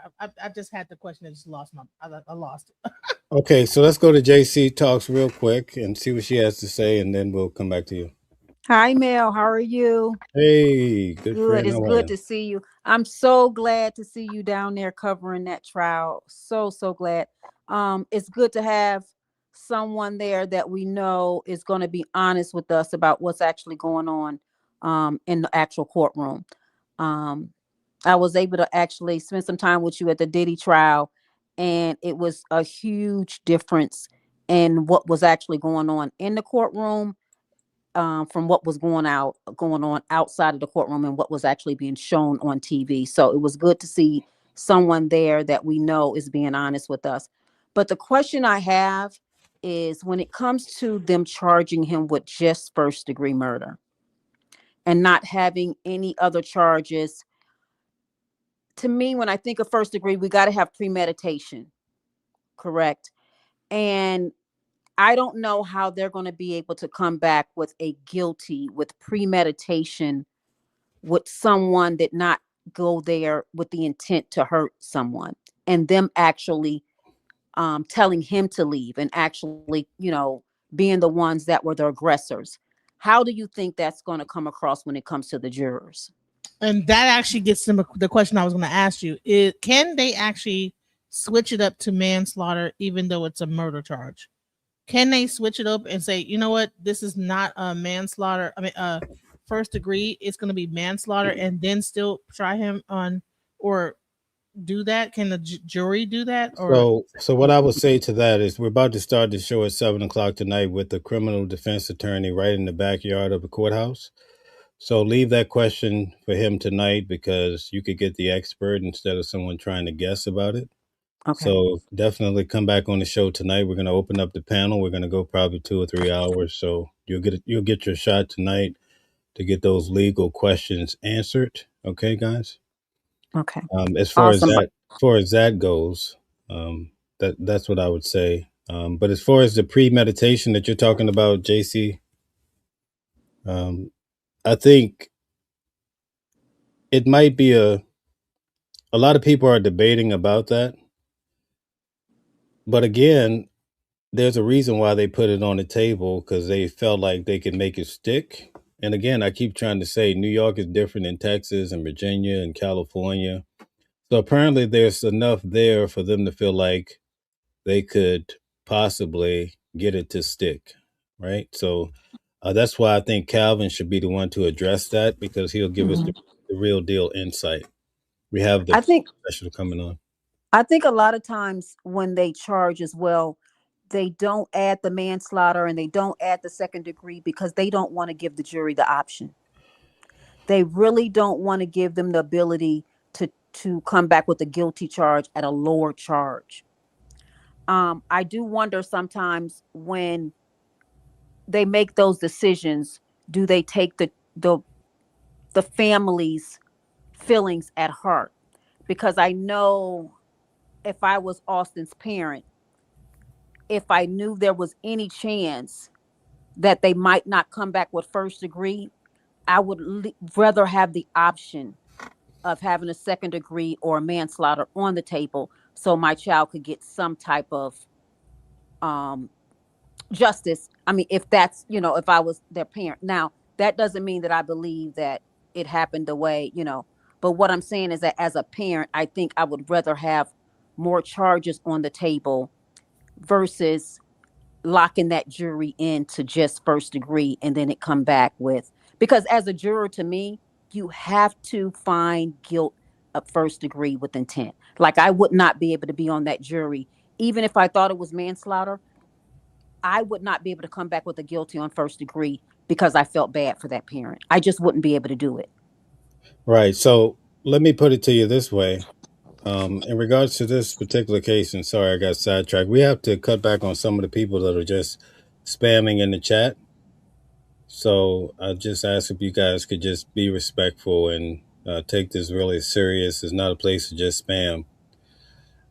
I just had the question. I just lost I lost it. Okay, so let's go to JC Talks real quick and see what she has to say, and then we'll come back to you. Hi, Mel. How are you? Hey, good Good. friend. It's How are good you? to see you. I'm so glad to see you down there covering that trial. So glad. It's good to have someone there that we know is going to be honest with us about what's actually going on in the actual courtroom. Um, I was able to actually spend some time with you at the Diddy trial, and it was a huge difference in what was actually going on in the courtroom, from what was going on outside of the courtroom and what was actually being shown on TV. So it was good to see someone there that we know is being honest with us. But the question I have is, when it comes to them charging him with just first degree murder and not having any other charges, to me, when I think of first degree, we got to have premeditation, correct? And I don't know how they're going to be able to come back with a guilty with premeditation with someone that not go there with the intent to hurt someone, and them actually telling him to leave and actually, being the ones that were the aggressors. How do you think that's going to come across when it comes to the jurors? And that actually gets to the question I was going to ask you: is can they actually switch it up to manslaughter, even though it's a murder charge? Can they switch it up and say, you know what, this is not a manslaughter? I mean, first degree. It's going to be manslaughter, and then still try him on, or do that? Can the jury do that? Or So what I would say to that is we're about to start the show at 7 o'clock tonight with the criminal defense attorney right in the backyard of the courthouse. So leave that question for him tonight because you could get the expert instead of someone trying to guess about it. Okay. So definitely come back on the show tonight. We're going to open up the panel. We're going to go probably 2 or 3 hours. So you'll get your shot tonight to get those legal questions answered. Okay, guys. Okay. As far as Awesome. that goes, that's what I would say. But as far as the premeditation that you're talking about, JC, um, I think it might be a lot of people are debating about that. But again, there's a reason why they put it on the table because they felt like they could make it stick. And again, I keep trying to say New York is different than Texas and Virginia and California. So apparently there's enough there for them to feel like they could possibly get it to stick. Right. So that's why I think Calvin should be the one to address that because he'll give us Mhm. the real deal insight. We have the I think professional coming on. I think a lot of times when they charge as well, they don't add the manslaughter and they don't add the second degree because they don't want to give the jury the option. They really don't want to give them the ability to to come back with a guilty charge at a lower charge. I do wonder sometimes when they make those decisions, do they take the family's feelings at heart? Because I know if I was Austin's parent, if I knew there was any chance that they might not come back with first degree, I would rather have the option of having a second degree or manslaughter on the table so my child could get some type of um, justice. I mean, if that's, if I was their parent. Now, that doesn't mean that I believe that it happened the way, but what I'm saying is that as a parent, I think I would rather have more charges on the table versus locking that jury into just first degree and then it come back with, because as a juror, to me, you have to find guilt of first degree with intent. Like, I would not be able to be on that jury even if I thought it was manslaughter. I would not be able to come back with a guilty on first degree because I felt bad for that parent. I just wouldn't be able to do it. Right. So let me put it to you this way. In regards to this particular case, and sorry I got sidetracked, we have to cut back on some of the people that are just spamming in the chat. So I just ask if you guys could just be respectful and take this really serious. It's not a place to just spam.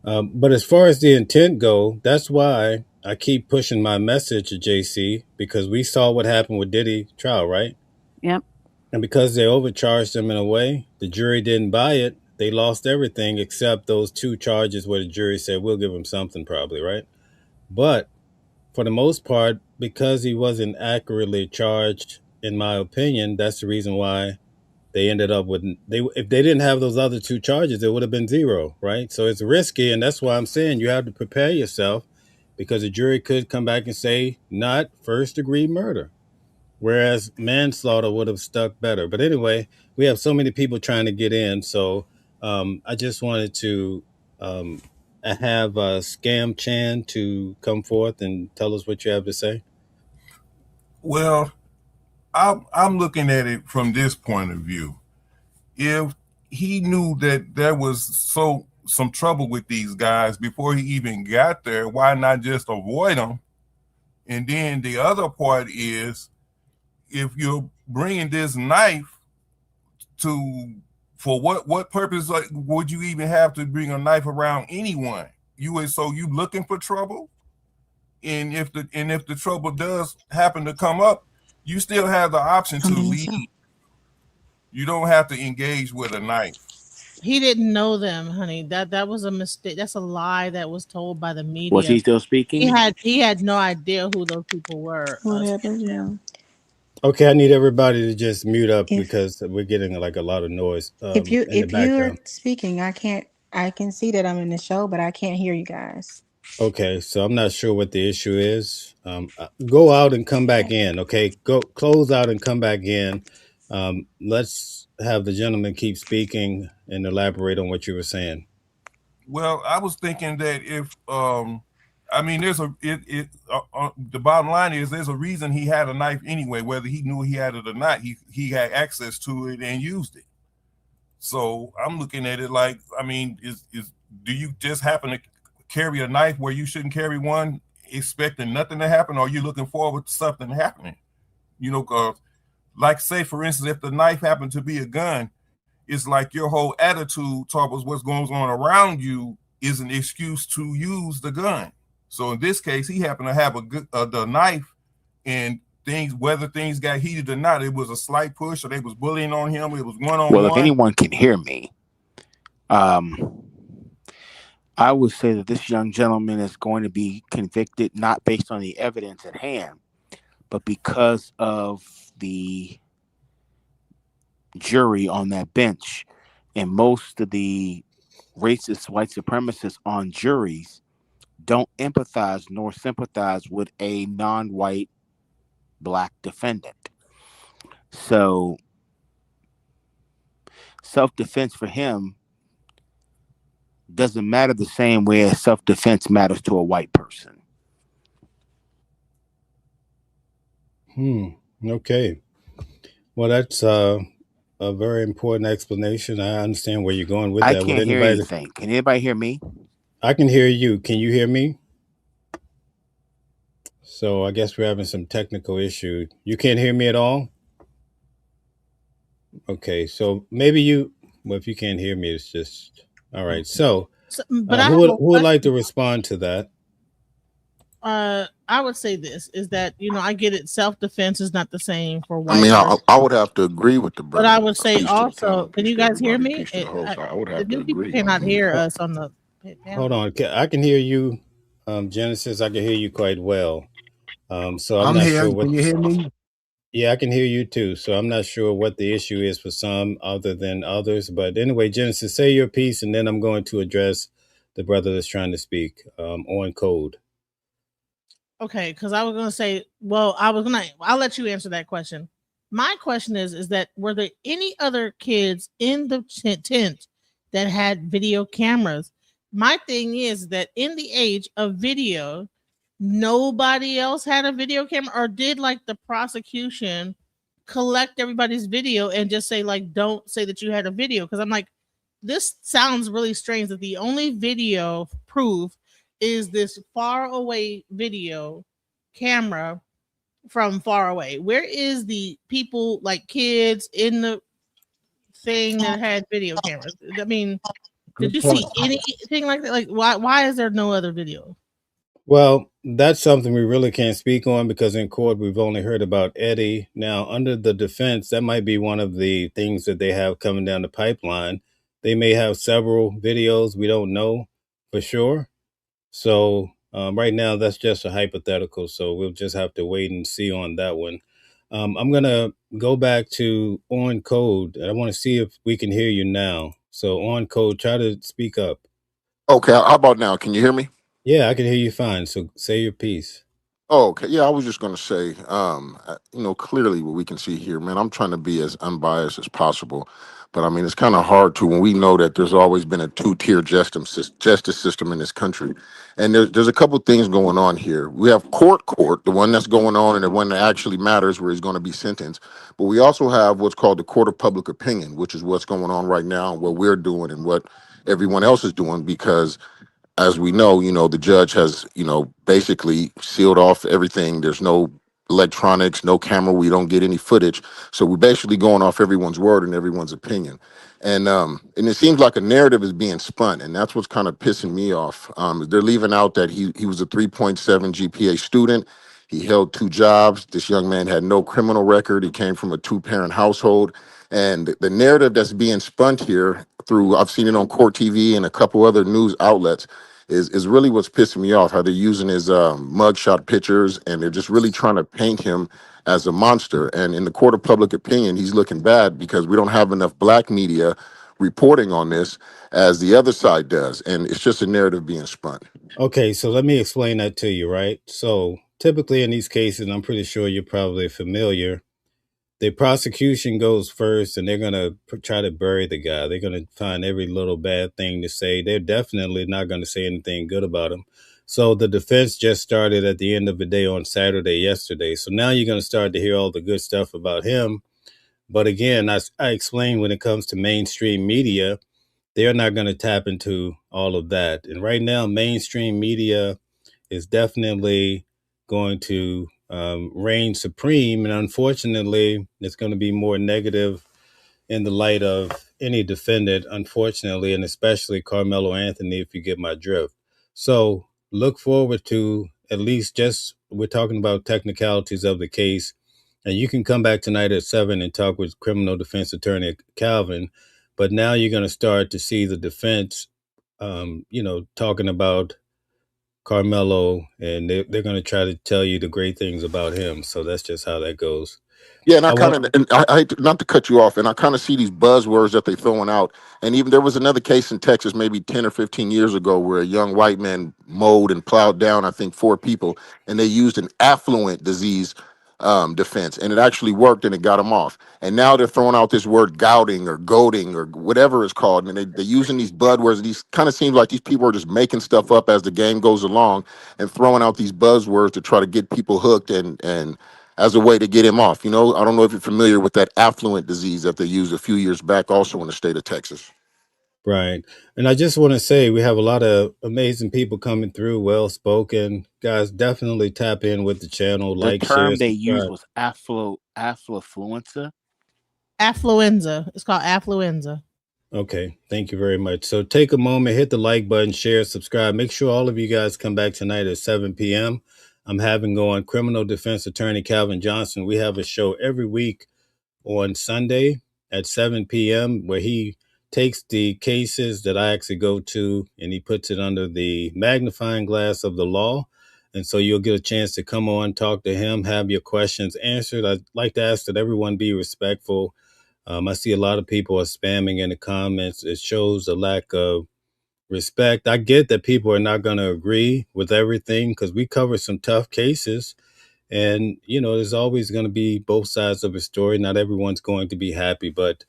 But as far as the intent go, that's why I keep pushing my message to JC, because we saw what happened with Diddy trial, right? Yep. And because they overcharged him in a way, the jury didn't buy it. They lost everything except those 2 charges where the jury said, we'll give him something probably, right? But for the most part, because he wasn't accurately charged, in my opinion, that's the reason why they ended up with, if they didn't have those other 2 charges, it would have been 0, right? So it's risky, and that's why I'm saying you have to prepare yourself, because the jury could come back and say not first degree murder, whereas manslaughter would have stuck better. But anyway, we have so many people trying to get in, so I just wanted to have Scam Chan to come forth and tell us what you have to say. Well, I'm looking at it from this point of view. If he knew that there was some trouble with these guys before he even got there, why not just avoid them? And then the other part is, if you're bringing this knife for what purpose would you even have to bring a knife around anyone? You looking for trouble? And if the trouble does happen to come up, you still have the option to leave. You don't have to engage with a knife. He didn't know them, honey. That was a mistake. That's a lie that was told by the media. Was he still speaking? He had no idea who those people were. What happened, Jim? Okay, I need everybody to just mute up because we're getting like a lot of noise if in the you're background. speaking, I can see that I'm in the show, but I can't hear you guys. Okay, so I'm not sure what the issue is. Go out and come back in. Okay, go close out and come back in. Let's have the gentleman keep speaking and elaborate on what you were saying. Well, I was thinking that if there's the bottom line is there's a reason he had a knife anyway, whether he knew he had it or not. He had access to it and used it. So I'm looking at it like, do you just happen to carry a knife where you shouldn't carry one, expecting nothing to happen, or are you looking forward to something happening? Like, say for instance, if the knife happened to be a gun, it's like your whole attitude towards what's going on around you is an excuse to use the gun. So in this case, he happened to have the knife, and whether things got heated or not, it was a slight push, or they was bullying on him. It was one-on-one. Well, if anyone can hear me, I would say that this young gentleman is going to be convicted not based on the evidence at hand, but because of the jury on that bench. And most of the racist white supremacists on juries don't empathize nor sympathize with a non-white black defendant. So self-defense for him doesn't matter the same way as self-defense matters to a white person. Okay. Well, a very important explanation. I understand where you're going with I that. Would can't hear anybody? anything. Can anybody hear me? I can hear you. Can you hear me? So I guess we're having some technical issue. You can't hear me at all? Okay, so maybe you. Well, if you can't hear me, it's just all right. So, So, but I have a who would like question. to respond to that? I would say this is that I get it. Self defense is not the same for I mean, white versus, I would have to agree with the but brother. I would say Peace to the also, panel, can peace you to guys hear everybody, me? peace to the host. I would The have to new people agree. I cannot mean, hear Ho- us on the Hold panel. on, I can hear you, Genesis. I can hear you quite well. So I'm I'm not here. sure what. Can you hear me? Yeah, I can hear you too. So I'm not sure what the issue is for some other than others. But anyway, Genesis, say your piece, and then I'm going to address the brother that's trying to speak on code. Okay, because I was gonna say, I'll let you answer that question. My question is that were there any other kids in the tent that had video cameras? My thing is that in the age of video, nobody else had a video camera, or did like the prosecution collect everybody's video and just say like, don't say that you had a video? Because I'm like, this sounds really strange that the only video proof is this far away video camera from far away. Where is the people, like kids in the thing that had video cameras? I mean, did Good you see point. anything like that? Like, why is there no other video? Well, that's something we really can't speak on because in court we've only heard about Eddie. Now, under the defense, that might be one of the things that they have coming down the pipeline. They may have several videos. We don't know for sure. So right now, that's just a hypothetical. So we'll just have to wait and see on that one. I'm gonna go back to on code, and I want to see if we can hear you now. So on code, try to speak up. Okay, how about now? Can you hear me? Yeah, I can hear you fine. So say your piece. Oh, okay. Yeah, I was just going to say, clearly what we can see here, man, I'm trying to be as unbiased as possible. But I mean, it's kind of hard to when we know that there's always been a two-tier justice system in this country. And there's a couple things going on here. We have court, the one that's going on and the one that actually matters where he's going to be sentenced. But we also have what's called the court of public opinion, which is what's going on right now and what we're doing and what everyone else is doing because as we know, the judge has, basically sealed off everything. There's no electronics, no camera. We don't get any footage. So we're basically going off everyone's word and everyone's opinion. And it seems like a narrative is being spun, and that's what's kind of pissing me off. They're leaving out that he was a 3.7 GPA student. He held two jobs. This young man had no criminal record. He came from a two-parent household. And the narrative that's being spun here through, I've seen it on Court TV and a couple other news outlets, is really what's pissing me off. How they're using his mugshot pictures and they're just really trying to paint him as a monster. And in the court of public opinion, he's looking bad because we don't have enough black media reporting on this as the other side does. And it's just a narrative being spun. Okay, so let me explain that to you, right? So typically in these cases, I'm pretty sure you're probably familiar. The prosecution goes first, and they're gonna try to bury the guy. They're gonna find every little bad thing to say. They're definitely not gonna say anything good about him. So the defense just started at the end of the day on Saturday yesterday. So now you're gonna start to hear all the good stuff about him. But again, I explained when it comes to mainstream media, they're not going to tap into all of that. And right now, mainstream media is definitely going to reign supreme. And unfortunately, it's going to be more negative in the light of any defendant, unfortunately, and especially Carmelo Anthony, if you get my drift. So look forward to at least just we're talking about technicalities of the case. And you can come back tonight at 7 and talk with criminal defense attorney Calvin. But now you're going to start to see the defense, talking about Carmelo, and they're going to try to tell you the great things about him. So that's just how that goes. Yeah, and I want I hate not to cut you off, and I kind of see these buzzwords that they're throwing out. And even there was another case in Texas, maybe 10 or 15 years ago, where a young white man mowed and plowed down, I think, four people, and they used an affluent disease defense, and it actually worked, and it got him off. And now they're throwing out this word gouting or goading or whatever it's called, and they're using these buzzwords. These kind of seems like these people are just making stuff up as the game goes along and throwing out these buzzwords to try to get people hooked and as a way to get him off. You know, I don't know if you're familiar with that affluent disease that they used a few years back, also in the state of Texas. Right. And I just want to say we have a lot of amazing people coming through, well spoken. Guys, definitely tap in with the channel, The like, share, term they used subscribe. was affluenza. Affluenza. It's called affluenza. Okay, thank you very much. So take a moment, hit the like button, share, subscribe. Make sure all of you guys come back tonight at 7 p.m. I'm having on criminal defense attorney Calvin Johnson. We have a show every week on Sunday at 7 p.m. where he takes the cases that I actually go to and he puts it under the magnifying glass of the law. And so you'll get a chance to come on, talk to him, have your questions answered. I'd like to ask that everyone be respectful. I see a lot of people are spamming in the comments. It shows a lack of respect. I get that people are not going to agree with everything because we cover some tough cases. And, you know, there's always going to be both sides of a story. Not everyone's going to be happy. But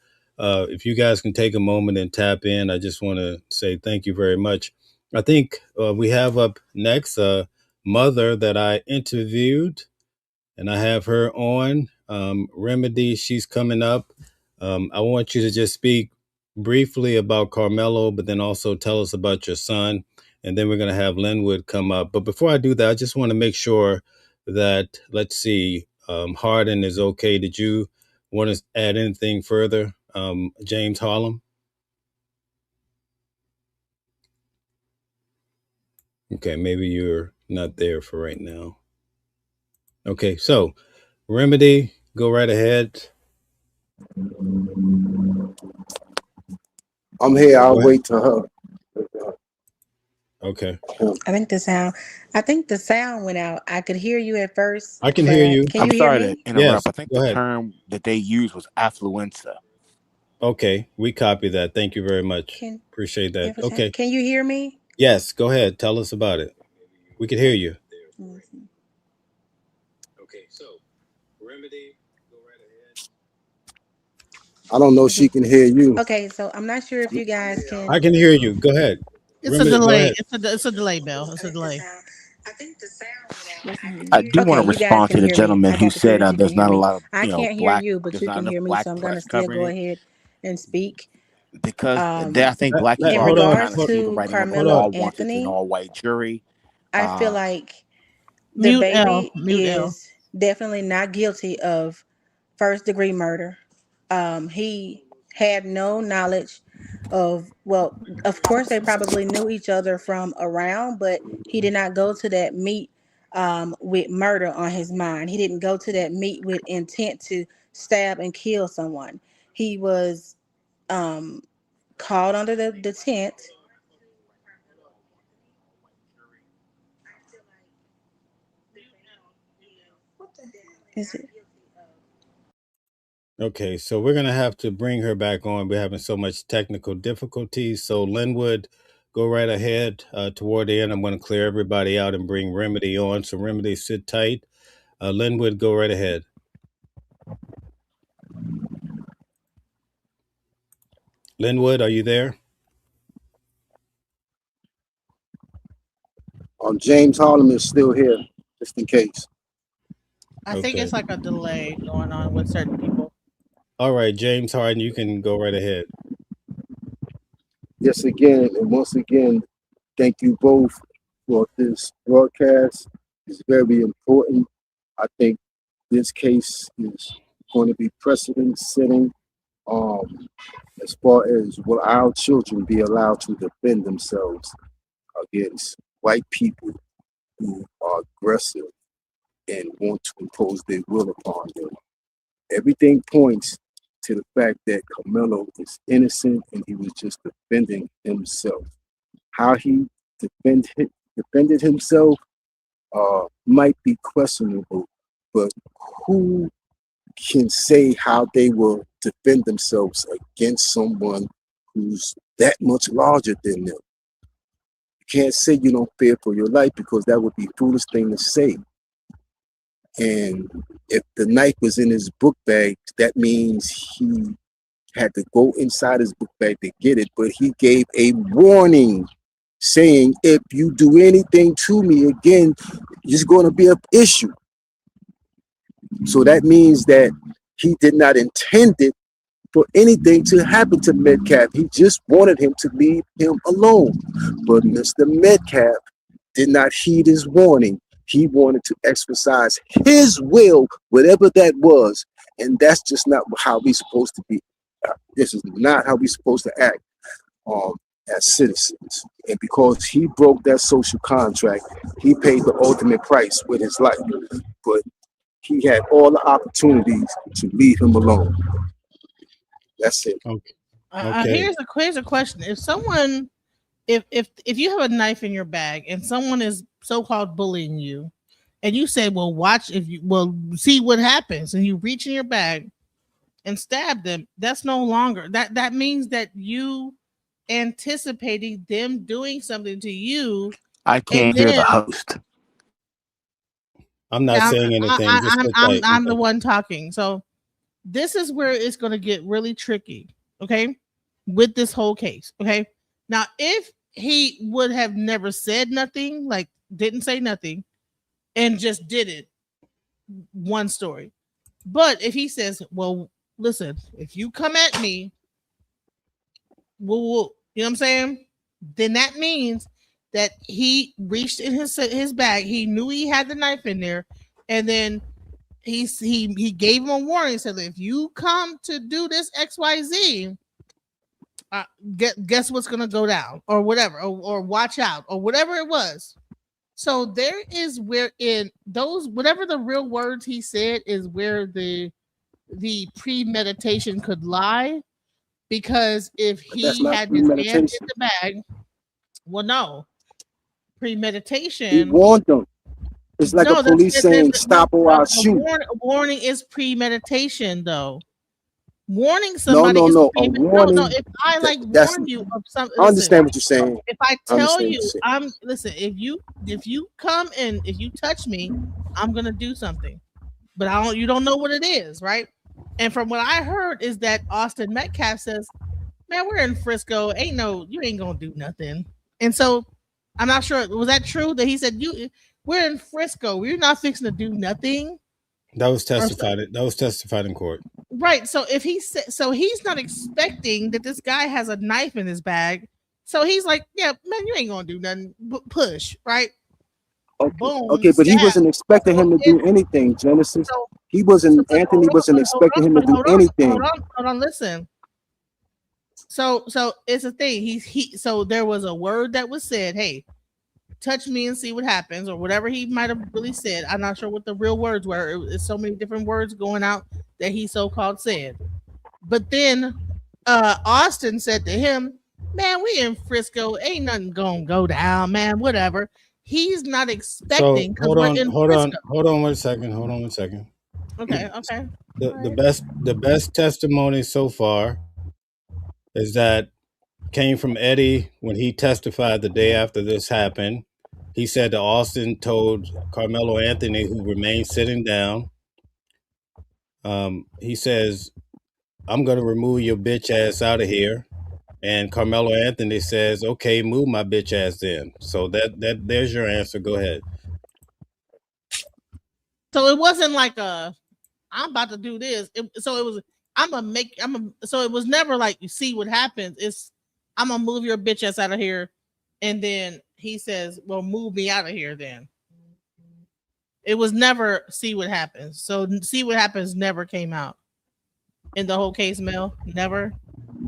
if you guys can take a moment and tap in, I just want to say thank you very much. I think we have up next a mother that I interviewed and I have her on. Remedy, she's coming up. I want you to just speak briefly about Karmelo, but then also tell us about your son. And then we're going to have Linwood come up. But before I do that, I just want to make sure that, let's see, Harden is okay. Did you want to add anything further, James Harlem? Okay, maybe you're not there for right now. Okay, so Remedy, go right ahead. I'm here. I'll Go ahead. wait to her. Okay. I think the sound went out. I could hear you at first, I can hear but you. can I'm you hear sorry to me? interrupt. Yes, I think go the ahead. term that they used was affluenza. Okay, we copy that. Thank you very much. Can Appreciate that. Okay. can you hear me? Yes, go ahead. Tell us about it. We can hear you. Mhm. Okay, so Remedy, go right ahead. I don't know if she can hear you. Okay, so I'm not sure if you guys I can. can hear you. Go ahead. It's a Remedy, go delay. ahead. It's a delay, Bill. It's a delay. I think the sound went out. I can I hear do you. want to Okay, you guys respond can to the hear me. gentleman I who got to see said if you can there's hear not a me. lot of I can't hear you, but there's you not can enough hear me, black so I'm gonna press still covering go it ahead and speak. because I Um, think black people in are Hold already on. kind regards of see the to writing on the Hold Carmelo on. wall once it's an Anthony, all-white jury. I feel Uh, like the Mute L. baby Mute L. is definitely not guilty of first degree murder. He had no knowledge of, well, of course, they probably knew each other from around, but he did not go to that meet with murder on his mind. He didn't go to that meet with intent to stab and kill someone. He was um, called under the tent. Is it? Okay, so we're gonna have to bring her back on. We're having so much technical difficulties. So Linwood, go right ahead. Toward the end, I'm going to clear everybody out and bring Remedy on. So Remedy, sit tight. Linwood, go right ahead. Linwood, are you there? James Harlem is still here, just in case. I think Okay. it's like a delay going on with certain people. All right, James Harden, you can go right ahead. Yes, again, and once again, thank you both for this broadcast. It's very important. I think this case is going to be precedent setting as far as will our children be allowed to defend themselves against white people who are aggressive and want to impose their will upon them. Everything points to the fact that Carmelo is innocent and he was just defending himself. How he defended himself might be questionable, but who can say how they will defend themselves against someone who's that much larger than them? You can't say you don't fear for your life because that would be a foolish thing to say. And if the knife was in his book bag, that means he had to go inside his book bag to get it. But he gave a warning saying, if you do anything to me again, it's going to be an issue. So that means that he did not intend it for anything to happen to Metcalf. He just wanted him to leave him alone. But Mr. Metcalf did not heed his warning. He wanted to exercise his will, whatever that was. And that's just not how we're supposed to be. This is not how we're supposed to act um, as citizens. And because he broke that social contract, he paid the ultimate price with his life. But he had all the opportunities to leave him alone. That's it. Okay. Okay. Here's a question: if someone, if you have a knife in your bag and someone is so called bullying you, and you say, "Well, watch if you well see what happens," and you reach in your bag and stab them, that's no longer that means that you anticipating them doing something to you, I and can't hear the then host. I'm not saying anything. Just sit tight. I'm the one talking. So this is where it's going to get really tricky. Okay, with this whole case. Okay, now if he would have never said nothing, like didn't say nothing, and just did it, one story. But if he says, "Well, listen, if you come at me, you know what I'm saying?" Then that means that he reached in his bag. He knew he had the knife in there, and then he gave him a warning. Said, if you come to do this XYZ, guess what's gonna go down, or whatever, or watch out, or whatever it was. So there is where in those whatever the real words he said is where the premeditation could lie, because if But that's he not had his hand in premeditation. the bag, well, no He premeditation. warned them. It's like a No, police saying, no, stop or I'll shoot. a warning is premeditation, though. Warning No, somebody no, is no. A no. warning. If I like That's. warn you of something, I listen. understand what you're saying. If I I tell understand what you, you're saying. I'm listen. If you come and if you touch me, I'm gonna do something, but I don't. You don't know what it is, right? And from what I heard is that Austin Metcalf says, "Man, we're in Frisco. Ain't no, you ain't gonna do nothing." And so I'm not sure. Was that true that he said we're in Frisco. We're not fixing to do nothing. That was Or testified. That was testified in court. right. So if he said, so he's not expecting that this guy has a knife in his bag. So he's like, yeah, man, you ain't gonna do nothing. Push, right? Okay, Boom, okay, but he stab. wasn't expecting So him to if do anything, Genesis. so, He wasn't, Anthony wasn't expecting him to do anything. hold on, listen. So it's a thing. So there was a word that was said, hey, touch me and see what happens, or whatever he might have really said. I'm not sure what the real words were. It's so many different words going out that he so called said. But then Austin said to him, man, we in Frisco. Ain't nothing gonna go down, man. Whatever. He's not So expecting because we're in Frisco. hold on 1 second. Hold on 1 second. Okay, okay. The best testimony so far is that came from Eddie when he testified the day after this happened. He said that Austin told Carmelo Anthony, who remained sitting down, he says, I'm going to remove your bitch ass out of here. And Carmelo Anthony says, okay, move my bitch ass in. So there's your answer. Go ahead. So it wasn't like I'm about to do this. So it was so it was never like you see what happens. It's I'm gonna move your bitch ass out of here, and then he says, well, move me out of here then. It was never see what happens. So see what happens never came out in the whole case, Mel. Never.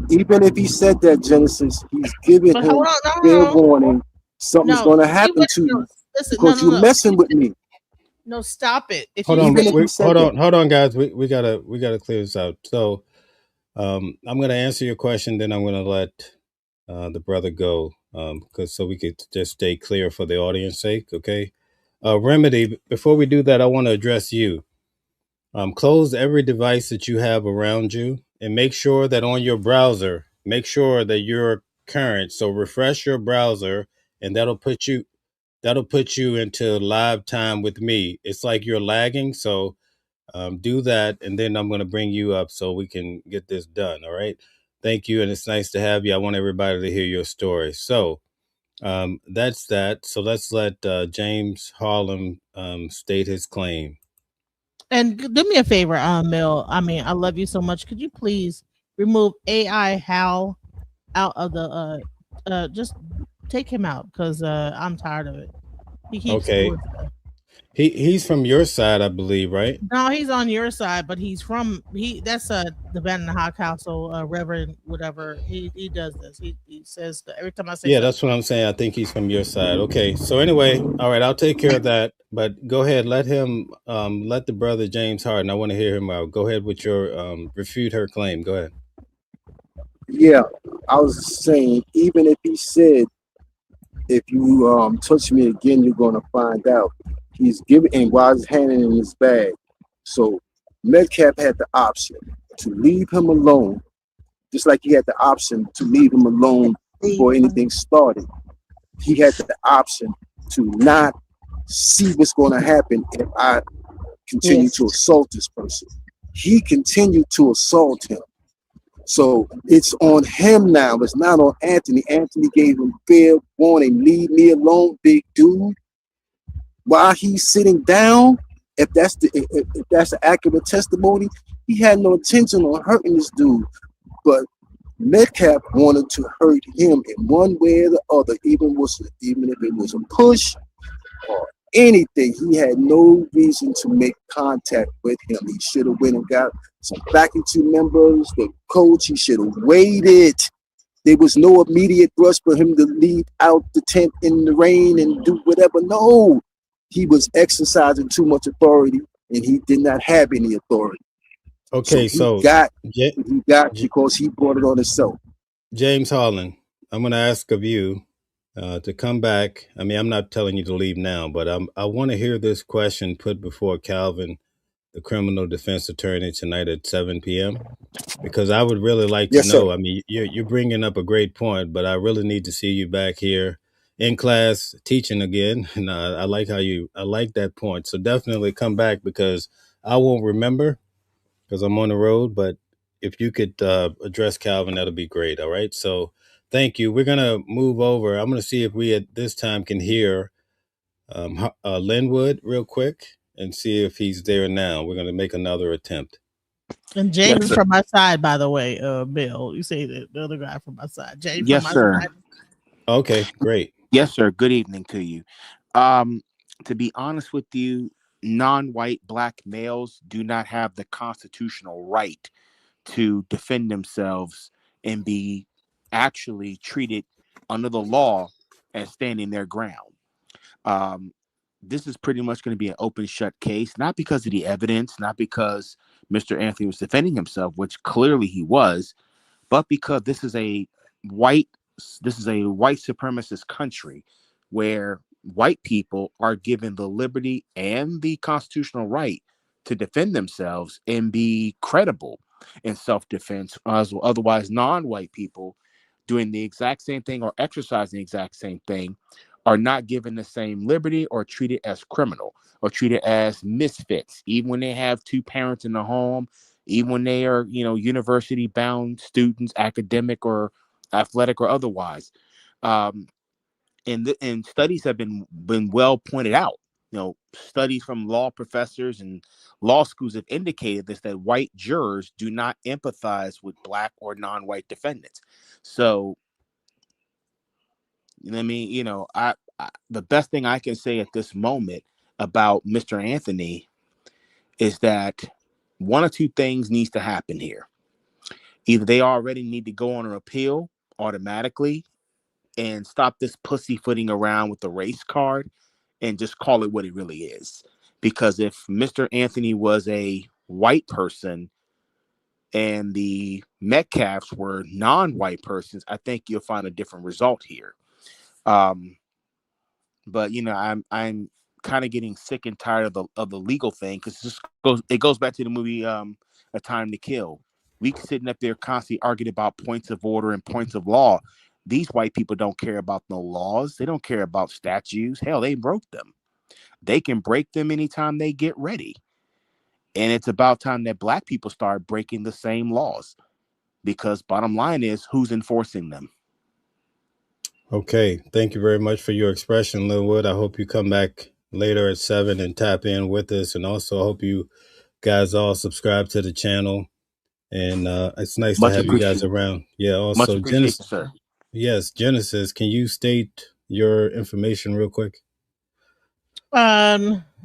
Even if he said that, Genesis, he's giving But him hold on, fair no, warning. Something's no. going to See happen what? to No, you listen, because you're messing with me. no. Stop it. If Hold you on. Even say if he said that. Hold on, guys. We gotta clear this out. So I'm gonna answer your question, then I'm gonna let the brother go, because so we could just stay clear for the audience sake. Okay. Remedy. Before we do that, I want to address you. Close every device that you have around you, and make sure that on your browser, make sure that you're current. So refresh your browser, and that'll put you into live time with me. It's like you're lagging, so do that, and then I'm going to bring you up so we can get this done. All right. Thank you, and it's nice to have you. I want everybody to hear your story. So that's that. So let's let James Harlem state his claim. And do me a favor, Mill. I mean, I love you so much. Could you please remove AI Hal out of the just take him out because I'm tired of it. He keeps Okay. doing stuff. He's from your side, I believe, right? No, he's on your side, but he's from that's the Van Hawk Council, Reverend whatever. He does this. He says that every time I say Yeah, something. that's what I'm saying. I think he's from your side. Okay. So anyway, all right, I'll take care of that. But go ahead, let him let the brother James Harden. I want to hear him out. Go ahead with your refute her claim. Go ahead. Yeah, I was saying, even if he said, if you touch me again, you're gonna find out. He's giving, and while he's handing in his bag. So Metcalf had the option to leave him alone, just like he had the option to leave him alone before anything started. He had the option to not see what's going to happen if I continue to assault this person. He continued to assault him. So it's on him now. It's not on Anthony. Anthony gave him fair warning. Leave me alone, big dude. While he's sitting down, if that's the accurate testimony, he had no intention on hurting this dude. But Metcalf wanted to hurt him in one way or the other, even if it was a push or anything. He had no reason to make contact with him. He should have went and got some faculty members, the coach. He should have waited. There was no immediate rush for him to leave out the tent in the rain and do whatever. No, he was exercising too much authority, and he did not have any authority. Okay, So so he got because he brought it on himself. James Harlan, I'm going to ask of you to come back. I mean, I'm not telling you to leave now, but I want to hear this question put before Calvin, the criminal defense attorney, tonight at 7 p.m. Because I would really like to Yes, sir. know. I mean, you're bringing up a great point, but I really need to see you back here in class teaching again. And I like I like that point. So definitely come back because I won't remember because I'm on the road. But if you could address Calvin, that'll be great. All right. So thank you. We're gonna move over. I'm gonna see if we at this time can hear Linwood real quick and see if he's there now. We're gonna make another attempt. And James Yes, is sir. from my side, by the way. Bill, you say that the other guy from my side. James from Yes, my sir. side. Okay, great. Yes, sir. Good evening to you. Um, to be honest with you, non-white black males do not have the constitutional right to defend themselves and be actually treated under the law as standing their ground. Um, this is pretty much going to be an open shut case, not because of the evidence, not because Mr. Anthony was defending himself, which clearly he was, but because white this is a white supremacist country where white people are given the liberty and the constitutional right to defend themselves and be credible in self-defense, as otherwise non-white people doing the exact same thing or exercising the exact same thing are not given the same liberty or treated as criminal or treated as misfits, even when they have two parents in the home, even when they are, university bound students, academic or athletic or otherwise. Um, and studies have been well pointed out. Studies from law professors and law schools have indicated this, that white jurors do not empathize with black or non-white defendants. So, the best thing I can say at this moment about Mr. Anthony is that one or two things needs to happen here. Either they already need to go on an appeal automatically and stop this pussyfooting around with the race card and just call it what it really is. Because if Mr. Anthony was a white person and the Metcalfs were non-white persons, I think you'll find a different result here. But I'm kind of getting sick and tired of the legal thing, because it goes back to the movie A Time to Kill. We sitting up there constantly arguing about points of order and points of law. These white people don't care about no laws. They don't care about statutes. Hell, they broke them. They can break them anytime they get ready. And it's about time that black people start breaking the same laws, because bottom line is, who's enforcing them? Okay, thank you very much for your expression, Linwood. I hope you come back later at 7 and tap in with us, and also I hope you guys all subscribe to the channel, and it's nice to Much have you guys appreciated. around. Yeah. Much Also, appreciated, Genesis. sir. Yes, Genesis. Can you state your information real quick?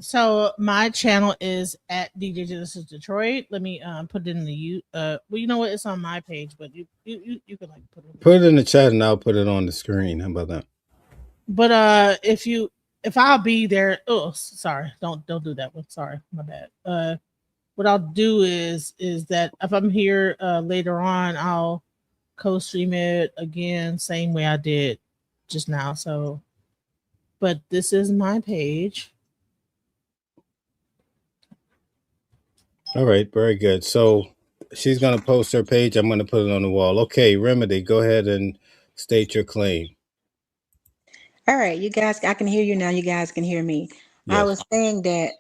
So my channel is at DJ Genesis Detroit. Let me put it in the well, you know what? It's on my page, but you can like put it. Put it in the chat, and I'll put it on the screen. How about that? But if I'll be there, oh sorry, don't do that one. Sorry, my bad. What I'll do is that if I'm here later on, I'll co-stream it again, same way I did just now. So, but this is my page. All right, very good. So she's gonna post her page. I'm gonna put it on the wall. Okay, Remedy, go ahead and state your claim. All right, you guys, I can hear you now. You guys can hear me. I Yes. was saying that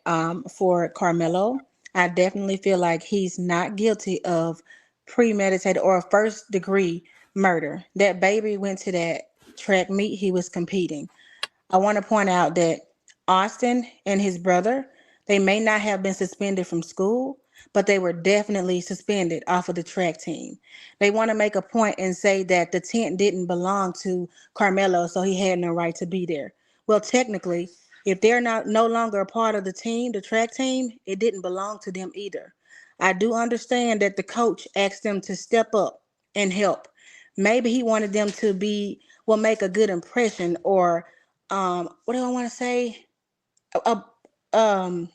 for Karmelo, I definitely feel like he's not guilty of premeditated or first degree murder. That baby went to that track meet he was competing. I want to point out that Austin and his brother, they may not have been suspended from school, but they were definitely suspended off of the track team. They want to make a point and say that the tent didn't belong to Karmelo, so he had no right to be there. Well, technically, if they're not no longer a part of the team, the track team, it didn't belong to them either. I do understand that the coach asked them to step up and help. Maybe he wanted them to make a good impression, or what do I want to say? Uh, um,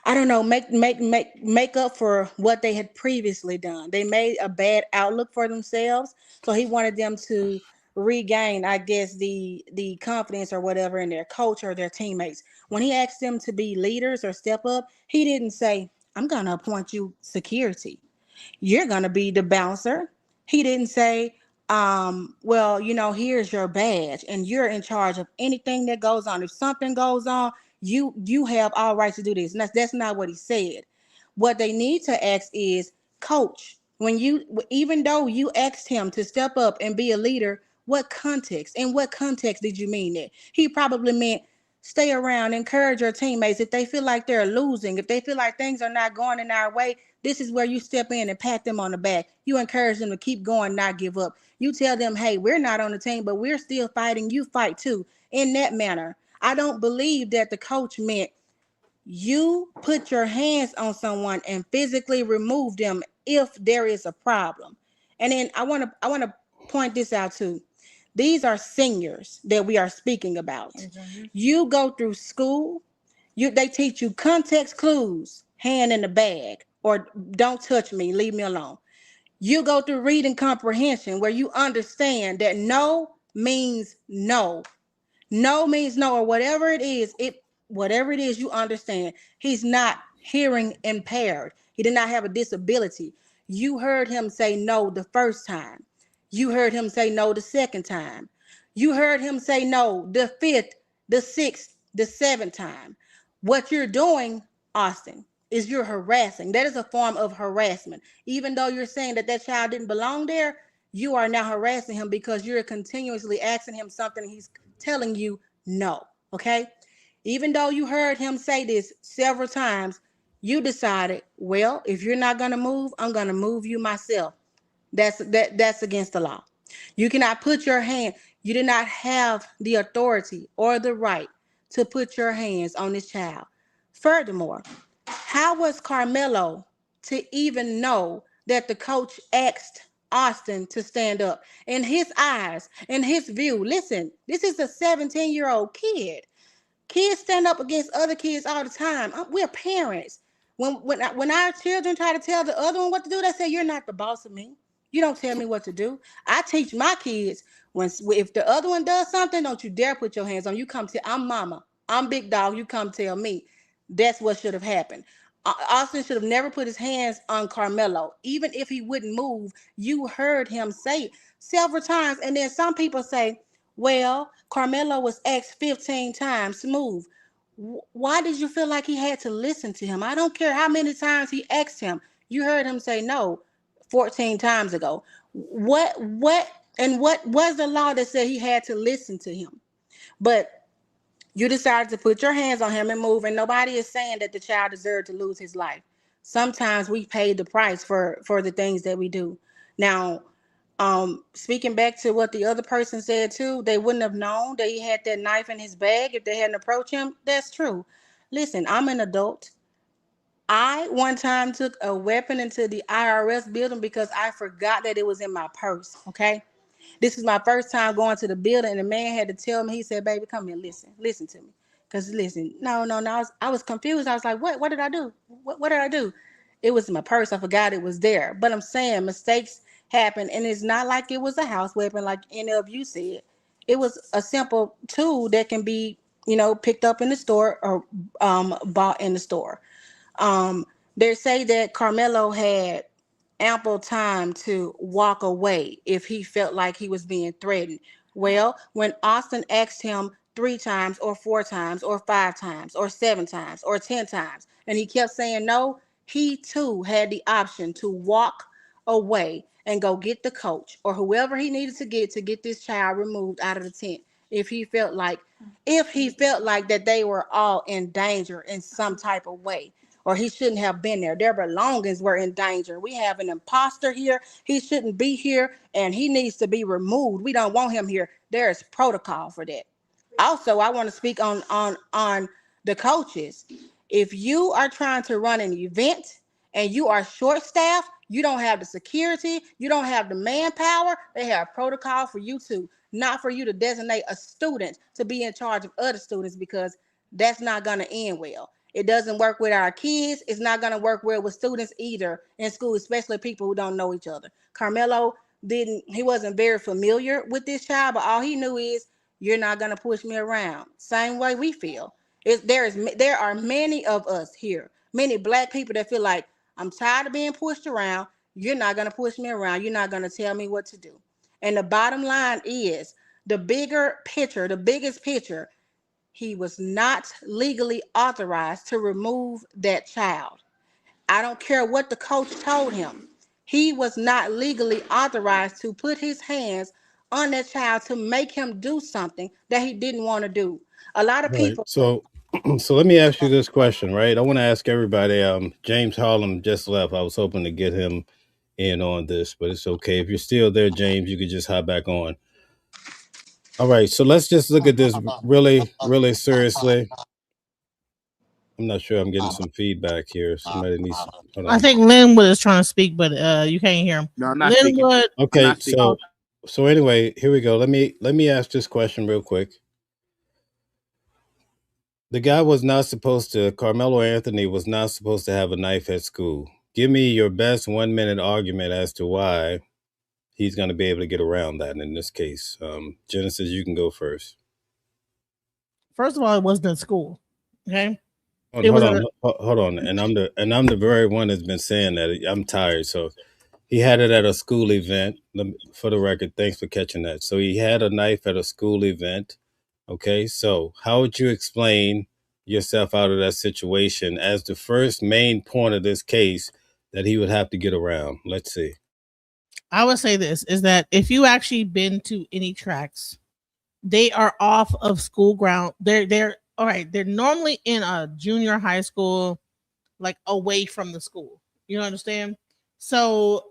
I don't know, make up for what they had previously done. They made a bad outlook for themselves, so he wanted them to regain, I guess, the confidence or whatever in their coach or their teammates. When he asked them to be leaders or step up, he didn't say, "I'm gonna appoint you security. You're going to be the bouncer." He didn't say, well, here's your badge and you're in charge of anything that goes on. If something goes on, you have all rights to do this. And that's not what he said. What they need to ask is, coach, even though you asked him to step up and be a leader, what context? In what context did you mean that? He probably meant stay around, encourage your teammates. If they feel like they're losing, if they feel like things are not going in our way, this is where you step in and pat them on the back. You encourage them to keep going, not give up. You tell them, hey, we're not on the team, but we're still fighting. You fight too. In that manner, I don't believe that the coach meant you put your hands on someone and physically remove them if there is a problem. And then I want to point this out too. These are seniors that we are speaking about. You go through school, they teach you context clues, hand in the bag, or don't touch me, leave me alone. You go through reading comprehension where you understand that no means no. No means no, or whatever it is, you understand. He's not hearing impaired. He did not have a disability. You heard him say no the first time. You heard him say no the second time. You heard him say no the fifth, the sixth, the seventh time. What you're doing, Austin, is you're harassing. That is a form of harassment. Even though you're saying that that child didn't belong there, you are now harassing him because you're continuously asking him something. He's telling you no. Okay. Even though you heard him say this several times, you decided, well, if you're not going to move, I'm going to move you myself. That's against the law. You cannot put your hand, you did not have the authority or the right to put your hands on this child. Furthermore, how was Karmelo to even know that the coach asked Austin to stand up? In his eyes, in his view, listen, this is a 17-year-old kid. Kids stand up against other kids all the time. We're parents. When our children try to tell the other one what to do, they say, "You're not the boss of me. You don't tell me what to do." I teach my kids, if the other one does something, don't you dare put your hands on. You come tell, I'm mama. I'm big dog. You come tell me. That's what should have happened. Austin should have never put his hands on Karmelo. Even if he wouldn't move, you heard him say it several times. And then some people say, well, Karmelo was asked 15 times to move. Why did you feel like he had to listen to him? I don't care how many times he asked him. You heard him say no 14 times ago. What was the law that said he had to listen to him? But you decided to put your hands on him and move, and nobody is saying that the child deserved to lose his life. sometimes we pay the price for the things that we do. Now, speaking back to what the other person said too, they wouldn't have known that he had that knife in his bag if they hadn't approached him. That's true. Listen, I'm an adult. I one time took a weapon into the IRS building because I forgot that it was in my purse. Okay. This is my first time going to the building, and the man had to tell me. He said, "Baby, come here, listen to me." Cause listen, no, I was confused. I was like, "What did I do? What did I do?" It was in my purse. I forgot it was there. But I'm saying mistakes happen, and it's not like it was a house weapon, like any of you said. It was a simple tool that can be, picked up in the store or bought in the store. Um, they say that Carmelo had ample time to walk away if he felt like he was being threatened. Well, when Austin asked him 3 times or 4 times or 5 times or 7 times or 10 times, and he kept saying no, he too had the option to walk away and go get the coach or whoever he needed to get this child removed out of the tent if he felt like that they were all in danger in some type of way, or he shouldn't have been there. Their belongings were in danger. We have an imposter here. He shouldn't be here, and he needs to be removed. We don't want him here. There is protocol for that. Also, I want to speak on the coaches. If you are trying to run an event and you are short staffed, you don't have the security, you don't have the manpower, they have protocol for you to, not for you to designate a student to be in charge of other students, because that's not going to end well. It doesn't work with our kids. It's not going to work well with students either in school, especially people who don't know each other. Carmelo he wasn't very familiar with this child, but all he knew is, you're not going to push me around. Same way we feel. There are many of us here, many black people that feel like, I'm tired of being pushed around. You're not going to push me around. You're not going to tell me what to do. And the bottom line is, the bigger picture, the biggest picture, he was not legally authorized to remove that child. I don't care what the coach told him. He was not legally authorized to put his hands on that child to make him do something that he didn't want to do. A lot of Right. people. So, so let me ask you this question, right? I want to ask everybody. James Harlem just left. I was hoping to get him in on this, but it's okay. If you're still there, James, you could just hop back on. All right. So let's just look at this really, really seriously. I'm not sure. I'm getting some feedback here. Somebody needs. Hold I on. think Linwood is trying to speak, but you can't hear him. No, I'm not speaking. Linwood. I'm Okay. not speaking. So anyway, here we go. Let me ask this question real quick. The guy was not supposed to. Carmelo Anthony was not supposed to have a knife at school. Give me your best 1 minute argument as to why he's going to be able to get around that in this case. Genesis, you can go first. First of all, it wasn't at school. Okay, Hold it hold was on, a hold on. And I'm the very one that's been saying that. I'm tired. So he had it at a school event. For the record, thanks for catching that. So he had a knife at a school event. Okay, so how would you explain yourself out of that situation as the first main point of this case that he would have to get around? Let's see. I would say this is that if you actually been to any tracks, they are off of school ground. They're all right. They're normally in a junior high school, like away from the school. You understand? So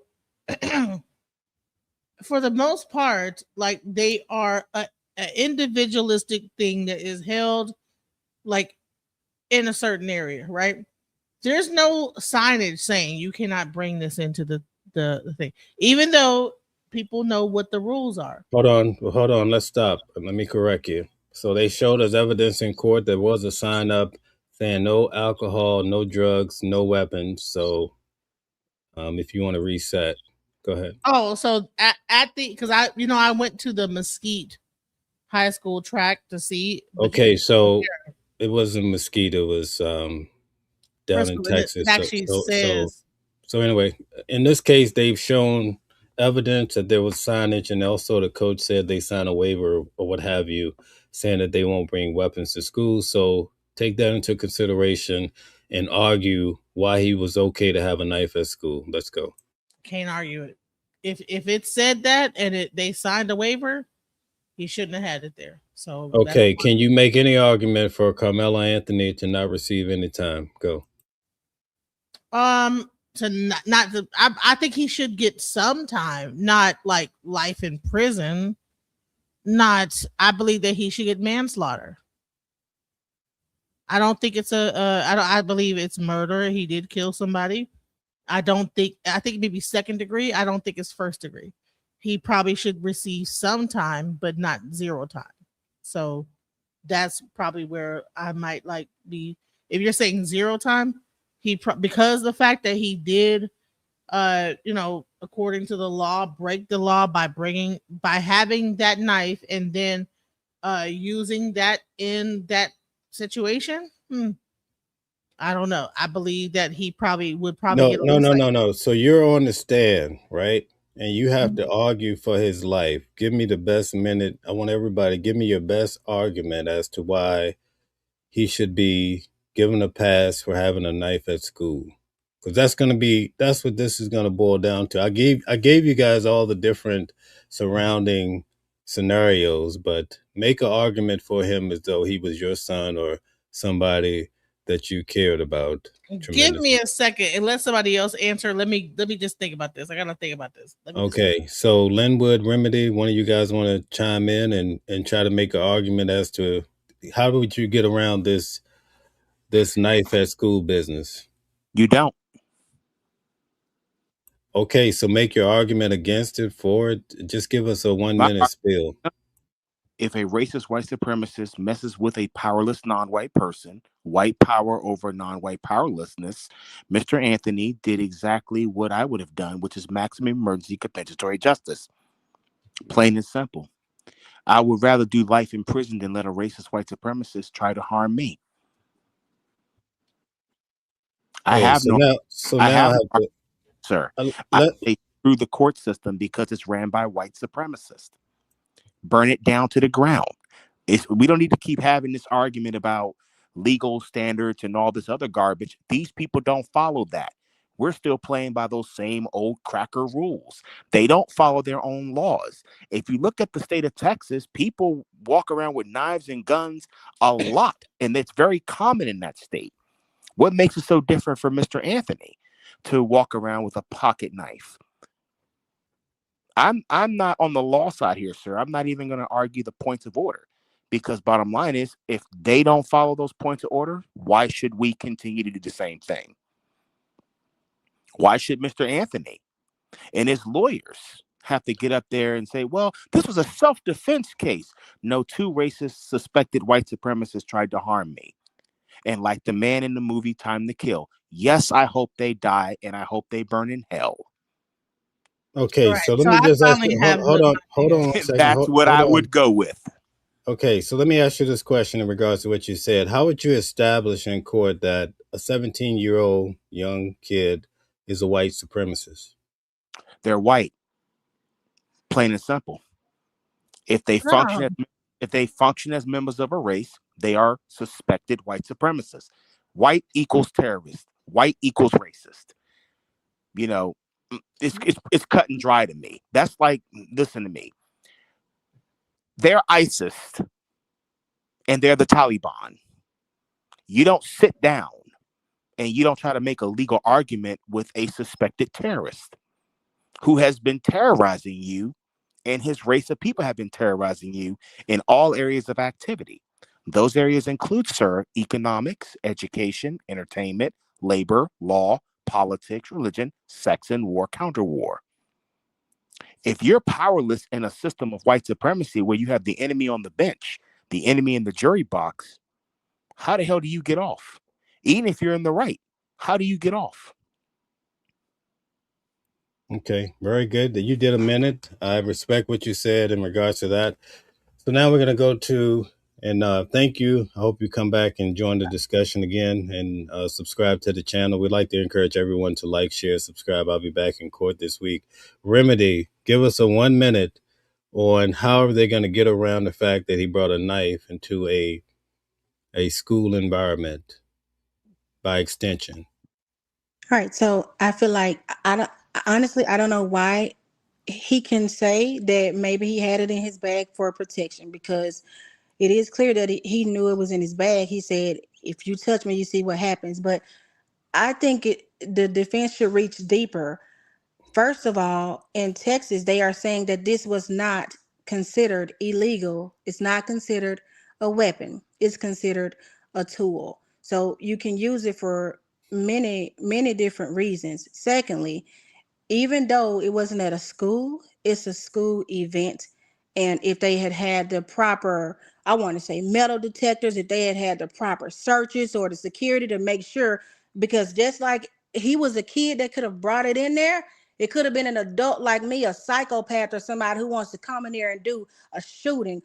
for the most part, like they are a individualistic thing that is held like in a certain area, right? There's no signage saying you cannot bring this into the thing, even though people know what the rules are. Hold on. Let's stop. Let me correct you. So they showed us evidence in court. There was a sign up saying no alcohol, no drugs, no weapons. So if you want to reset, go ahead. Oh, so at the because I went to the Mesquite High School track to see, but Okay, so it wasn't Mesquite. It was down first in of all, it Texas. So actually so so says so anyway, in this case, they've shown evidence that there was signage, and also the coach said they signed a waiver or what have you, saying that they won't bring weapons to school. So take that into consideration and argue why he was okay to have a knife at school. Let's go. can't argue it. If it said that and they signed a waiver, he shouldn't have had it there. So that's Okay, can you make any argument for Carmelo Anthony to not receive any time? Go. To not to, I think he should get some time, not like life in prison. Not, I believe that he should get manslaughter. I don't think it's I believe it's murder. He did kill somebody. I think maybe second degree. I don't think it's first degree. He probably should receive some time, but not zero time. So that's probably where I might like be. If you're saying zero time, because the fact that he did, according to the law, break the law by having that knife and then using that in that situation. I don't know. I believe that he probably would No, get a no, little no, second. no, no. So you're on the stand, right? And you have Mhm. to argue for his life. Give me the best minute. I want everybody give me your best argument as to why he should be given a pass for having a knife at school. Because that's what this is gonna boil down to. I gave you guys all the different surrounding scenarios, but make an argument for him as though he was your son or somebody that you cared about Give tremendously. me a second and let somebody else answer. Let me just think about this. I gotta think about this. Let me just think. Okay, so Linwood Remedy, one of you guys want to chime in and try to make an argument as to how would you get around this knife at school business? You don't. Okay, so make your argument against it, for it. Just give us a one My minute spiel. If a racist white supremacist messes with a powerless non-white person, white power over non-white powerlessness, Mr. Anthony did exactly what I would have done, which is maximum emergency compensatory justice. Plain and simple. I would rather do life in prison than let a racist white supremacist try to harm me. I Okay, have so no now, so I now I have no have to sir. I let. say through the court system because it's ran by white supremacists. Burn it down to the ground. We don't need to keep having this argument about legal standards and all this other garbage. These people don't follow that. We're still playing by those same old cracker rules. They don't follow their own laws. If you look at the state of Texas, people walk around with knives and guns a lot, and it's very common in that state. What makes it so different for Mr. Anthony to walk around with a pocket knife? I'm not on the law side here, sir. I'm not even going to argue the points of order because bottom line is if they don't follow those points of order, why should we continue to do the same thing? Why should Mr. Anthony and his lawyers have to get up there and say, well, this was a self-defense case? No, two racist suspected white supremacists tried to harm me. And like the man in the movie Time to Kill, yes, I hope they die and I hope they burn in hell. All Okay, right. so let So me I just ask finally you. have Hold on one second. That's what Hold I on. would go with. Okay, so let me ask you this question in regards to what you said. How would you establish in court that a 17-year-old young kid is a white supremacist? They're white, plain and simple. If they function no. as if they function as members of a race, they are suspected white supremacists. White equals terrorist. White equals racist. You know, it's cut and dry to me. That's like, listen to me. They're ISIS and they're the Taliban. You don't sit down and you don't try to make a legal argument with a suspected terrorist who has been terrorizing you, and his race of people have been terrorizing you in all areas of activity. Those areas include, sir, economics, education, entertainment, labor, law, politics, religion, sex, and war, counter war. If you're powerless in a system of white supremacy where you have the enemy on the bench, the enemy in the jury box, how the hell do you get off? Even if you're in the right, how do you get off? Okay, very good. That you did a minute. I respect what you said in regards to that. So now we're going to go to, and thank you. I hope you come back and join the discussion again and subscribe to the channel. We'd like to encourage everyone to like, share, subscribe. I'll be back in court this week. Remedy, give us a 1 minute on how are they going to get around the fact that he brought a knife into a school environment by extension. All right, so I feel like I don't honestly I don't know why he can say that maybe he had it in his bag for protection because it is clear that he knew it was in his bag. He said, "If you touch me, you see what happens." But I think the defense should reach deeper. First of all, in Texas, they are saying that this was not considered illegal. It's not considered a weapon. It's considered a tool. So you can use it for many, many different reasons. Secondly, even though it wasn't at a school, it's a school event. And if they had had the proper, I want to say metal detectors, if they had had the proper searches or the security to make sure, because just like he was a kid that could have brought it in there, it could have been an adult like me, a psychopath or somebody who wants to come in there and do a shooting,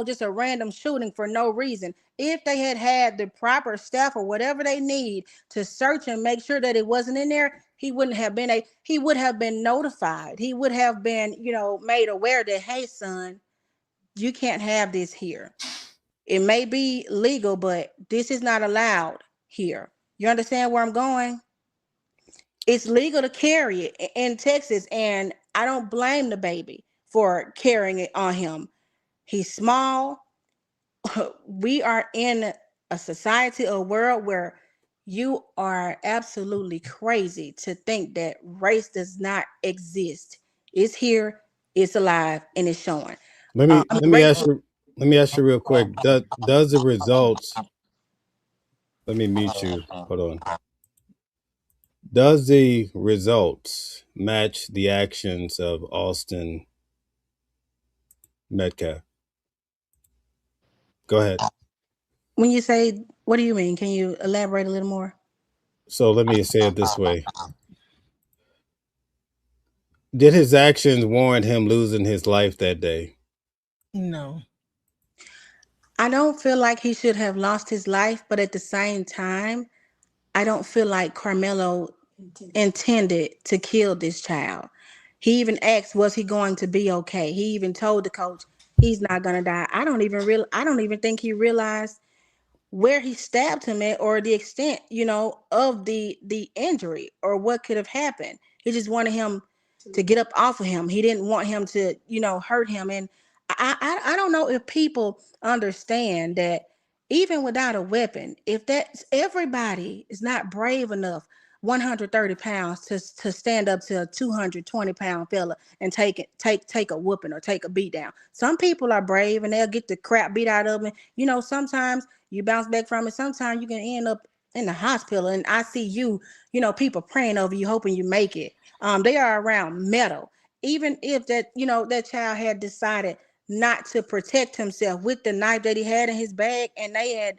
just a random shooting for no reason. If they had had the proper staff or whatever they need to search and make sure that it wasn't in there, he would have been notified. He would have been, made aware that, hey son, you can't have this here. It may be legal, but this is not allowed here. You understand where I'm going? It's legal to carry it in Texas, and I don't blame the baby for carrying it on him. He's small. We are in a society, a world where you are absolutely crazy to think that race does not exist. It's here, it's alive, and it's showing. Let I me mean, let me race. ask you let me ask you real quick. Does the results let me mute you. Hold on. Does the results match the actions of Austin Metcalf? Go ahead. When you say, what do you mean? Can you elaborate a little more? So let me say it this way. Did his actions warrant him losing his life that day? No. I don't feel like he should have lost his life, but at the same time, I don't feel like Carmelo intended to kill this child. He even asked, was he going to be okay? He even told the coach he's not gonna die. I don't even think he realized where he stabbed him at or the extent, of the injury or what could have happened. He just wanted him to get up off of him. He didn't want him to, hurt him. And I don't know if people understand that even without a weapon, if that's everybody is not brave enough 130 pounds to stand up to a 220-pound fella and take a whooping or take a beat down. Some people are brave and they'll get the crap beat out of them. Sometimes you bounce back from it. Sometimes you can end up in the hospital, and I see people praying over you, hoping you make it. They are around metal. Even if that child had decided not to protect himself with the knife that he had in his bag, and they had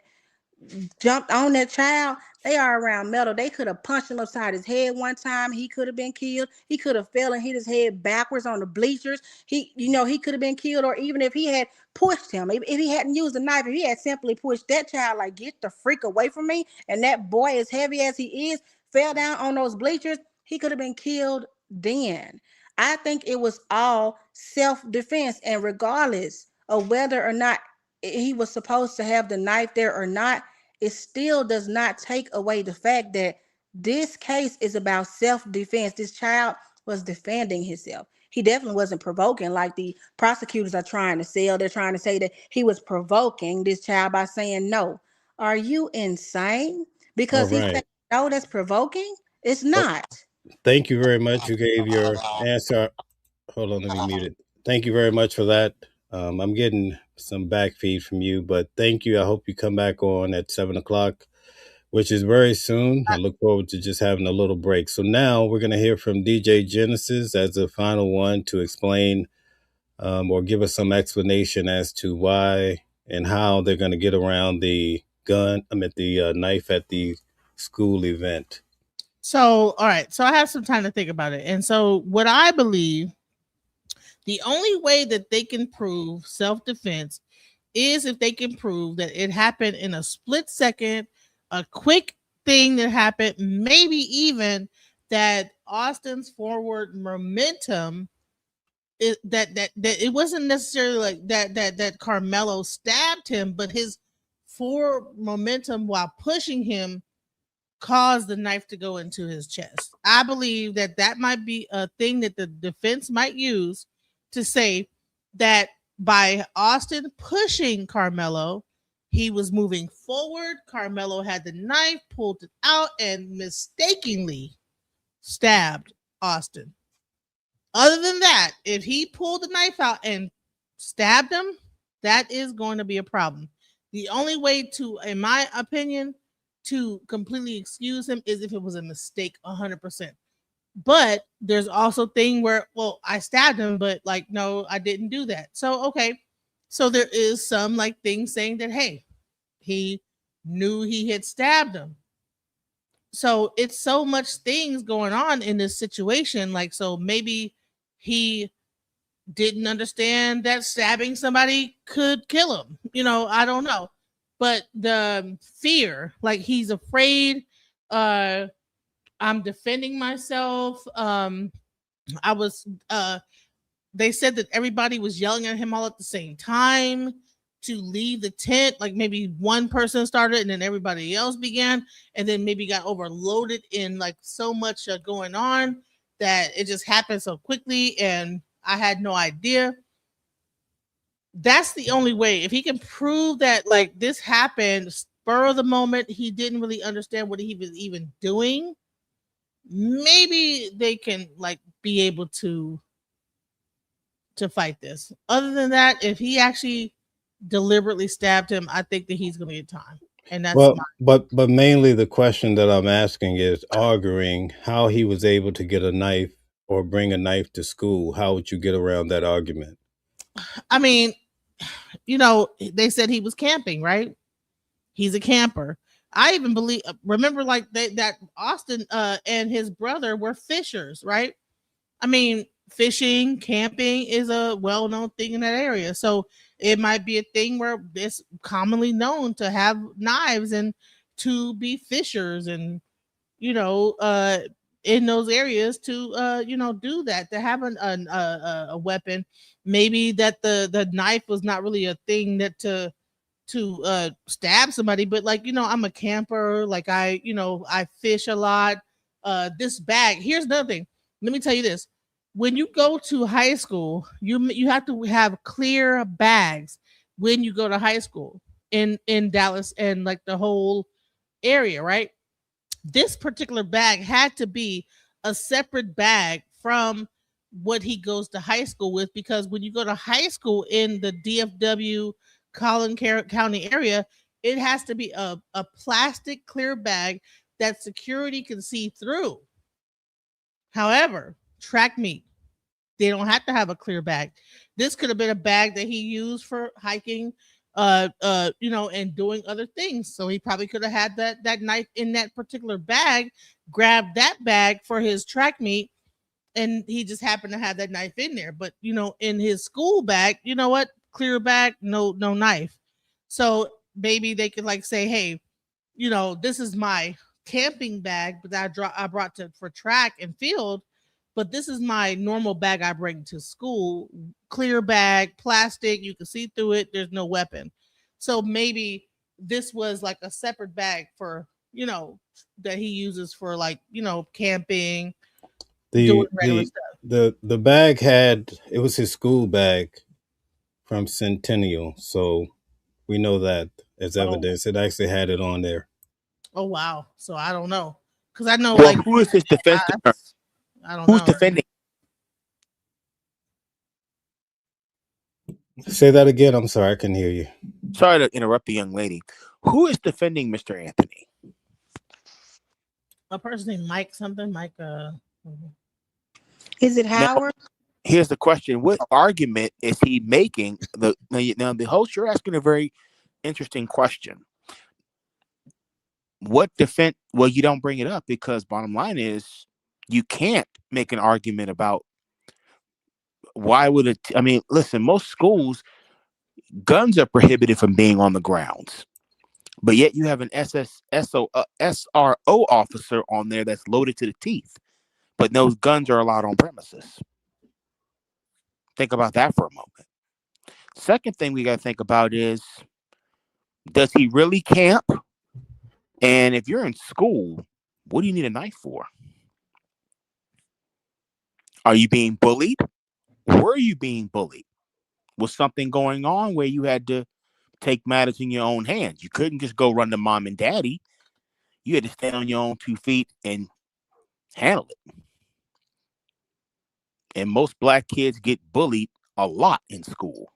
jumped on that child, they are around metal. They could have punched him upside his head one time. He could have been killed. He could have fell and hit his head backwards on the bleachers. He could have been killed. Or even if he had pushed him, if he hadn't used a knife, if he had simply pushed that child, like, get the freak away from me, and that boy, as heavy as he is, fell down on those bleachers, he could have been killed then. I think it was all self-defense. And regardless of whether or not he was supposed to have the knife there or not, it still does not take away the fact that this case is about self-defense. This child was defending himself. He definitely wasn't provoking like the prosecutors are trying to sell. They're trying to say that he was provoking this child by saying no. Are you insane? All Because he said right. no, that's provoking? It's Oh, not. thank you very much. You gave your answer. Hold on, let me mute it. Thank you very much for that. I'm getting some back feed from you, but thank you. I hope you come back on at 7 o'clock, which is very soon. I look forward to just having a little break. So now we're going to hear from DJ Genesis as the final one to explain or give us some explanation as to why and how they're going to get around the knife at the school event. So, all right. So I have some time to think about it. And so what I believe, the only way that they can prove self-defense is if they can prove that it happened in a split second, a quick thing that happened, maybe even that Austin's forward momentum that it wasn't necessarily like that Carmelo stabbed him, but his forward momentum while pushing him caused the knife to go into his chest. I believe that might be a thing that the defense might use to say that by Austin pushing Carmelo, He was moving forward. Karmelo had the knife, pulled it out, and mistakenly stabbed Austin. Other than that, if he pulled the knife out and stabbed him, that is going to be a problem. The only way to, in my opinion, to completely excuse him is if it was a mistake 100%. But there's also thing where, well, I stabbed him, but like, no, I didn't do that. So, okay. So there is some like things saying that, hey, he knew he had stabbed him. So it's so much things going on in this situation. Like, so maybe he didn't understand that stabbing somebody could kill him. I don't know. But the fear, like he's afraid, uh, I'm defending myself. I was they said that everybody was yelling at him all at the same time to leave the tent. Like maybe one person started and then everybody else began, and then maybe got overloaded in like so much going on that it just happened so quickly and I had no idea. That's the only way. If he can prove that like this happened spur of the moment, he didn't really understand what he was even doing, maybe they can like be able to fight this. Other than that, if he actually deliberately stabbed him, I think that he's going to get time. And that's Well, my. but mainly the question that I'm asking is arguing how he was able to get a knife or bring a knife to school. How would you get around that argument? I mean, they said he was camping, right? He's a camper. I even remember like that Austin and his brother were fishers, right? I mean, fishing, camping is a well-known thing in that area. So it might be a thing where it's commonly known to have knives and to be fishers and you know uh in those areas to do that, to have a weapon. Maybe that the knife was not really a thing that to stab somebody, but like I'm a camper, like I fish a lot. This bag, here's another thing, let me tell you this. When you go to high school, you have to have clear bags when you go to high school in Dallas and like the whole area, right? This particular bag had to be a separate bag from what he goes to high school with, because when you go to high school in the DFW County area, it has to be a plastic clear bag that security can see through. However, track meet, they don't have to have a clear bag. This could have been a bag that he used for hiking, and doing other things. So he probably could have had that knife in that particular bag, grabbed that bag for his track meet, and he just happened to have that knife in there. But in his school bag, you know what? Clear bag, no knife. So maybe they could like say, hey, this is my camping bag, but I brought for track and field, but this is my normal bag I bring to school. Clear bag, plastic, you can see through it. There's no weapon. So maybe this was like a separate bag for, that he uses for like, camping, doing The regular the stuff. the bag had, it was his school bag from Centennial, so we know that as Oh, evidence. It actually had it on there. oh wow. So I don't know. Cause I know Well, like who is his defense attorney? I don't Who's know. defending? Say that again. I'm sorry, I can hear you. Sorry to interrupt the young lady. Who is defending Mr. Anthony? A person named Mike something, Mike Is it Now, Howard? here's the question: what argument is he making? Now, the host, you're asking a very interesting question. What defense? Well, you don't bring it up because bottom line is you can't make an argument about why would it. I mean, listen, most schools guns are prohibited from being on the grounds, but yet you have an SRO officer on there that's loaded to the teeth, but those guns are allowed on premises. Think about that for a moment. Second thing we got to think about is, does he really camp? And if you're in school, what do you need a knife for? Are you being bullied? Were you being bullied? Was something going on where you had to take matters in your own hands. You couldn't just go run to mom and daddy. You had to stand on your own 2 feet and handle it. And most black kids get bullied a lot in school.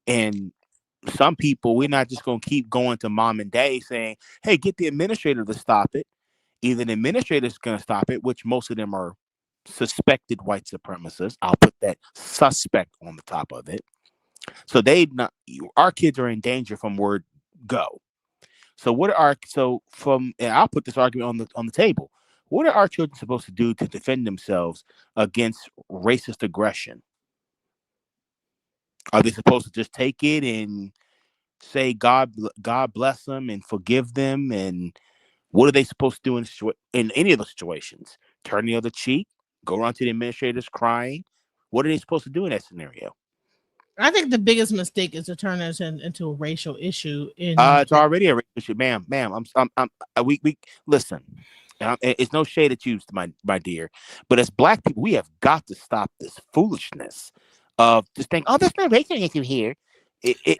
And some people, we're not just going to keep going to mom and daddy saying, hey, get the administrator to stop it. Either the administrator is going to stop it, which most of them are suspected white supremacists. I'll put that suspect on the top of it. So our kids are in danger from word go. So and I'll put this argument on the table. What are our children supposed to do to defend themselves against racist aggression? Are they supposed to just take it and say God bless them and forgive them? And what are they supposed to do in any of those situations? Turn the other cheek? Go around to the administrators crying? What are they supposed to do in that scenario? I think the biggest mistake is to turn this into a racial issue. It's already a racial issue, ma'am. We listen. It's no shade at you, my dear, but as black people, we have got to stop this foolishness of just saying, "Oh, there's no racial issue here."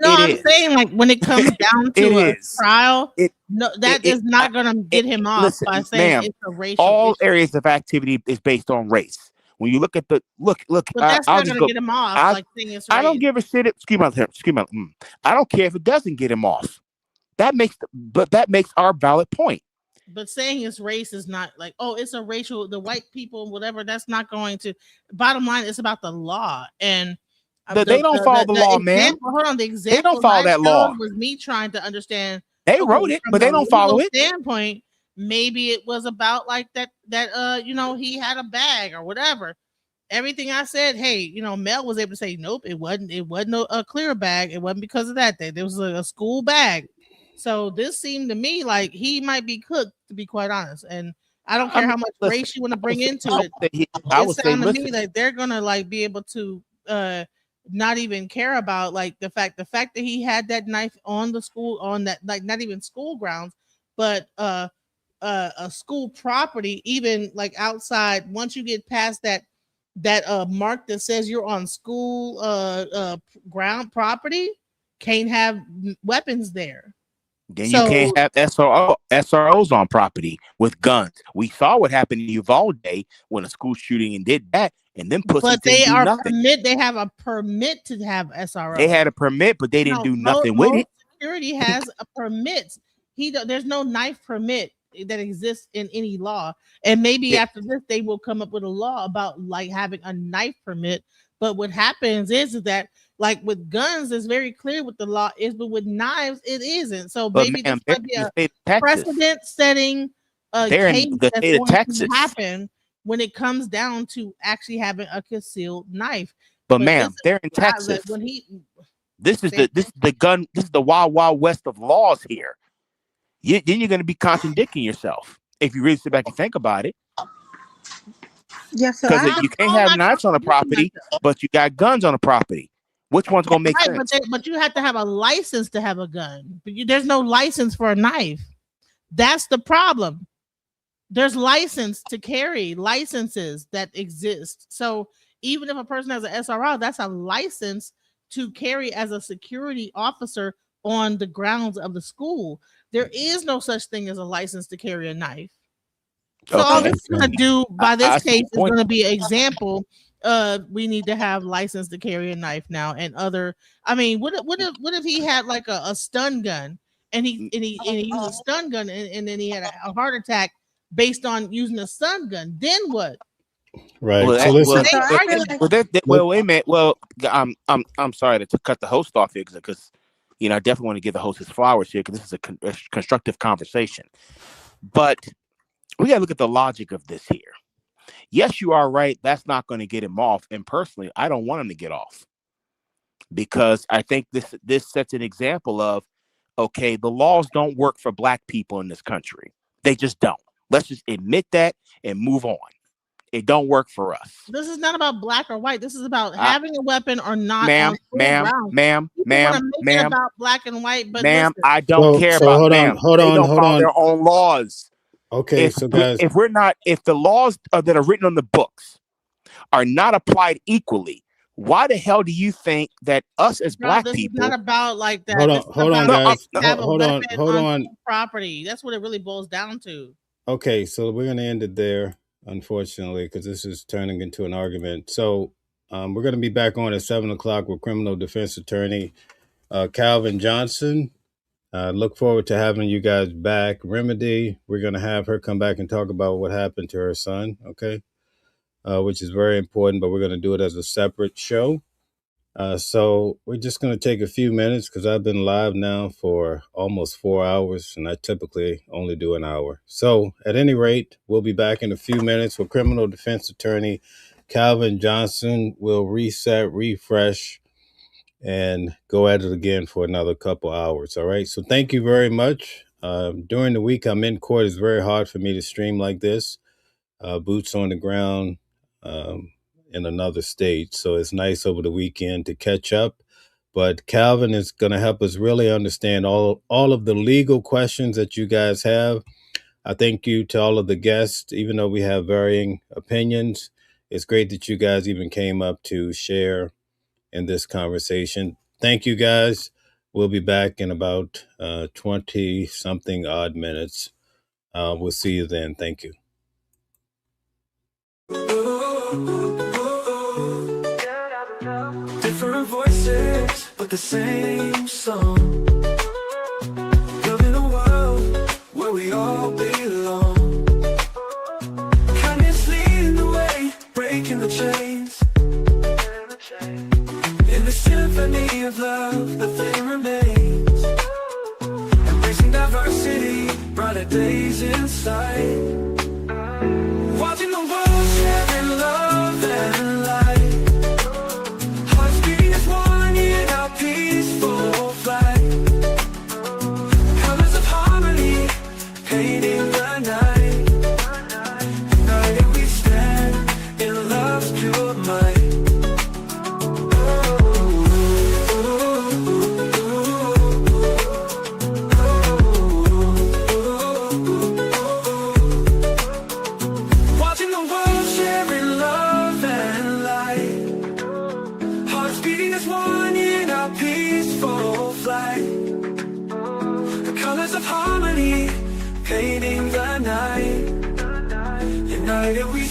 I'm saying, like, when it comes down to a trial, that is not going to get him off by saying it's a racial all issue. areas of activity is based on race. When you look at the look, but that's not going to get him off. I don't give a shit. Excuse me. I don't care if it doesn't get him off. That makes our valid point. But saying it's race is not like, oh, it's a racial. The white people, whatever. That's not going to. Bottom line, it's about the law, and they don't follow the law, man. Hold on, the example they don't follow that law. Was me trying to understand. They wrote it, but they don't follow it. Standpoint. Maybe it was about like that he had a bag or whatever. Everything I said, hey, Mel was able to say, nope, it wasn't a clear bag. It wasn't because of that. There was a school bag. So this seemed to me like he might be cooked, to be quite honest. And I don't care how much race you want to bring into it. It sounds to me like they're gonna like be able to not even care about like the fact that he had that knife on the school, on that, like, not even school grounds, but a school property, even like outside. Once you get past that mark that says you're on school ground property, can't have weapons there. Then you can't have SROs on property with guns. We saw what happened in Uvalde when a school shooting and did that, and then but they are nothing. They have a permit to have SROs. They had a permit, but they didn't do nothing with it. Security has a permit. There's no knife permit that exists in any law, and maybe after this they will come up with a law about like having a knife permit. But what happens is that, like with guns, it's very clear what the law is, but with knives, it isn't. So maybe this might be a precedent-setting case that's going to happen when it comes down to actually having a concealed knife. But ma'am, they're in Texas. This is the wild, wild west of laws here. Then you're going to be contradicting yourself if you really sit back and think about it. Yeah, so because you can't have knives on a property, but you got guns on a property. Which one's gonna make sense? But you have to have a license to have a gun. But there's no license for a knife. That's the problem. There's license to carry, licenses that exist. So even if a person has an SRO, that's a license to carry as a security officer on the grounds of the school. There is no such thing as a license to carry a knife. So all this is going to do by this case is going to be an example. We need to have license to carry a knife now, and other. I mean, what if he had like a stun gun and he used a stun gun and then he had a heart attack based on using a stun gun? Then what? Right. Wait a minute. Well, I'm sorry to cut the host off here because I definitely want to give the host his flowers here because this is a constructive conversation, but we got to look at the logic of this here. Yes, you are right. That's not going to get him off. And personally, I don't want him to get off because I think this sets an example of, okay, the laws don't work for black people in this country. They just don't. Let's just admit that and move on. It don't work for us. This is not about black or white. This is about having a weapon or not. Ma'am, about black and white, but ma'am, I don't care about them. Hold on. Their own laws. Okay, so guys, if the laws that are written on the books are not applied equally, why the hell do you think that us as Bro, black this is not people? about like that. Hold This on, is hold on, about No, if guys. you have a Hold on, weapon hold on on. school property. That's what it really boils down to. Okay, so we're gonna end it there, unfortunately, because this is turning into an argument. So we're gonna be back on at 7 o'clock with criminal defense attorney Calvin Johnson. Look forward to having you guys back. Remedy, we're gonna have her come back and talk about what happened to her son. Okay, which is very important, but we're gonna do it as a separate show. So we're just going to take a few minutes because I've been live now for almost 4 hours and I typically only do an hour. So at any rate, we'll be back in a few minutes with criminal defense attorney Calvin Johnson. We'll reset, refresh, and go at it again for another couple hours. All right. So thank you very much. During the week I'm in court, it's very hard for me to stream like this. Boots on the ground. In another state. So it's nice over the weekend to catch up. But Calvin is going to help us really understand all of the legal questions that you guys have. I thank you to all of the guests, even though we have varying opinions. It's great that you guys even came up to share in this conversation. Thank you guys. We'll be back in about 20 something odd minutes. We'll see you then. Thank you. Different voices, but the same song. Building a world where we all belong. Kindness leading the way, breaking the chains. In the symphony of love, the flame remains. Embracing diversity, brighter days in sight. Watching the world sharing love and light. Hearts beating as one in our peaceful flight. Colors of harmony, painting the night. United we stand in love's pure might. Watching the world sharing love and light. Hearts beating as one in our peaceful flight. The colors of harmony, painting the night. United we